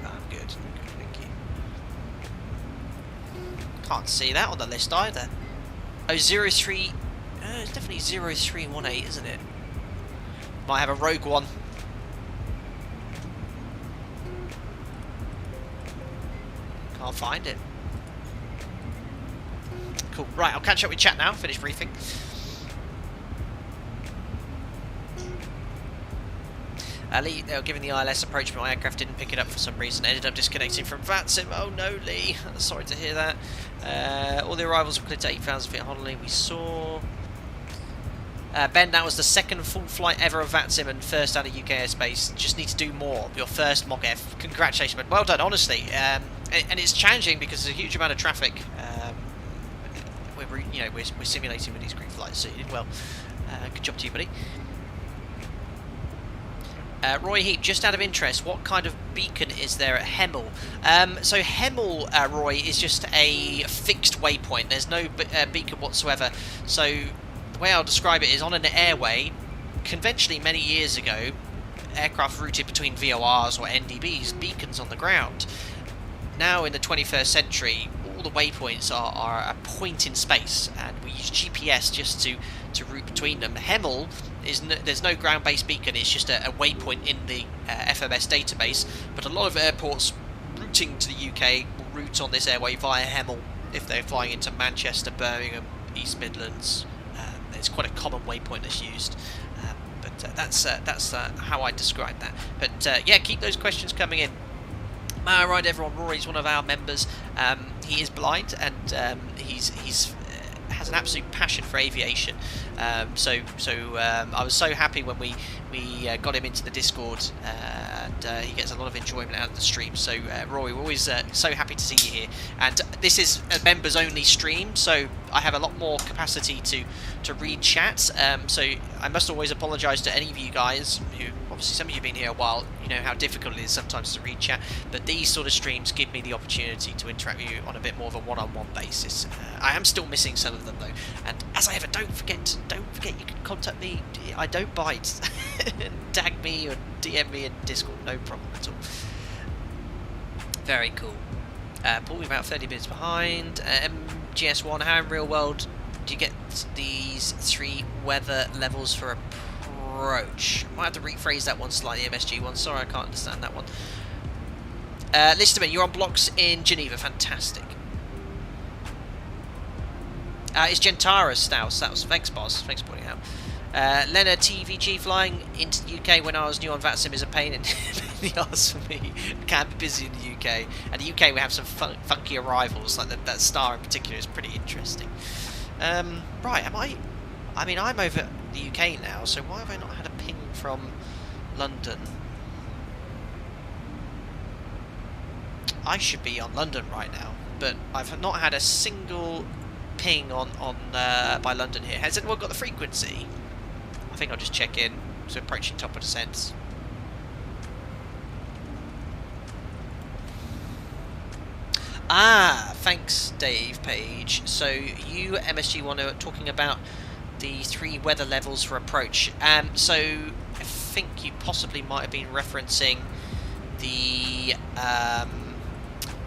I'm good. Good, thank you. Can't see that on the list either. Oh, 03. It's definitely 0318, isn't it? Might have a rogue one. Can't find it. Cool. Right, I'll catch up with chat now. Finish briefing. Lee, they were giving the ILS approach, but my aircraft didn't pick it up for some reason. Ended up disconnecting from VATSIM. Oh no, Lee. Sorry to hear that. All the arrivals were cleared to 8,000 feet Honolulu. We saw... Ben, that was the second full flight ever of VATSIM and first out of UK airspace. Just need to do more. Your first mock F. Congratulations, man. Well done, honestly. And it's challenging because there's a huge amount of traffic. We're simulating with these Greek flights, so you did well. Good job to you, buddy. Roy Heap, just out of interest, what kind of beacon is there at Hemel? So Hemel, Roy, is just a fixed waypoint. There's no beacon whatsoever. So the way I'll describe it is on an airway, conventionally many years ago, aircraft routed between VORs or NDBs, beacons on the ground. Now in the 21st century, all the waypoints are a point in space, and we use GPS just to route between them. Hemel there's no ground-based beacon, it's just a waypoint in the FMS database, but a lot of airports routing to the UK will route on this airway via Hemel if they're flying into Manchester, Birmingham, East Midlands. It's quite a common waypoint that's used, but that's how I describe that. But yeah, keep those questions coming in. Right, everyone, Rory's one of our members. He is blind, and he's has an absolute passion for aviation. I was so happy when we got him into the Discord, and he gets a lot of enjoyment out of the stream. So Roy, we're always so happy to see you here. And this is a members only stream, so I have a lot more capacity to read chat. So I must always apologise to any of you guys who, obviously some of you have been here a while, you know how difficult it is sometimes to read chat, but these sort of streams give me the opportunity to interact with you on a bit more of a one-on-one basis. I am still missing some of them though, and as I ever, don't forget you can contact me. I don't bite. Tag me or DM me in Discord, no problem at all. Very cool. Paul, we're about 30 minutes behind. MGS1, how in real world do you get these 3 weather levels for approach? I might have to rephrase that one slightly, MSG1. Sorry, I can't understand that one. Listerman, you're on blocks in Geneva. Fantastic. It's Gentara Staus. Thanks, boss. Thanks for pointing out. Lena TVG, flying into the UK when I was new on VATSIM is a pain in the arse for me. It can be busy in the UK. And the UK we have some funky arrivals, like that star in particular is pretty interesting. Right, I mean, I'm over the UK now, so why have I not had a ping from London? I should be on London right now, but I've not had a single ping on by London here. Has anyone got the frequency? I think I'll just check in. So approaching top of descent. Thanks, Dave Page. So you, MSG1, are talking about the 3 weather levels for approach. So I think you possibly might have been referencing the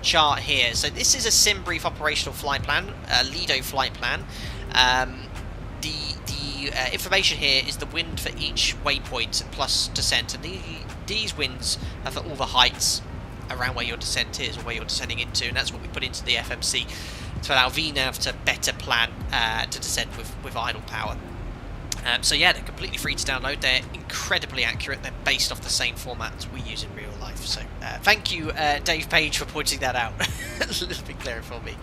chart here. So this is a sim brief operational flight plan, Lido flight plan. The information here is the wind for each waypoint plus descent, and these winds are for all the heights around where your descent is or where you're descending into, and that's what we put into the FMC to allow VNAV to better plan to descend with idle power. So yeah, they're completely free to download. They're incredibly accurate. They're based off the same format we use in real life. So thank you, Dave Page, for pointing that out. A little bit clearer for me.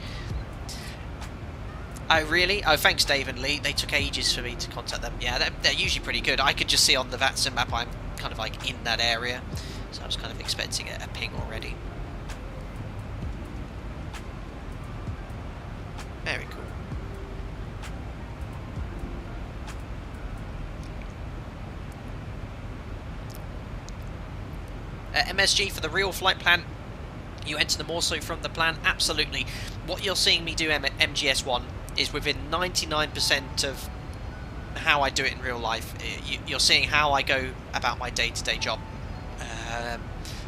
Oh really? Oh, thanks Dave and Lee. They took ages for me to contact them. Yeah, they're usually pretty good. I could just see on the VATSIM map I'm kind of like in that area, so I was kind of expecting a ping already. Very cool. MSG, for the real flight plan, you enter them also from the plan. Absolutely. What you're seeing me do MGS1 is within 99% of how I do it in real life. You're seeing how I go about my day-to-day job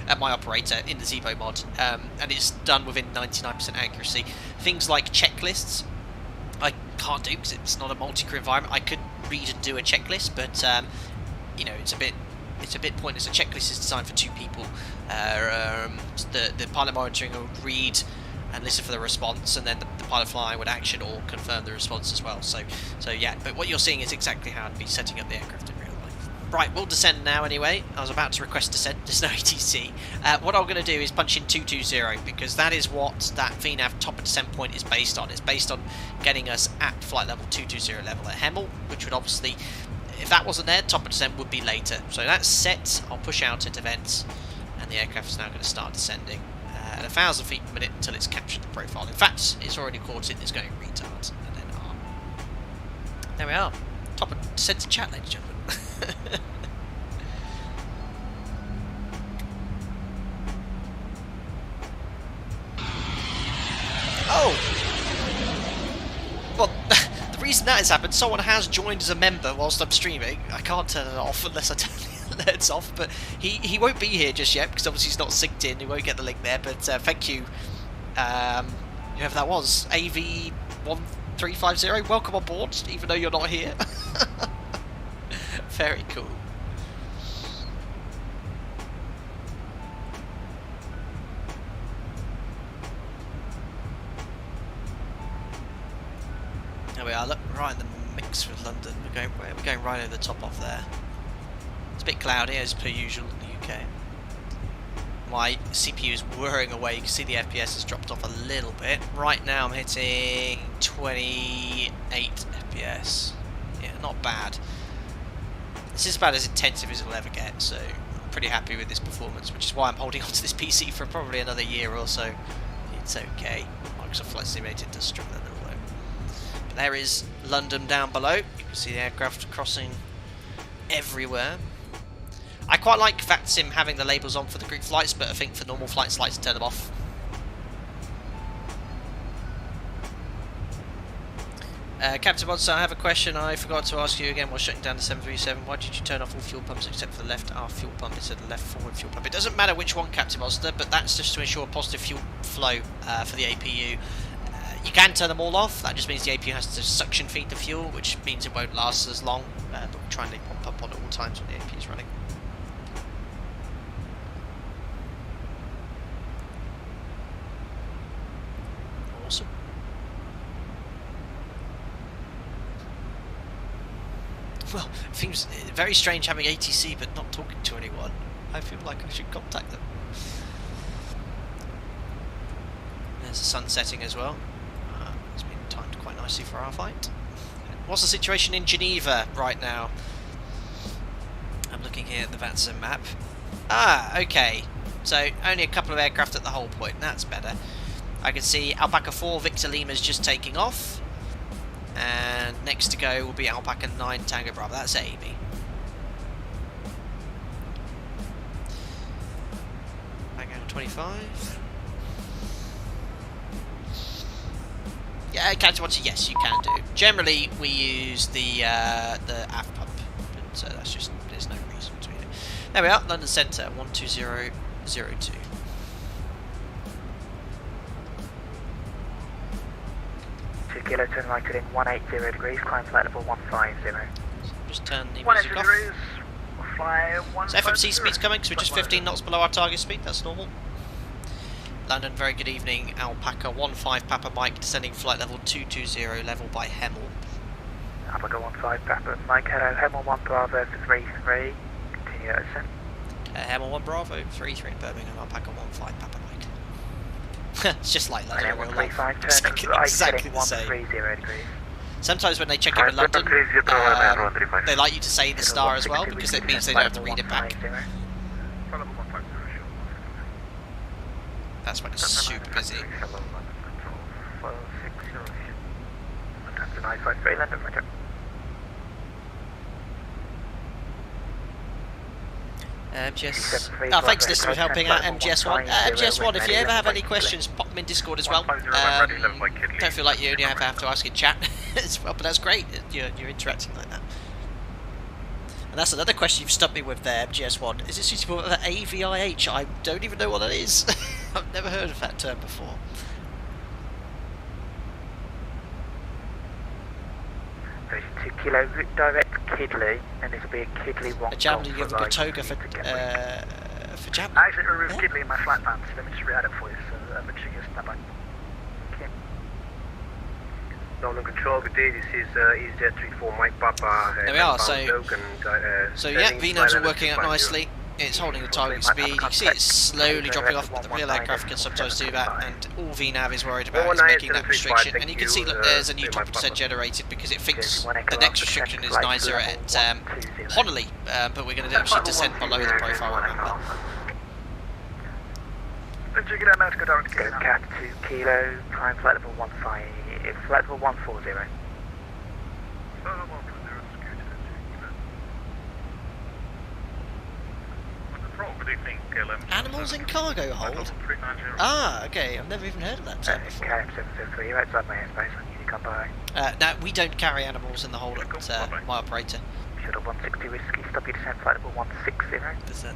at my operator in the Zevo mod, and it's done within 99% accuracy. Things like checklists I can't do because it's not a multi-crew environment. I could read and do a checklist, but you know, it's a bit pointless. A checklist is designed for 2 people. The pilot monitoring will read and listen for the response, and then the pilot flying would action or confirm the response as well. So yeah, but what you're seeing is exactly how I'd be setting up the aircraft in real life. Right, we'll descend now anyway. I was about to request descent, there's no ATC. What I'm going to do is punch in 220, because that is what that VNAV top of descent point is based on. It's based on getting us at flight level 220 level at Hemel, which would obviously, if that wasn't there, top of descent would be later. So that's set. I'll push out into vents, and the aircraft is now going to start descending at 1,000 feet per minute until it's captured the profile. In fact, it's already caught it. It's going retard, and then arm. There we are. Top of descent to chat, ladies and gentlemen. Oh! Well, the reason that has happened, someone has joined as a member whilst I'm streaming. I can't turn it off unless I turn the LEDs off, but he won't be here just yet because obviously he's not synced in. He won't get the link there, but thank you, whoever that was, AV1350. Welcome on board, even though you're not here. Very cool. There we are, look, right in the mix with London. We're going right over the top off there. It's a bit cloudy as per usual in the UK. My CPU is whirring away. You can see the FPS has dropped off a little bit. Right now I'm hitting 28 FPS. Yeah, not bad. This is about as intensive as it'll ever get, so I'm pretty happy with this performance, which is why I'm holding on to this PC for probably another year or so. It's okay. Microsoft Flight Simulator does struggle a little bit. But there is London down below. You can see the aircraft crossing everywhere. I quite like VATSIM having the labels on for the group flights, but I think for normal flights I like to turn them off. Captain Monster, I have a question I forgot to ask you again while shutting down the 737. Why did you turn off all fuel pumps except for the left fuel pump instead of the left forward fuel pump? It doesn't matter which one, Captain Monster, but that's just to ensure positive fuel flow for the APU. You can turn them all off. That just means the APU has to suction feed the fuel, which means it won't last as long. But we try and leave one pump on at all times when the APU is running. Awesome. Well, it seems very strange having ATC but not talking to anyone. I feel like I should contact them. There's the sun setting as well. It's been timed quite nicely for our flight. What's the situation in Geneva right now? I'm looking here at the VATSIM map. Ah, okay. So only a couple of aircraft at the whole point. That's better. I can see Alpaca 4 Victor Lima's just taking off. And next to go will be Alpaca 9 Tango Bravo. That's Amy. Back out 25. Yeah, Captain Watson, yes, you can do. Generally, we use the aft pump, but that's just, there's no reason to do it. There we are, London Centre, 12002. Kilo turn right in 180 degrees, climb flight level 150. Just turn the music 180 off. degrees, fly 150. So FMC speed's coming because we're just 15 knots below our target speed, that's normal. London, very good evening. Alpaca 15 Papa Mike, descending flight level 220, level by Hemel. Alpaca 15 Papa Mike, hello, Hemel 1 Bravo 33, continue to ascend. Hemel 1 Bravo 33 Birmingham, Alpaca 15 Papa Mike. It's just like London in real life. Exactly the same. Sometimes when they check in with London, they like you to say the star as well, because it means they don't have to read it back. That's when it's super busy. MGS. Oh, thanks, Lister, for helping out MGS1. MGS1, if you ever have any questions, pop them in Discord as well. Don't feel like you only have to ask in chat as well, but that's great. You're interacting like that. And that's another question you've stumped me with there, MGS1. Is it suitable for AVIH? I don't even know what that is. I've never heard of that term before. There's 2 kilo route direct Kidley, and this will be a Kidley 1 Jamley, you have a Gatoga for Jamley. I actually removed Kidley in my flight plan, so let me just re-add it for you, so make sure you stand by. Okay. Northern Control, good day, this is EasyJet 34 Mike Papa. There we are, so yeah, VNAVs are working out nicely. It's holding the target speed. You can see it's slowly dropping off, but the real aircraft can sometimes do that, and all VNAV is worried about is making that restriction. And you can see, look, there's a new top percent generated because it thinks the next restriction is 90 at Honolulu, but we're going to actually descend below the profile, remember. Go Cat 2 kilo, climb flight level 15, flight level 140. Animals in cargo hold? Ah, okay, I've never even heard of that term before. KM703, you're outside my airspace, I need to come by. No, we don't carry animals in the hold at my operator. Shuttle 160 whiskey, stop your descent, flight level 160.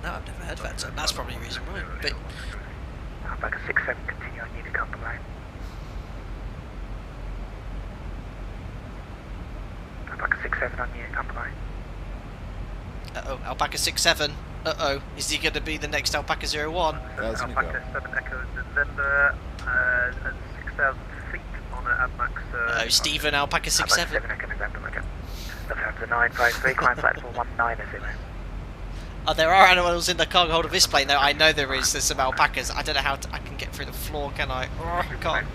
No, I've never heard of that term. That's probably the reason why. But Alpaca 67, continue, I need to come by. Alpaca 67 on you, come by. Uh-oh, Alpaca 67. Uh-oh, is he going to be the next Alpaca 01? Alpaca 7 Echo November, at 6,000 feet on an AdMax. Oh, Stephen, Alpaca 67. Alpaca 7 Echo November, Roger. Lufthansa 953, climb flight level 190. Oh, there are animals in the cargo hold of this plane, though. I know there is. There's some alpacas. I don't know how I can get through the floor, can I? Oh, I can't.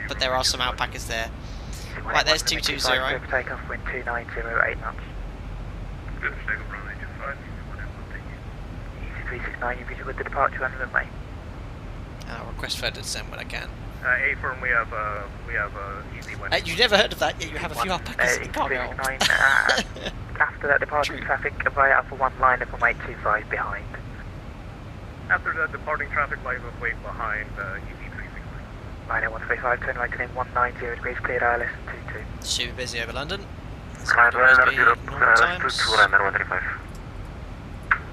But there are some alpacas there. Right, there's 220. Takeoff, wind 2908 knots. Good, takeoff runway 25. Easy 369, you're visual with the departure on runway. I'll request further descent when I can. A firm, we have easy wind. You've never heard of that yet? You have a few alpacas in the cargo hold. 369, after that departure traffic, via Alpha 1 line up on 825 behind. After the departing traffic, live of weight behind easy 369. Line 135, turn right and in 190 degrees, cleared ILS 22. Super busy over London. Runner 135.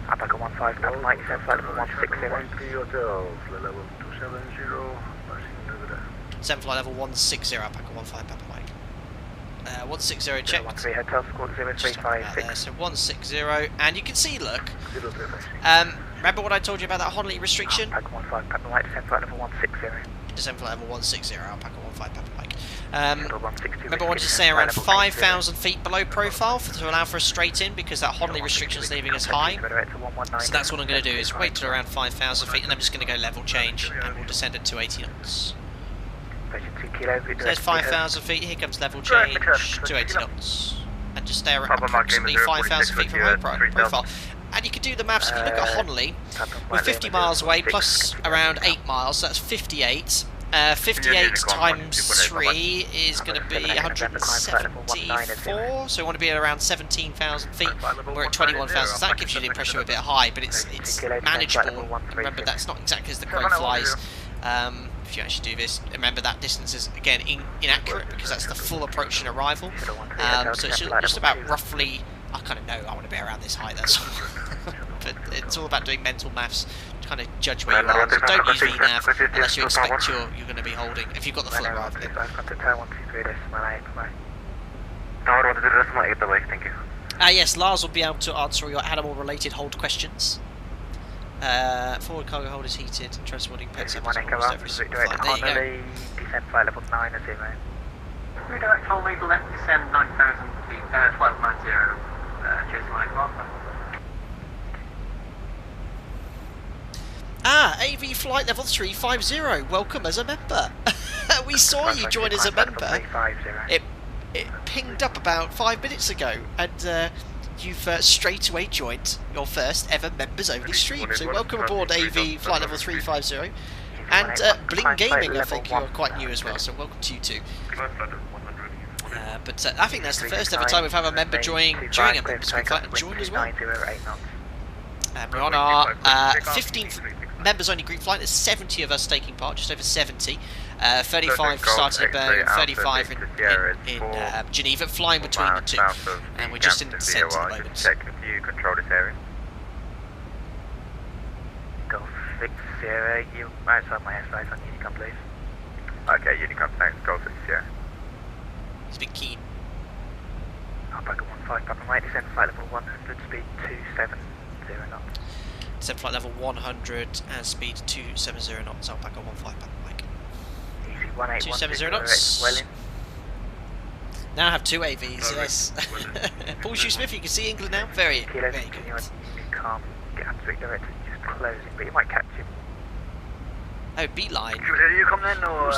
Alpaca 15, Papa Mike, descent flight level 160. Level 270. Descent flight level 160, Alpaca 15, Papa Mike. 160 checked. 13 hotel squawk Just about there, 0356. so 160, and you can see, look, remember what I told you about that Honolulu restriction? Alpaca 15, Papa Mike, descent flight level 160. Descent flight level 160, Alpaca 15, Papa Mike. Shuttle 162. Remember I wanted to say around 5,000 feet below profile to allow for a straight in, because that Honolulu restriction is leaving us high. So that's what I'm going to do, is wait till around 5,000 feet, and I'm just going to go level change, and we'll descend at 280 knots. So there's 5,000 feet, here comes level change, 280 knots. And just stay around approximately 5,000 feet from home profile. And you can do the maths, if you look at Honolulu, we're 50 miles away, plus around 8 miles, so that's 58. 58 times 3 is going to be 174, so we want to be at around 17,000 feet. We're at 21,000, so that gives you the impression we're a bit high, but it's manageable. Remember, that's not exactly as the crow flies. If you actually do this, remember that distance is again inaccurate, because that's the full approach and arrival. So it's just about roughly, I kind of know I want to be around this height, that's all. But it's all about doing mental maths to kind of judge where you are. So don't use VNAV unless you expect you're going to be holding, if you've got the full arrival in. Thank you. Yes, Lars will be able to answer your animal-related hold questions. Forward cargo hold is heated and transporting pets up to almost every single flight. There you go. Descent flight level 90. Redirect Honolulu left, descend 9,000 feet, flight 90, chasing line Alpha. AV flight level 350, welcome as a member. We saw you join as a member. It pinged up about 5 minutes ago, and you've straight away joined your first ever members only stream. So welcome aboard AV flight level 350. And Bling Gaming, I think you're quite new as well, so welcome to you too. But I think that's the first ever time we've had a member join during a members group flight and join as well. We're on our 15th members only group flight. There's 70 of us taking part, just over 70. 35 starting in Birmingham, 35 in Geneva, flying between the two. And we're just in descent at the moment. Check if you control this area. Golf 60, you outside my airspace on Unicom, please. Okay, Unicom, thanks. Golf 60. He's been keen. Alpaca 15, Papa Mike, descent flight level 100, speed 270 knots. Descent flight level 100 and speed 270 knots, Alpaca 15, Papa Mike. Easy 181. 270 knots. Well in. Now I have two AVs, yes. Paul Shoesmith, you can see England now. Very, very good. You can't get absolutely direct, just closing, but you might catch him. Oh, beeline. You come then, or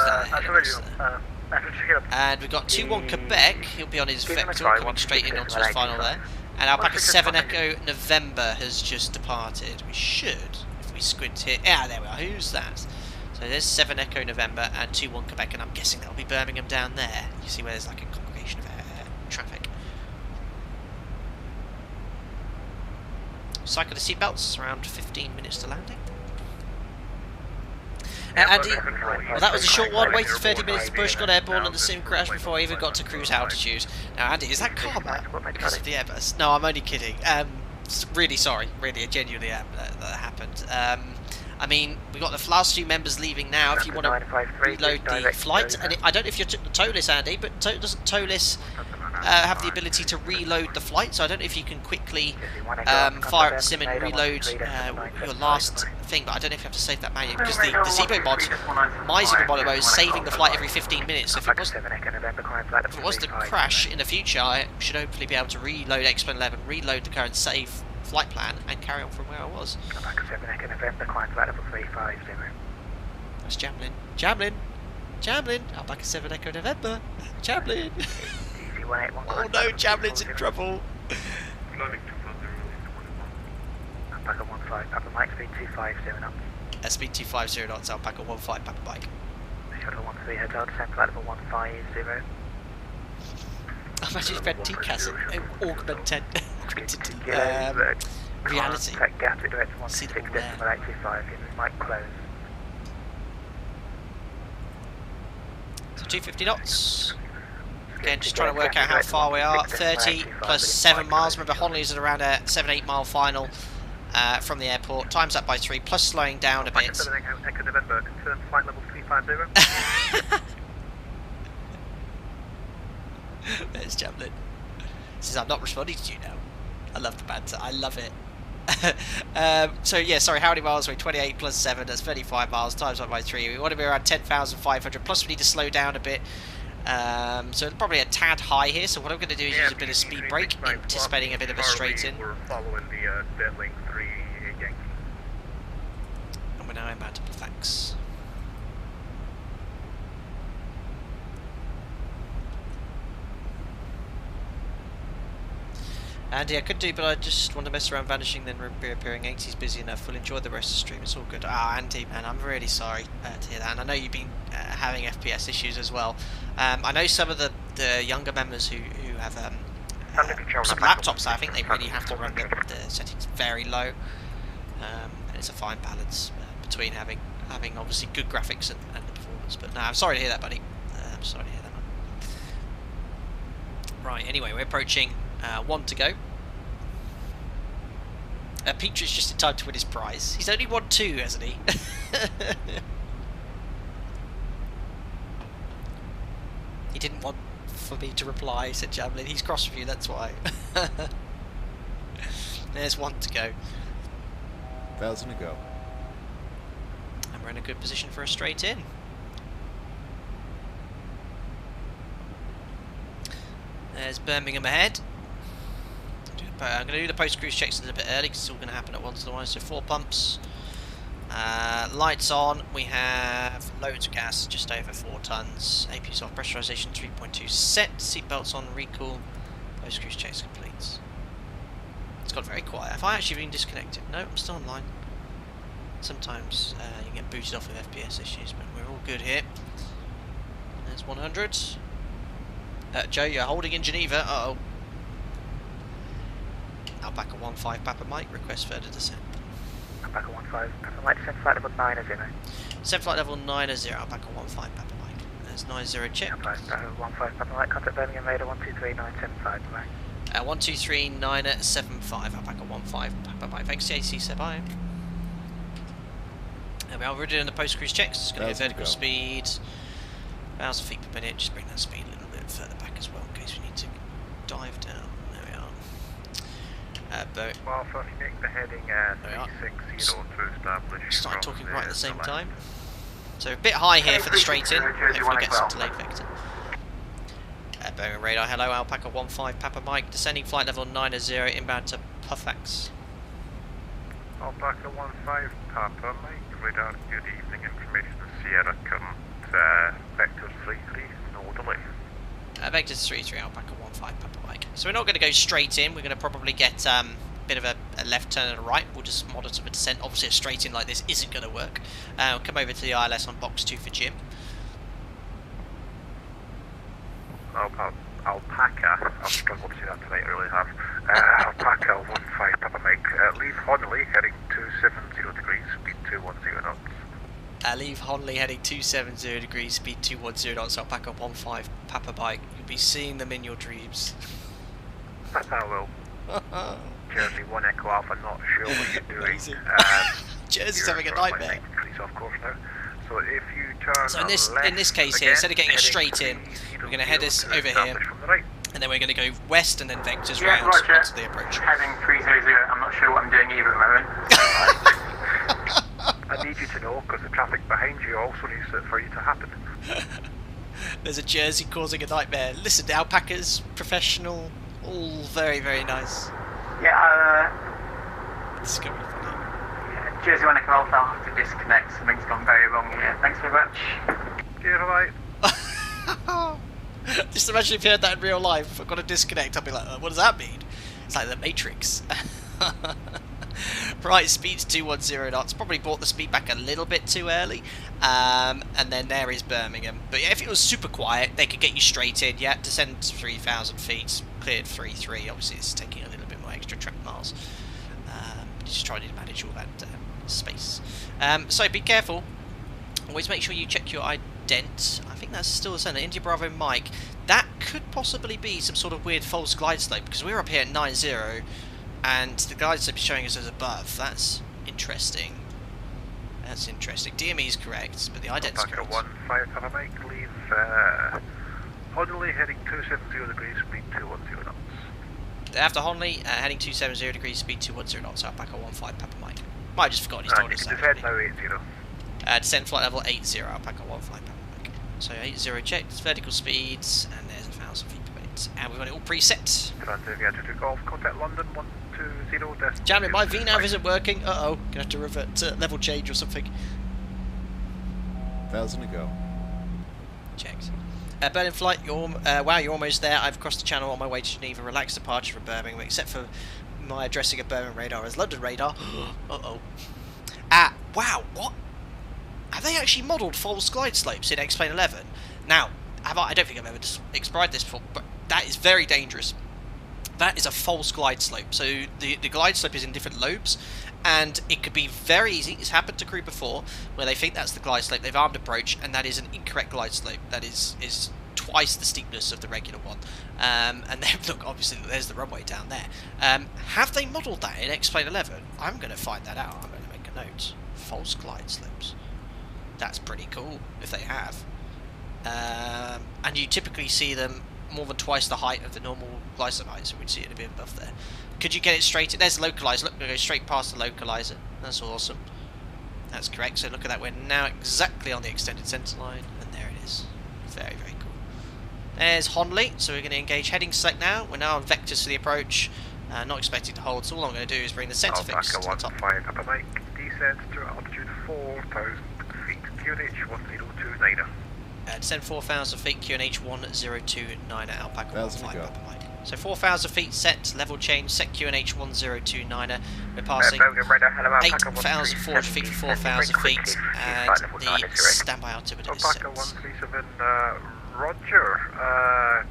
And we've got 2-1 Quebec. He'll be on his vector, coming straight in onto his final there. And Alpaca 7 Echo November has just departed. We should, if we squint here. Yeah, there we are. Who's that? So there's 7 Echo November and 2-1 Quebec, and I'm guessing that'll be Birmingham down there. You see where there's like a congregation of traffic. Cycle the seatbelts, around 15 minutes to landing. Andy, well, that was a short one, waited 30 minutes to push, got airborne and the sim crashed before I even got to cruise altitude. Now Andy, is that karma because of the Airbus? No, I'm only kidding. Really sorry, really, I genuinely am that happened. I mean, we've got the last few members leaving now. If you want to reload the flight, and I don't know if you took the TOLIS, Andy, but doesn't TOLIS have the ability to reload the flight? So I don't know if you can quickly fire up the sim and reload your last thing, but I don't know if you have to save that manually, because the Zebo mod, my Zebo mod is saving the flight every 15 minutes. So if it was to crash in the future, I should hopefully be able to reload X-Plane 11, reload the current save flight plan, and carry on from where I was. Alpaca 7 Echo November, climb flight level 350. That's Jamlin. Jamlin! Chamberlain, Alpaca 7 Echo November. Chamberlain. Easy 181. Oh no, Chamberlain's in trouble. Alpaca 15, Papa Mike, speed 250 knots. Speed 250 knots, Alpaca 15, Papa Mike. Shuttle 13 Hotel, descent flight level 150. Imagine if we had TCAS and augmented reality. Gap to direct See them all 16.825, it might close. So 250 knots. Again, just trying to work out how far we are. 30 plus 7 miles. Remember, Honley's at around a 7-8 mile final from the airport. Time's up by 3, plus slowing down a bit. Echo November, confirm flight level 350. There's Chamberlain. Says, I'm not responding to you now. I love the banter. I love it. So yeah, sorry, how many miles are we? 28 plus 7, that's 35 miles, times up by 3. We want to be around 10,500, plus we need to slow down a bit. So probably a tad high here, so what I'm going to do is use a bit of speed brake, anticipating a bit of a straight in. We're following the Deadling 3 Yankee. And we're now inbound to Perfects. Andy, I could do, but I just want to mess around vanishing, then reappearing. 80's busy enough. We'll enjoy the rest of the stream. It's all good. Ah, Andy, man, I'm really sorry to hear that. And I know you've been having FPS issues as well. I know some of the younger members who have some laptops. I think they really have to run the settings very low. And it's a fine balance between having obviously good graphics and the performance. But no, I'm sorry to hear that, buddy. I'm sorry to hear that, man. Right. Anyway, we're approaching. 1 to go. Petrus just in time to win his prize. He's only won 2, hasn't he? He didn't want for me to reply, said Javelin. He's cross with you, that's why. There's 1 to go. 1,000 to go. And we're in a good position for a straight in. There's Birmingham ahead. I'm going to do the post-cruise checks a little bit early because it's all going to happen at once otherwise. So 4 pumps. Lights on. We have loads of gas, just over 4 tons. APU's off, pressurization 3.2 set. Seatbelts on, recall. Post-cruise checks complete. It's got very quiet. Have I actually been disconnected? No, I'm still online. Sometimes you can get booted off with FPS issues, but we're all good here. There's 100. Joe, you're holding in Geneva. Uh-oh. Alpaca 15 Papa Mike, request further descent. Alpaca 15 Papa Mike, descent flight level 90. Descent flight level 90, Alpaca 15 Papa Mike. There's 90 check. Alpaca 15 Papa Mike, contact Birmingham radar 123975. 123975, Alpaca 15 Papa Mike. Thanks to AC, say bye. And we are already doing the post-cruise checks. It's going to be vertical speed, 1,000 feet per minute. Just bring that speed a little bit further back as well in case we need to dive down. There we are. Well, first make the heading 360 to establish. Start talking right at the same time. So a bit high here for the straight in. Hopefully get some delayed vector. Birmingham radar, hello, Alpaca 15 Papa Mike, descending flight level 90, inbound to Perfects. Alpaca 15 Papa Mike, radar, good evening, information Sierra current vector 33, no delay. Vector 33, Alpaca 15 Papa Mike. So we're not going to go straight in, we're going to probably get a bit of a left turn and a right. We'll just monitor the descent. Obviously a straight in like this isn't going to work. We'll come over to the ILS on box 2 for Jim. Alpaca, I've struggled to see that tonight, I really have. Alpaca 15 Papa Mike, leave Honley heading 270 degrees, speed 210 knots. Leave Honley heading 270 degrees, speed 210 knots, Alpaca 15 Papa Mike. You'll be seeing them in your dreams. I will. Jersey 1 Echo Alpha, not sure what you're doing. Jersey's having a nightmare. Off course now. So if you turn so in this case here, instead of getting it straight in, we're going to head this over here, and then we're going to go west and then vectors round onto the approach. Heading 300, I'm not sure what I'm doing either at the moment. I need you to know, because the traffic behind you also needs for you to happen. There's a Jersey causing a nightmare. Listen, the Alpacas, professional, all very, very nice. Yeah, this is going to be funny. Jersey 1 Echo Alpha, I'll have to disconnect. Something's gone very wrong here. Thanks very much. steer right. Just imagine if you heard that in real life. I've got to disconnect. I'll be like, what does that mean? It's like the Matrix. Right, speed's 210 knots. Probably brought the speed back a little bit too early. And then there is Birmingham. But yeah, if it was super quiet, they could get you straight in. Yeah, descend to 3,000 feet, cleared 3.3. Obviously, it's taking a little bit more extra track miles. Just trying to manage all that space. So be careful. Always make sure you check your ident. I think that's still the same. India Bravo Mike. That could possibly be some sort of weird false glide slope because we're up here at 90 and the glide slope is showing us as above. That's interesting. That's interesting. DME is correct, but the ident's correct. 15 Papa Mike, leave Honolulu heading 270 degrees, speed 210 knots. After Honolulu, heading 270 degrees, speed 210 knots, Alpaca 15 Papa Mike. Might have just forgotten he's told us that. Descend now 80. Descend flight level 80, Alpaca 15 Papa Mike. So 80 checked, vertical speeds, and there's 1,000 feet per minute. And we've got it all preset. Golf, contact London 120. Damn it, my VNav isn't working. Uh-oh, gonna have to revert to level change or something. 1,000 to go. Checked. Berlin flight, wow, you're almost there. I've crossed the channel on my way to Geneva. Relaxed departure from Birmingham, except for my addressing of Birmingham radar as London radar. Uh-oh. Wow, what? Have they actually modelled false glide slopes in X-Plane 11? Now, I don't think I've ever described this before, but that is very dangerous. That is a false glide slope. So the glide slope is in different lobes, and it could be very easy. It's happened to crew before, where they think that's the glide slope, they've armed approach, and that is an incorrect glide slope. That is twice the steepness of the regular one. And then, look, obviously, there's the runway down there. Have they modelled that in X-Plane 11? I'm going to find that out. I'm going to make a note. False glide slopes. That's pretty cool, if they have. And you typically see them more than twice the height of the normal glide slope height, so we'd see it a bit above there. Could you get it straight? There's the localizer. Look, we go straight past the localizer. That's awesome. That's correct. So look at that. We're now exactly on the extended centre line, and there it is. Very, very cool. There's Honolulu. So we're going to engage heading select now. We're now on vectors for the approach. Not expecting to hold. So all I'm going to do is bring the centre fix to the top. Alpaca 15 Papa Mike, descend to altitude 4,000 feet. QNH 1029. Descend 4,000 feet. QNH 1029 at Alpaca 15 to go. Papa Mike. So 4,000 feet set, level change, set QNH 1029er. We're passing 8,400 feet for 4,000 feet, and the standby altimeter is set. Alpaca 137, Roger.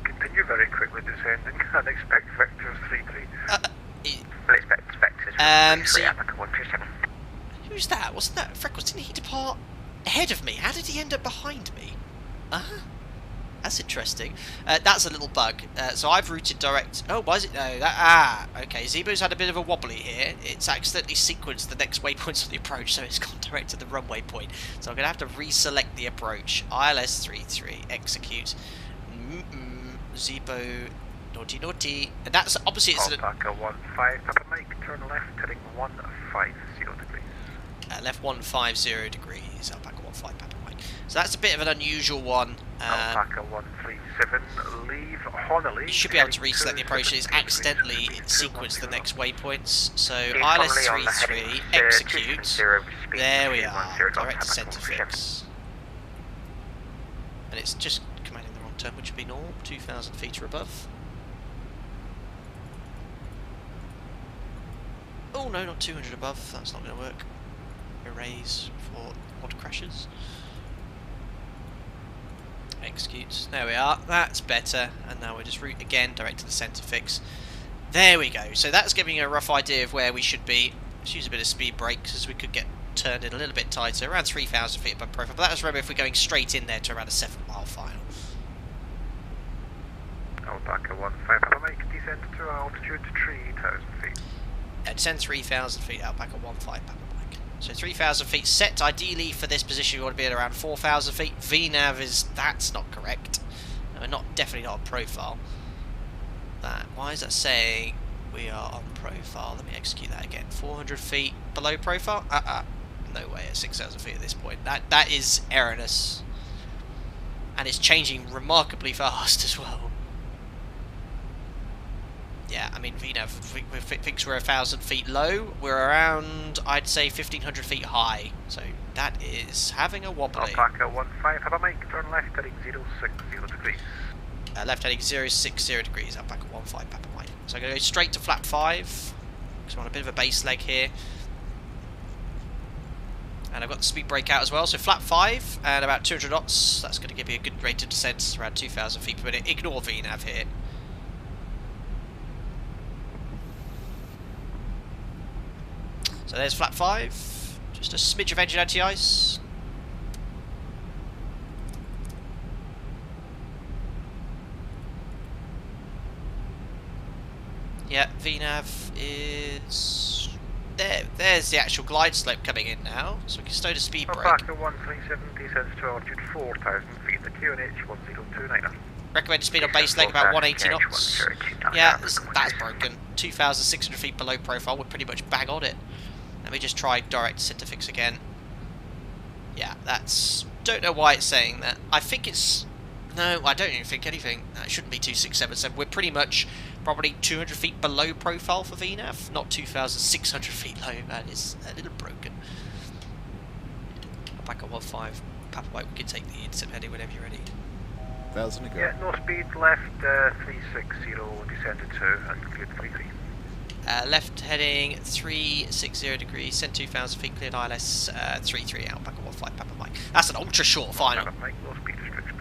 Continue very quickly descending and expect vectors 33. Expect vectors 33, Alpaca 137. Who's that? Wasn't that Freckles? Didn't he depart ahead of me? How did he end up behind me? That's interesting. That's a little bug. So I've routed direct. Oh, why is it? No. Okay. Zeebo's had a bit of a wobbly here. It's accidentally sequenced the next waypoints on the approach, so it's gone direct to the runway point. So I'm going to have to reselect the approach. ILS 33. Execute. Zeebo. Naughty, naughty. And that's obviously it's Alpaca 15 Papa Mike. Turn left, heading 150 degrees. Left 150 degrees. Alpaca 15 Papa Mike. So that's a bit of an unusual one. Alpaca 137, leave Honolulu. You should be able to reselect the approach. It's accidentally sequenced the next waypoints. So ILS 33, execute. There we are. Direct to centre fix. And it's just commanding the wrong turn, which would be normal. 2,000 feet or above. Oh no, not 200 above. That's not going to work. Erase for odd crashes. Execute. There we are. That's better. And now we'll just route again, direct to the centre fix. There we go. So that's giving you a rough idea of where we should be. Let's use a bit of speed brakes as we could get turned in a little bit tighter, around 3,000 feet above profile. But that's remember if we're going straight in there to around a 7-mile final. Alpaca 15 Papa Mike, descend to altitude 3,000 feet. Descend 3,000 feet, Alpaca 15 Papa Mike. So 3,000 feet set. Ideally for this position you want to be at around 4,000 feet. VNav is, that's not correct. No, we're definitely not on profile. Why is that saying we are on profile? Let me execute that again. 400 feet below profile? No way at 6,000 feet at this point. That is erroneous. And it's changing remarkably fast as well. Yeah, I mean, VNav thinks we're 1,000 feet low. We're around, I'd say, 1,500 feet high. So that is having a wobbly. Alpaca 15, have a mic, turn left heading 060 degrees. Left heading 060 degrees, Alpaca 15, Papa Mike. So I'm going to go straight to flap 5, because we're on a bit of a base leg here. And I've got the speed brake out as well, so flap 5 and about 200 knots. That's going to give you a good rate of descent, around 2,000 feet per minute. Ignore VNAV here. So there's flap 5, just a smidge of engine anti-ice. Yeah, VNAV is there. There's the actual glide slope coming in now, so we can slow the speed brake. Alpaca 137 descends to altitude 4,000 feet, the QNH 1029er. Recommended speed on base leg about 180 knots. Yeah, that's broken. 2,600 feet below profile, we're pretty much bang on it. Let me just try direct center fix again. Yeah, that's... Don't know why it's saying that. I think it's... No, I don't even think anything. It shouldn't be 2677. We're pretty much probably 200 feet below profile for VNAV, not 2,600 feet low. That is a little broken. Back at 15. Papa White, we can take the intercept heading whenever you're ready. 1,000 to go. Yeah, no speed, left 360, descended 2 and cleared 33. Left heading 360 degrees, send 2,000 feet, cleared ILS 33, Alpaca 15, Papa Mike. That's an ultra short final. Mike, no speed restriction.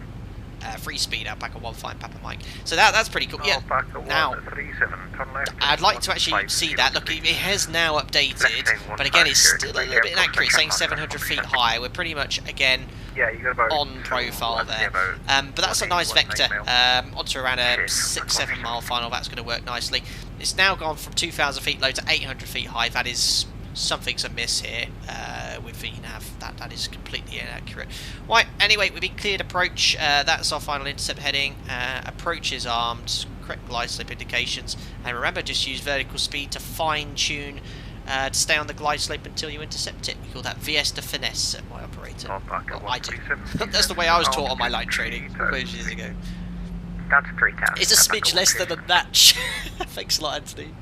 Free speed, Alpaca 15, Papa Mike. So that's pretty cool. Yeah. Alpaca now, 137, turn left. I'd like to actually see that. Look, it has now updated, but again, it's still a little bit inaccurate, saying 700 feet high. We're pretty much, again, on profile there. But that's a nice vector. Onto around a 6-7 mile final. That's going to work nicely. It's now gone from 2,000 feet low to 800 feet high. That is something's amiss here with VNAV. That is completely inaccurate. Right, anyway, we've been cleared approach. That's our final intercept heading. Approach is armed. Correct glide slope indications. And remember, just use vertical speed to fine-tune to stay on the glide slope until you intercept it. We call that VS de finesse at my operator. Well, I do. That's the way I was taught on my light training those years ago. That's 3,000. It's a smidge less than a natch. Thanks a lot, Anthony.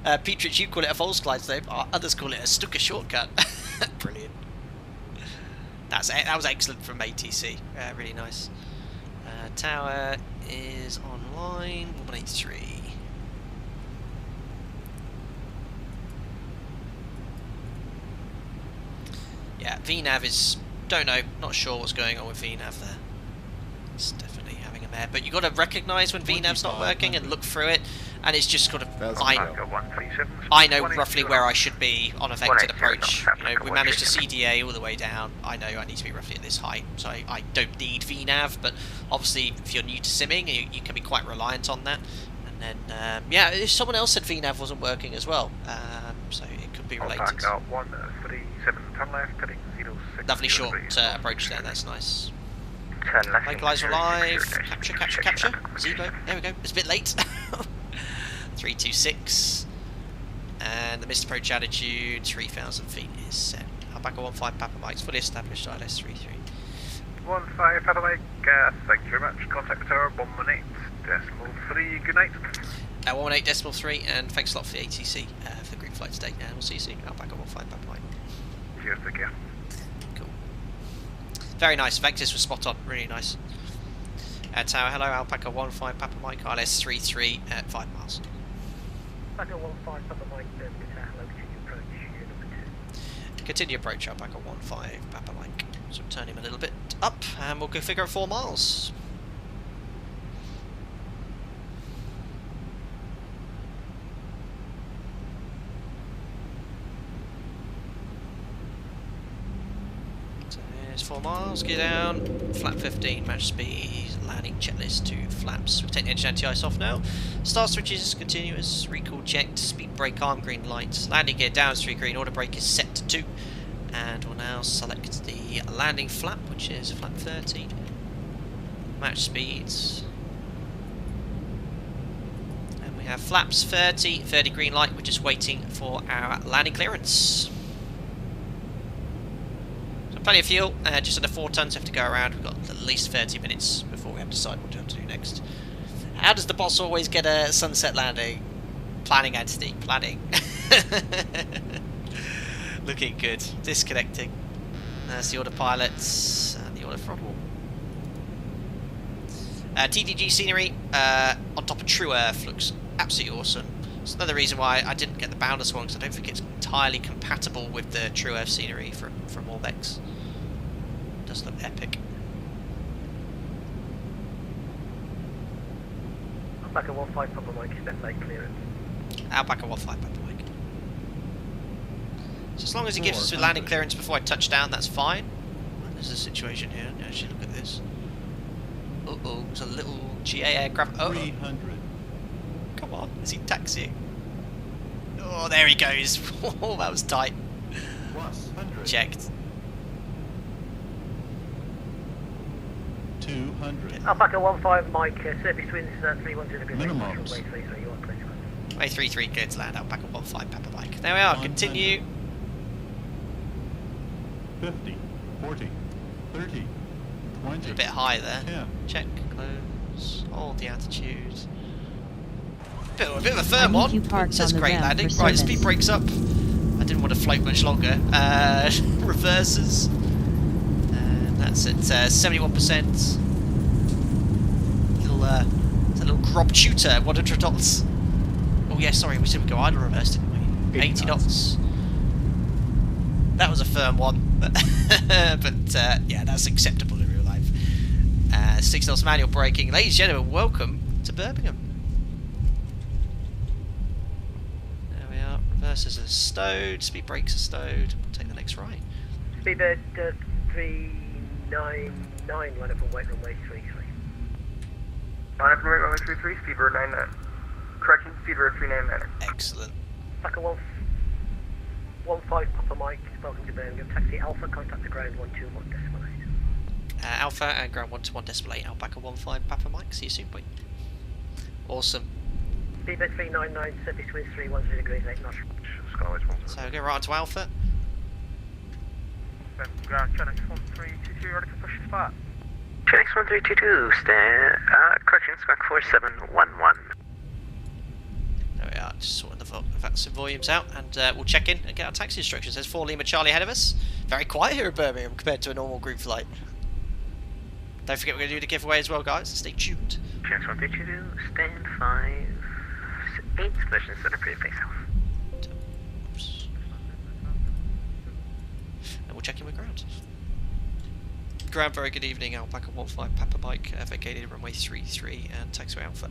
Petrich, you call it a false glide slope. Others call it a Stuka shortcut. Brilliant. That was excellent from ATC. Really nice. Tower is online. 183. Yeah, VNAV is... Don't know. Not sure what's going on with VNAV there. It's definitely having a mare. But you've got to recognise when VNAV's not working and look through it. And it's just got to... I know roughly where I should be on a vectored approach. You know, we managed to CDA all the way down. I know I need to be roughly at this height, so I don't need VNAV. But obviously, if you're new to simming, you can be quite reliant on that. And then, yeah, if someone else said VNAV wasn't working as well, so it could be related. Lovely short approach there. That's nice. Localizer live. Capture. Zebo. There we go. It's a bit late. 326, and the missed approach altitude 3,000 feet is set. Alpaca 15 Papa Mike's fully established ILS 33. 15 Papa Mike, thank you very much. Contact the tower 118.3. Good night. 118.3, and thanks a lot for the ATC for the green flight today. And we'll see you soon. Alpaca 15 Papa Mike. Cheers, take care. Cool. Very nice. Vectors were spot on. Really nice. Tower, hello. Alpaca 15 Papa Mike ILS 33 at 5 miles. Alpaca 15 Papa Mike, hello, continue approach, number 2. Continue approach, Alpaca 15 Papa Mike. So turn him a little bit up, and we'll go figure at 4 miles. So here's 4 miles, get down, flap 15, match speed, landing checklist to flaps. We've taken engine anti-ice off now. Start switches continuous, recall checked, speed brake arm green light, landing gear down 3 green, order brake is set to 2. And we'll now select the landing flap, which is flap 30. Match speeds. And we have flaps 30 green light, we're just waiting for our landing clearance. So plenty of fuel, just under 4 tons have to go around. We've got at least 30 minutes before we have to decide what we have to do next. How does the boss always get a sunset landing? Planning, Anthony, planning. Looking good. Disconnecting. There's the autopilots and the auto throttle. TDG scenery on top of True Earth looks absolutely awesome. It's another reason why I didn't get the boundless one, because I don't think it's entirely compatible with the True Earth scenery from Orbex. It does look epic. Alpaca 15 Papa Mike, step late clearance. Alpaca 15 Papa Mike. So as long as he gives us a landing clearance before I touch down, that's fine. There's a situation here. Actually, look at this. Uh-oh, there's a little GA aircraft. Oh, 300. come on, is he taxiing? Oh, there he goes. Oh, that was tight. Plus 100. Checked. 200. Alpaca 15 Mike, surface winds 310 degrees. Minimums. Way 33, you want clear to land. Way 33, clear to land. Alpaca 15 Papa Mike. There we are, continue. 50, 40, 30, 20. A bit high there. 10. Check, close, hold the altitude. Bit of a firm one. It says great landing. Right, speed brakes up. I didn't want to float much longer. Reverses. And that's at 71%. It's a little grob tutor, 100 knots. Oh yeah, sorry, we said we'd go idle reverse, didn't we? 80 knots. That was a firm one, but yeah, that's acceptable in real life. 6 knots manual braking. Ladies and gentlemen, welcome to Birmingham. There we are. Reverses are stowed. Speed brakes are stowed. We'll take the next right. Speedbird 399, line up on white runway 33. Line up on white runway 33, Speedbird 99. Correction, Speedbird 399. Excellent. Alpaca 15 Papa Mike, welcome to Birmingham. Taxi Alpha, contact the ground 121.8. Alpha and ground 121.8. Alpaca 15 Papa Mike. See you soon, boy. Awesome. Speedbird 399, surface winds 310 degrees, 8 knots. So go right onto Alpha. Ground Chenix 1322, ready for push to start. Chenix 1322, stand, correction, squawk 4711. There we are, just sorting the facts and volumes out, and we'll check in and get our taxi instructions. There's 4 Lima Charlie ahead of us. Very quiet here in Birmingham compared to a normal group flight. Don't forget we're going to do the giveaway as well, guys. Stay tuned. Chenix 1322, stand 5, 8, position center, pretty face off. Oops. And we'll check in with ground. Ground, very good evening. Alpaca 15 Papa Mike, vacated runway 33 and taxiway Alpha.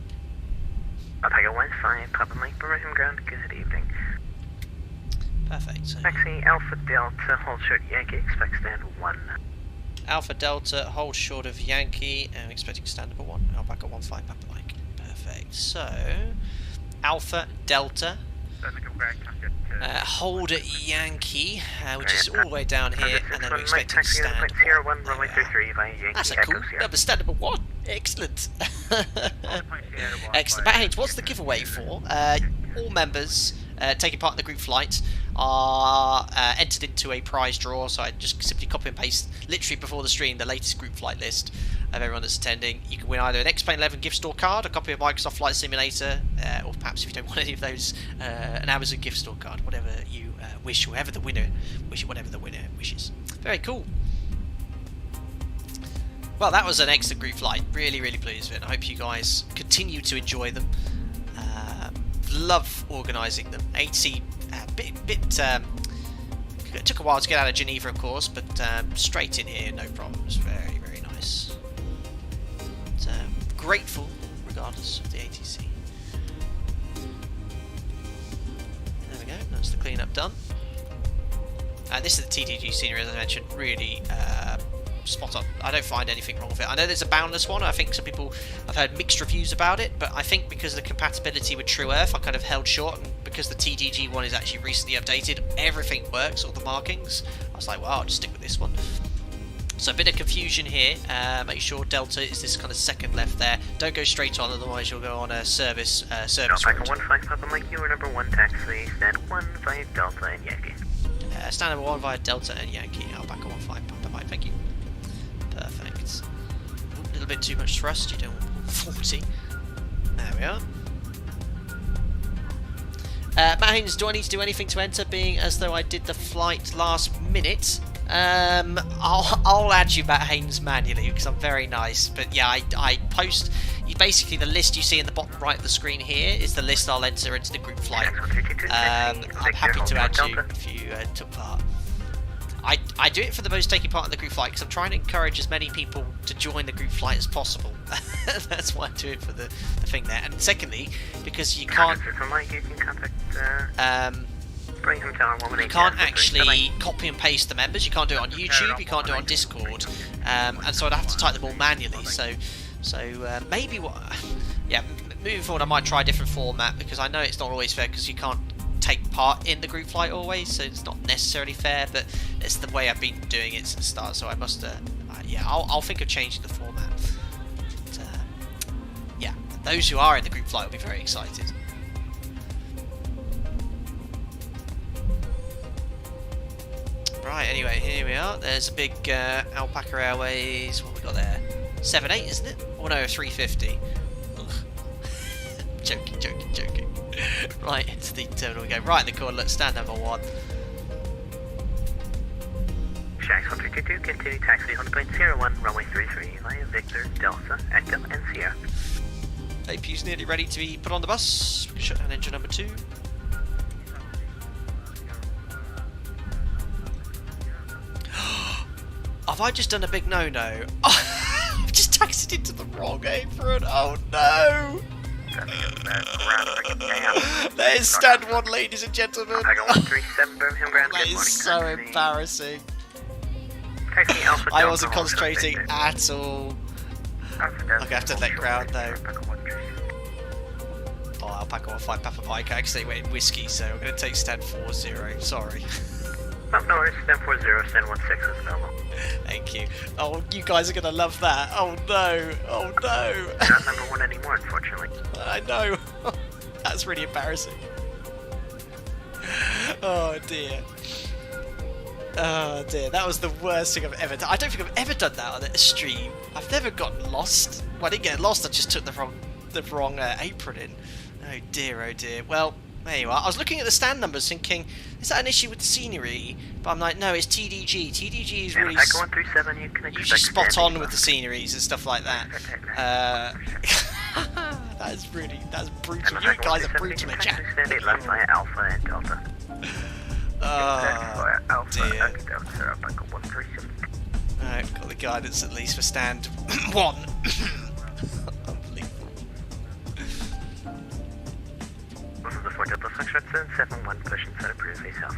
Alpaca 15 Papa Mike, Birmingham ground, good evening. Perfect. So Taxi Alpha Delta, hold short Yankee, expect stand 1. Alpha Delta, hold short of Yankee, and expecting stand number 1. Alpaca 15 Papa Mike. Perfect. So, Alpha Delta, hold at Yankee, which is all the way down here, and then we're expecting stand 1. That's a cool number, stand number 1. Excellent. Excellent. Hey, what's the giveaway for? All members taking part in the group flight are entered into a prize draw, so I just simply copy and paste literally before the stream the latest group flight list of everyone that's attending. You can win either an X-Plane 11 gift store card, a copy of Microsoft Flight Simulator, or perhaps if you don't want any of those, an Amazon gift store card, whatever you wish, whatever the winner wishes. Very cool. Well, that was an excellent group flight. Really, really pleased with it. I hope you guys continue to enjoy them. Love organising them. ATC, it took a while to get out of Geneva, of course, but straight in here, no problems. Very, very nice. But, grateful, regardless of the ATC. There we go. That's the cleanup done. This is the TTG scenery, as I mentioned. Really spot on. I don't find anything wrong with it. I know there's a boundless one. I think some people, I've heard mixed reviews about it, but I think because of the compatibility with True Earth, I kind of held short, and because the TTG one is actually recently updated, everything works, all the markings. I was like, well, I'll just stick with this one. So a bit of confusion here. Make sure Delta is this kind of second left there. Don't go straight on, otherwise you'll go on a service route. Alpaca 15 Papa Mike, you are number 1 taxi, stand 15 Delta and Yankee. Stand number 1 via Delta and Yankee. Alpaca 15 Papa Mike, thank you. Perfect. A little bit too much thrust, you don't want 40. There we are. Matt Haynes, do I need to do anything to enter, being as though I did the flight last minute? I'll add you, Matt Haynes, manually because I'm very nice. But yeah, I post. Basically, the list you see in the bottom right of the screen here is the list I'll enter into the group flight. I'm happy to add you if you took part. I do it for the most taking part in the group flight because I'm trying to encourage as many people to join the group flight as possible. That's why I do it for the thing there. And secondly, because you can't you can't actually copy and paste the members. You can't do it on YouTube. You can't do it on Discord. And so I'd have to type them all manually. So maybe moving forward I might try a different format because I know it's not always fair because you can't take part in the group flight always, so it's not necessarily fair, but it's the way I've been doing it since the start, so I must I'll think of changing the format. But, those who are in the group flight will be very excited. Right, anyway, here we are. There's a big Alpaca Airways, what we got there? 78, isn't it? Oh no, 350. Joking. Right, into the terminal we go. Right in the corner, let's stand number 1. Shanks 132, continue taxi 1.01, runway 33, via Victor, Delta, Echo, and Sierra. APU's nearly ready to be put on the bus. We can shut down engine number 2. Have I just done a big no-no? I've just taxied into the wrong apron. Oh no! That is stand 1, ladies and gentlemen. That is so embarrassing. I wasn't concentrating at all. I have to let ground though. Oh, Alpaca 15 Papa Mike. I actually went in whiskey, so I'm going to take stand 40. Sorry. No worries, stand 40, stand 16 is available. Thank you. Oh, you guys are going to love that. Oh no. Not number 1 anymore, unfortunately. I know. That's really embarrassing. Oh dear. That was the worst thing I've ever done. I don't think I've ever done that on a stream. I've never gotten lost. Well, I didn't get lost, I just took the wrong apron in. Oh dear. Well, there you are. I was looking at the stand numbers thinking, is that an issue with the scenery? But I'm like, no, it's TDG. TDG is really usually spot on with the sceneries and stuff like that. That's brutal. You guys are brutal in chat. Left via Alpha and Delta. Oh dear. Alright, got the guidance at least for stand 1. Unbelievable. This is the 4 Delta Foxtrot 771, pushing center previous face south.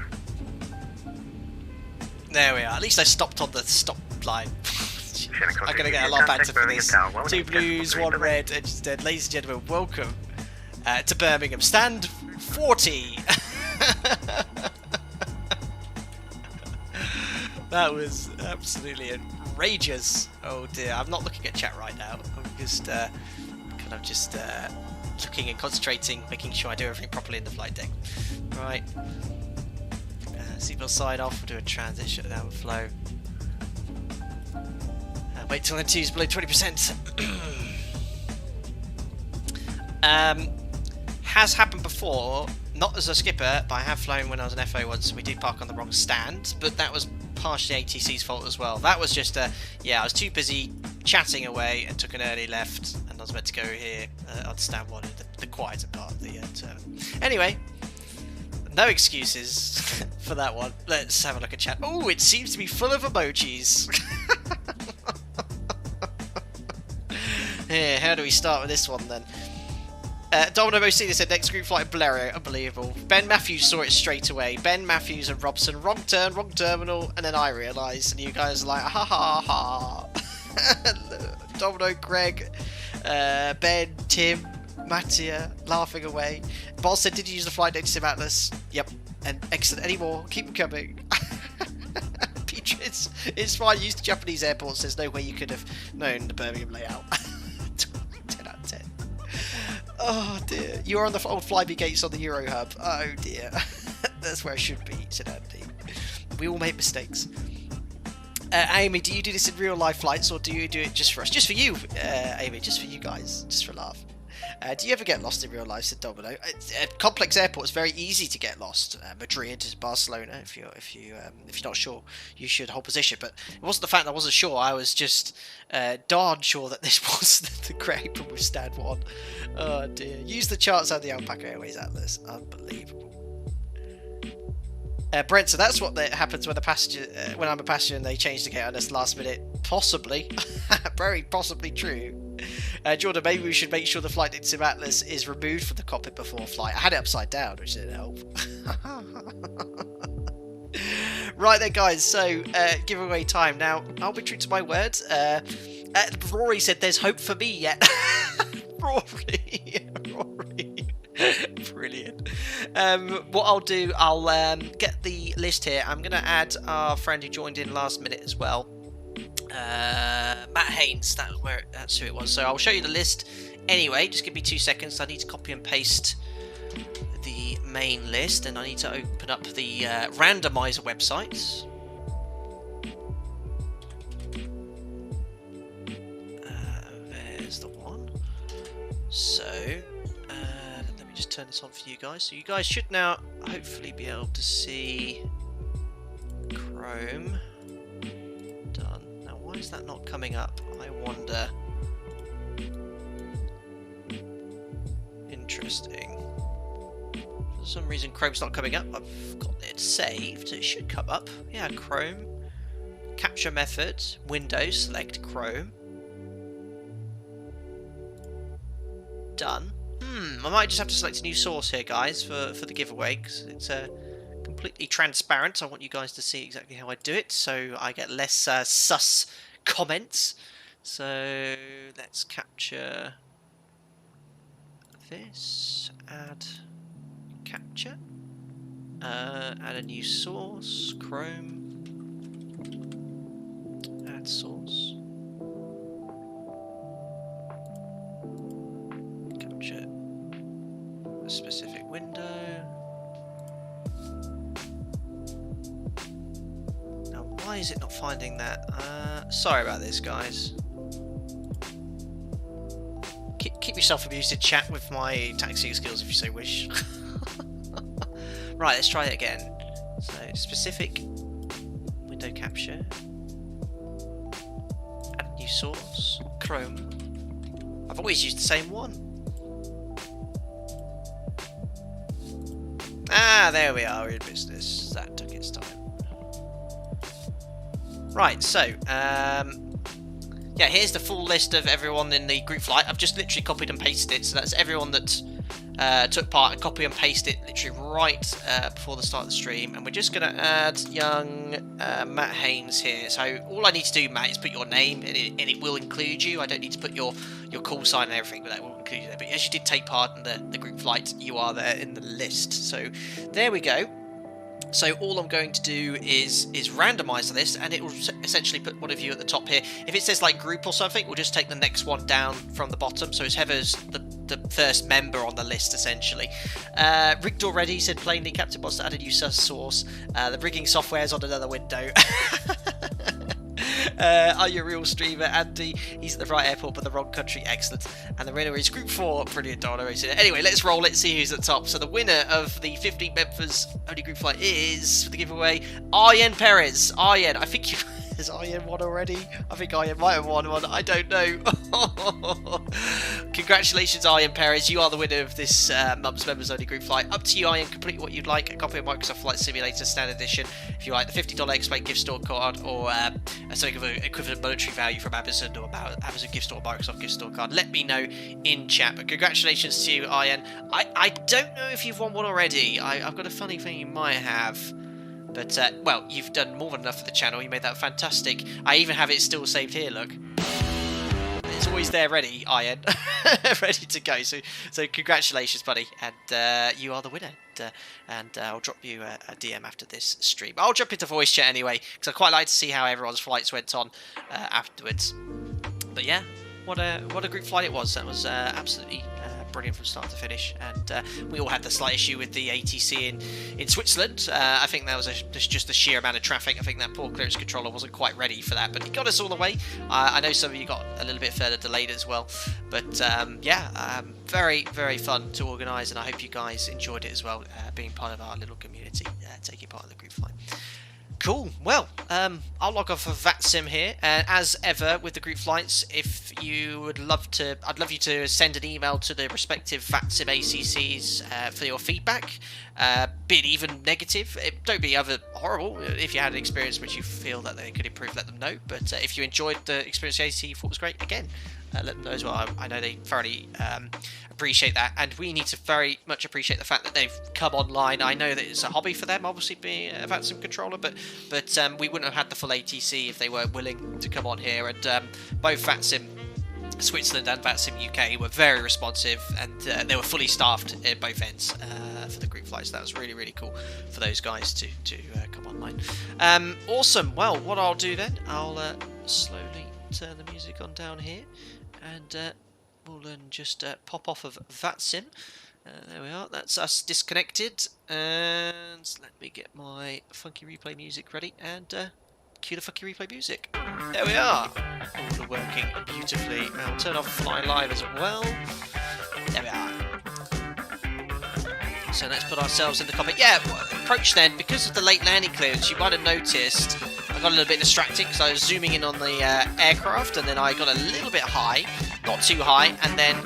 There we are. At least I stopped on the stop line. I'm going to get a lot better for this. 2 blues, 1 red, and just dead. Ladies and gentlemen, welcome to Birmingham. Stand 40. That was absolutely outrageous. Oh dear, I'm not looking at chat right now. I'm just looking and concentrating, making sure I do everything properly in the flight deck. Right. Seatbelt side off, we'll do a transit shutdown flow. Wait till N2 is below 20%. Has happened before, not as a skipper, but I have flown when I was an FO once. We did park on the wrong stand, but that was partially ATC's fault as well. That was just I was too busy chatting away and took an early left, and I was meant to go here on stand 1 in the quieter part of the terminal. Anyway, no excuses for that one. Let's have a look at chat. Oh, it seems to be full of emojis. Here, how do we start with this one then? Domino Mocina said next group flight Bolero. Unbelievable. Ben Matthews saw it straight away. Ben Matthews and Robson, wrong turn, wrong terminal, and then I realised, and you guys are like, ha ha ha. Domino, Greg, Ben, Tim, Mattia, laughing away. Boss said, did you use the flight data sim atlas? Yep. And excellent. Any more? Keep them coming. Petrus, it's fine. Used to Japanese airports. There's no way you could have known the Birmingham layout. 10 out of 10. Oh dear. You are on the old Flyby gates on the Euro hub. Oh dear. That's where I should be, said Andy. We all make mistakes. Amy, do you do this in real life flights or do you do it just for us? Just for you, Amy. Just for you guys. Just for a laugh. Do you ever get lost in real life, said Domino? At complex airport, it's very easy to get lost. Madrid, Barcelona. If you're not sure, you should hold position. But it wasn't the fact that I wasn't sure. I was just darn sure that this was the correct one with stand 1. Oh dear. Use the charts on the Alpaca Airways Atlas. Unbelievable. Brent, so that's what happens when when I'm a passenger and they change the gate on us last minute. Possibly. Very possibly true. Jordan, maybe we should make sure the flight sim Atlas is removed from the cockpit before flight. I had it upside down, which didn't help. Right then, guys, so giveaway time. Now, I'll be true to my word. Rory said there's hope for me yet. Rory. Brilliant. What I'll do, I'll get the list here. I'm going to add our friend who joined in last minute as well. Matt Haynes, that's who it was. So I'll show you the list anyway. Just give me 2 seconds. I need to copy and paste the main list, and I need to open up the randomizer website. There's the one. So let me just turn this on for you guys. So you guys should now hopefully be able to see Chrome. Done. Now why is that not coming up? I wonder. Interesting. For some reason Chrome's not coming up. I've got it saved. It should come up. Yeah, Chrome. Capture method. Windows. Select Chrome. Done. I might just have to select a new source here, guys, for the giveaway, because it's completely transparent. I want you guys to see exactly how I do it, so I get less sus comments. So let's capture this. Add capture. Add a new source. Chrome. Add source. Capture a specific window. Now, why is it not finding that? Sorry about this, guys. Keep yourself amused in chat with my taxiing skills if you so wish. Right, let's try it again. So, specific window capture. Add new source. Chrome. I've always used the same one. Ah, there we are, we're in business. That took its time. Right, so, yeah, here's the full list of everyone in the group flight. I've just literally copied and pasted it, so that's everyone that took part. I copy and paste it literally right before the start of the stream, and we're just going to add young Matt Haynes here. So all I need to do, Matt, is put your name, and it will include you. I don't need to put your call sign and everything, but that will include you there. But as you did take part in the group flight, you are there in the list. So there we go. So all I'm going to do is randomize this, and it will essentially put one of you at the top here. If it says like group or something, we'll just take the next one down from the bottom. So it's whoever's the first member on the list, essentially. Rigged already, said plainly. Captain Boss added new source. The rigging software's on another window. Are you a real streamer? Andy, he's at the right airport but the wrong country. Excellent. And the winner is Group 4. Brilliant, Donna. Anyway, let's roll it, see who's at the top. So the winner of the 15 members only group flight is, for the giveaway, Arjen Perez. Arjen, I think you... Has Arjen won already? I think Arjen might have won one. I don't know. Congratulations, Arjen Perez. You are the winner of this month's members only group flight. Up to you, Arjen. Complete what you'd like. A copy of Microsoft Flight Simulator Standard Edition. If you like the $50 Explain gift store card, or something of an equivalent monetary value from Amazon, or Amazon gift store, Microsoft gift store card, let me know in chat. But congratulations to you, Arjen. I don't know if you've won one already. I've got a funny feeling you might have. But, well, you've done more than enough for the channel. You made that fantastic. I even have it still saved here, look. It's always there ready, Arjen. Ready to go. So congratulations, buddy. And you are the winner. And I'll drop you a DM after this stream. I'll jump into voice chat anyway, because I quite like to see how everyone's flights went on afterwards. But yeah, what a group flight it was. That was absolutely brilliant from start to finish. And we all had the slight issue with the ATC in Switzerland. I think that was just the sheer amount of traffic. I think that poor clearance controller wasn't quite ready for that, but he got us all the way. I know some of you got a little bit further delayed as well, but yeah, very, very fun to organise, and I hope you guys enjoyed it as well, being part of our little community, taking part in the group flight. Cool. Well, I'll log off of VATSIM here. As ever with the group flights, if you would love to, I'd love you to send an email to the respective VATSIM ACCs for your feedback, be it even negative. Don't be ever horrible. If you had an experience which you feel that they could improve, let them know. But if you enjoyed the experience the ACC, thought was great, again, let them know as well. I know they thoroughly appreciate that, and we need to very much appreciate the fact that they've come online. I know that it's a hobby for them, obviously, being a VATSIM controller, but we wouldn't have had the full ATC if they weren't willing to come on here. And both VATSIM Switzerland and VATSIM UK were very responsive, and they were fully staffed at both ends for the group flights. That was really, really cool for those guys to come online. Awesome. Well, what I'll do then, I'll slowly turn the music on down here, and we'll then just pop off of VATSIM. There we are, that's us disconnected, and let me get my funky replay music ready, and cue the funky replay music. There we are, all working beautifully. I'll turn off Fly Live as well. There we are. So let's put ourselves in the cockpit. Yeah, approach then, because of the late landing clearance, you might have noticed I got a little bit distracted because I was zooming in on the aircraft, and then I got a little bit high, not too high, and then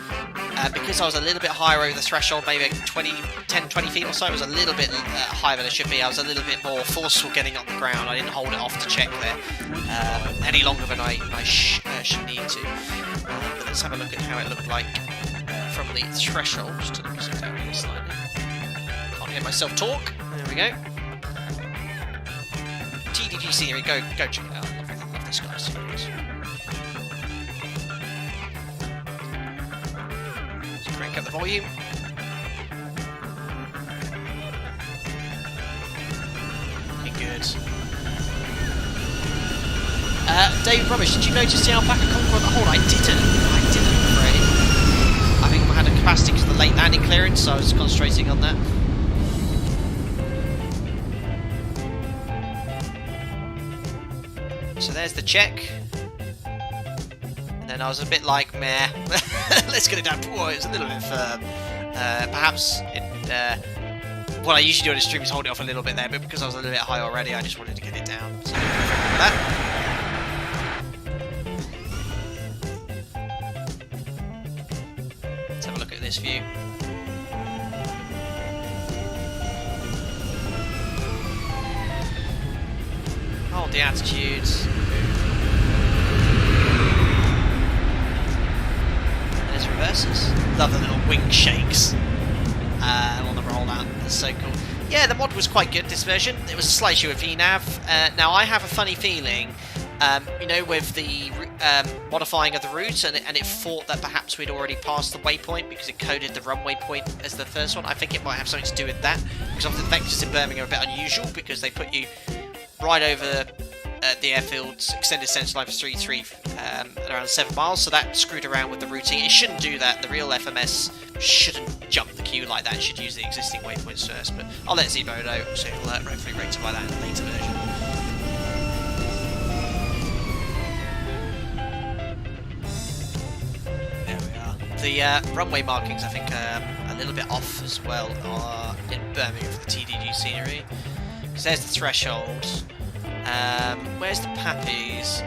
because I was a little bit higher over the threshold, maybe 10-20 feet or so, it was a little bit higher than it should be. I was a little bit more forceful getting on the ground. I didn't hold it off to check there any longer than I should need to. But let's have a look at how it looked like from the threshold. Just turn the music down here slightly. Can't hear myself talk. There we go. TDG scenery, go check it out. I love this guy's series. Let's crank up the volume. Looking good. David Rubbish, did you notice the Alpaca conquer on the hold? I didn't, I'm afraid. I think I had a capacity because of the late landing clearance, so I was concentrating on that. So there's the check, and then I was a bit like, meh, let's get it down. Whoa, it's a little bit firm. Perhaps what I usually do on a stream is hold it off a little bit there, but because I was a little bit high already, I just wanted to get it down. So that. Let's have a look at this view. Hold the attitudes. There's reverses. Love the little wing shakes on the rollout. That's so cool. Yeah, the mod was quite good, this version. It was a slight issue with VNAV. Now, I have a funny feeling, you know, with the modifying of the route, and it thought that perhaps we'd already passed the waypoint because it coded the runway point as the first one. I think it might have something to do with that, because often the vectors in Birmingham are a bit unusual because they put you right over the airfield's extended centre line for 3 around 7 miles, so that screwed around with the routing. It shouldn't do that. The real FMS shouldn't jump the queue like that. It should use the existing waypoints first, but I'll let Zebo know, so he'll hopefully rectify that in a later version. There we are. The runway markings, I think, are a little bit off as well in Birmingham for the TDG scenery. Because there's the threshold. Where's the Pappies?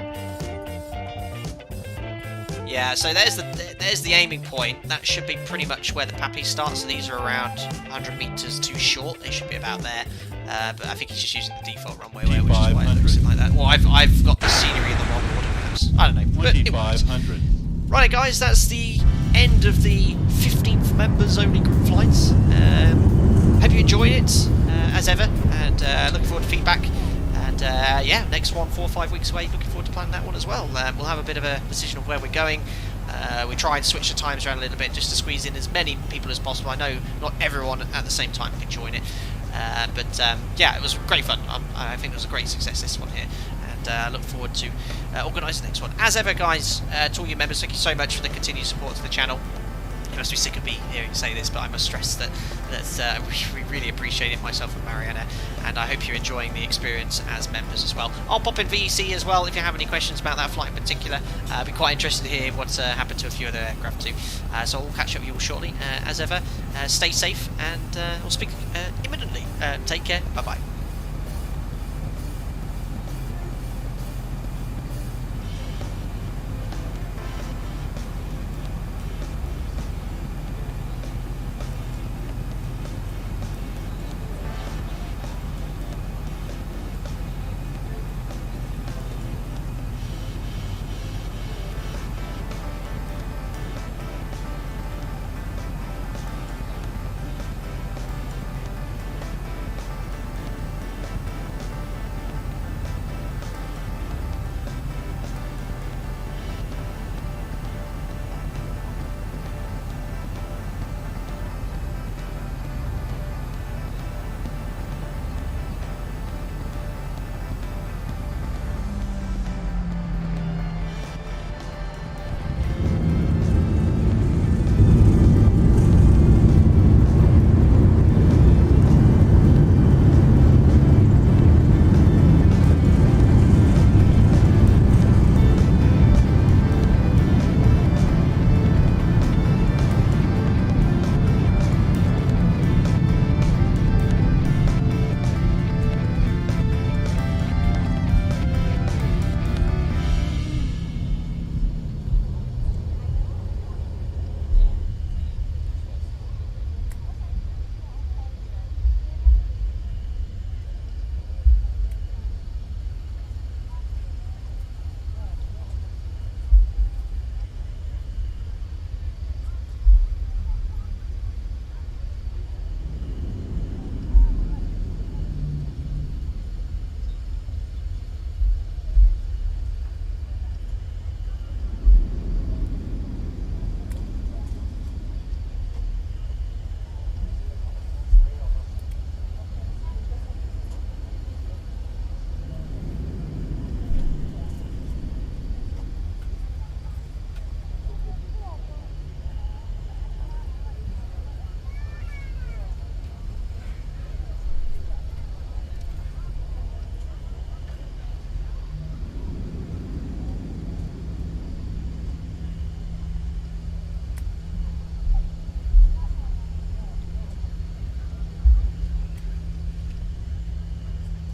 Yeah, so there's the aiming point. That should be pretty much where the Pappies start. So these are around 100 meters too short. They should be about there. But I think he's just using the default runway, which is why it looks like that. Or I've got the scenery in the wrong order, perhaps. I don't know. 2500. Right, guys, that's the end of the 15th members only group flights. Hope you enjoyed it, as ever, and looking forward to feedback. And yeah, next one, 4 or 5 weeks away. Looking forward to planning that one as well. We'll have a bit of a decision of where we're going. We try and switch the times around a little bit just to squeeze in as many people as possible. I know not everyone at the same time can join it, but yeah, it was great fun. I think it was a great success, this one here, and look forward to organising the next one. As ever, guys, to all you members, thank you so much for the continued support to the channel. You must be sick of me hearing you say this, but I must stress that we really appreciate it, myself and Mariana, and I hope you're enjoying the experience as members as well. I'll pop in VEC as well if you have any questions about that flight in particular. I'd be quite interested to hear what's happened to a few other aircraft too. So we'll catch up with you all shortly. As ever, stay safe, and we'll speak imminently. Take care. Bye bye.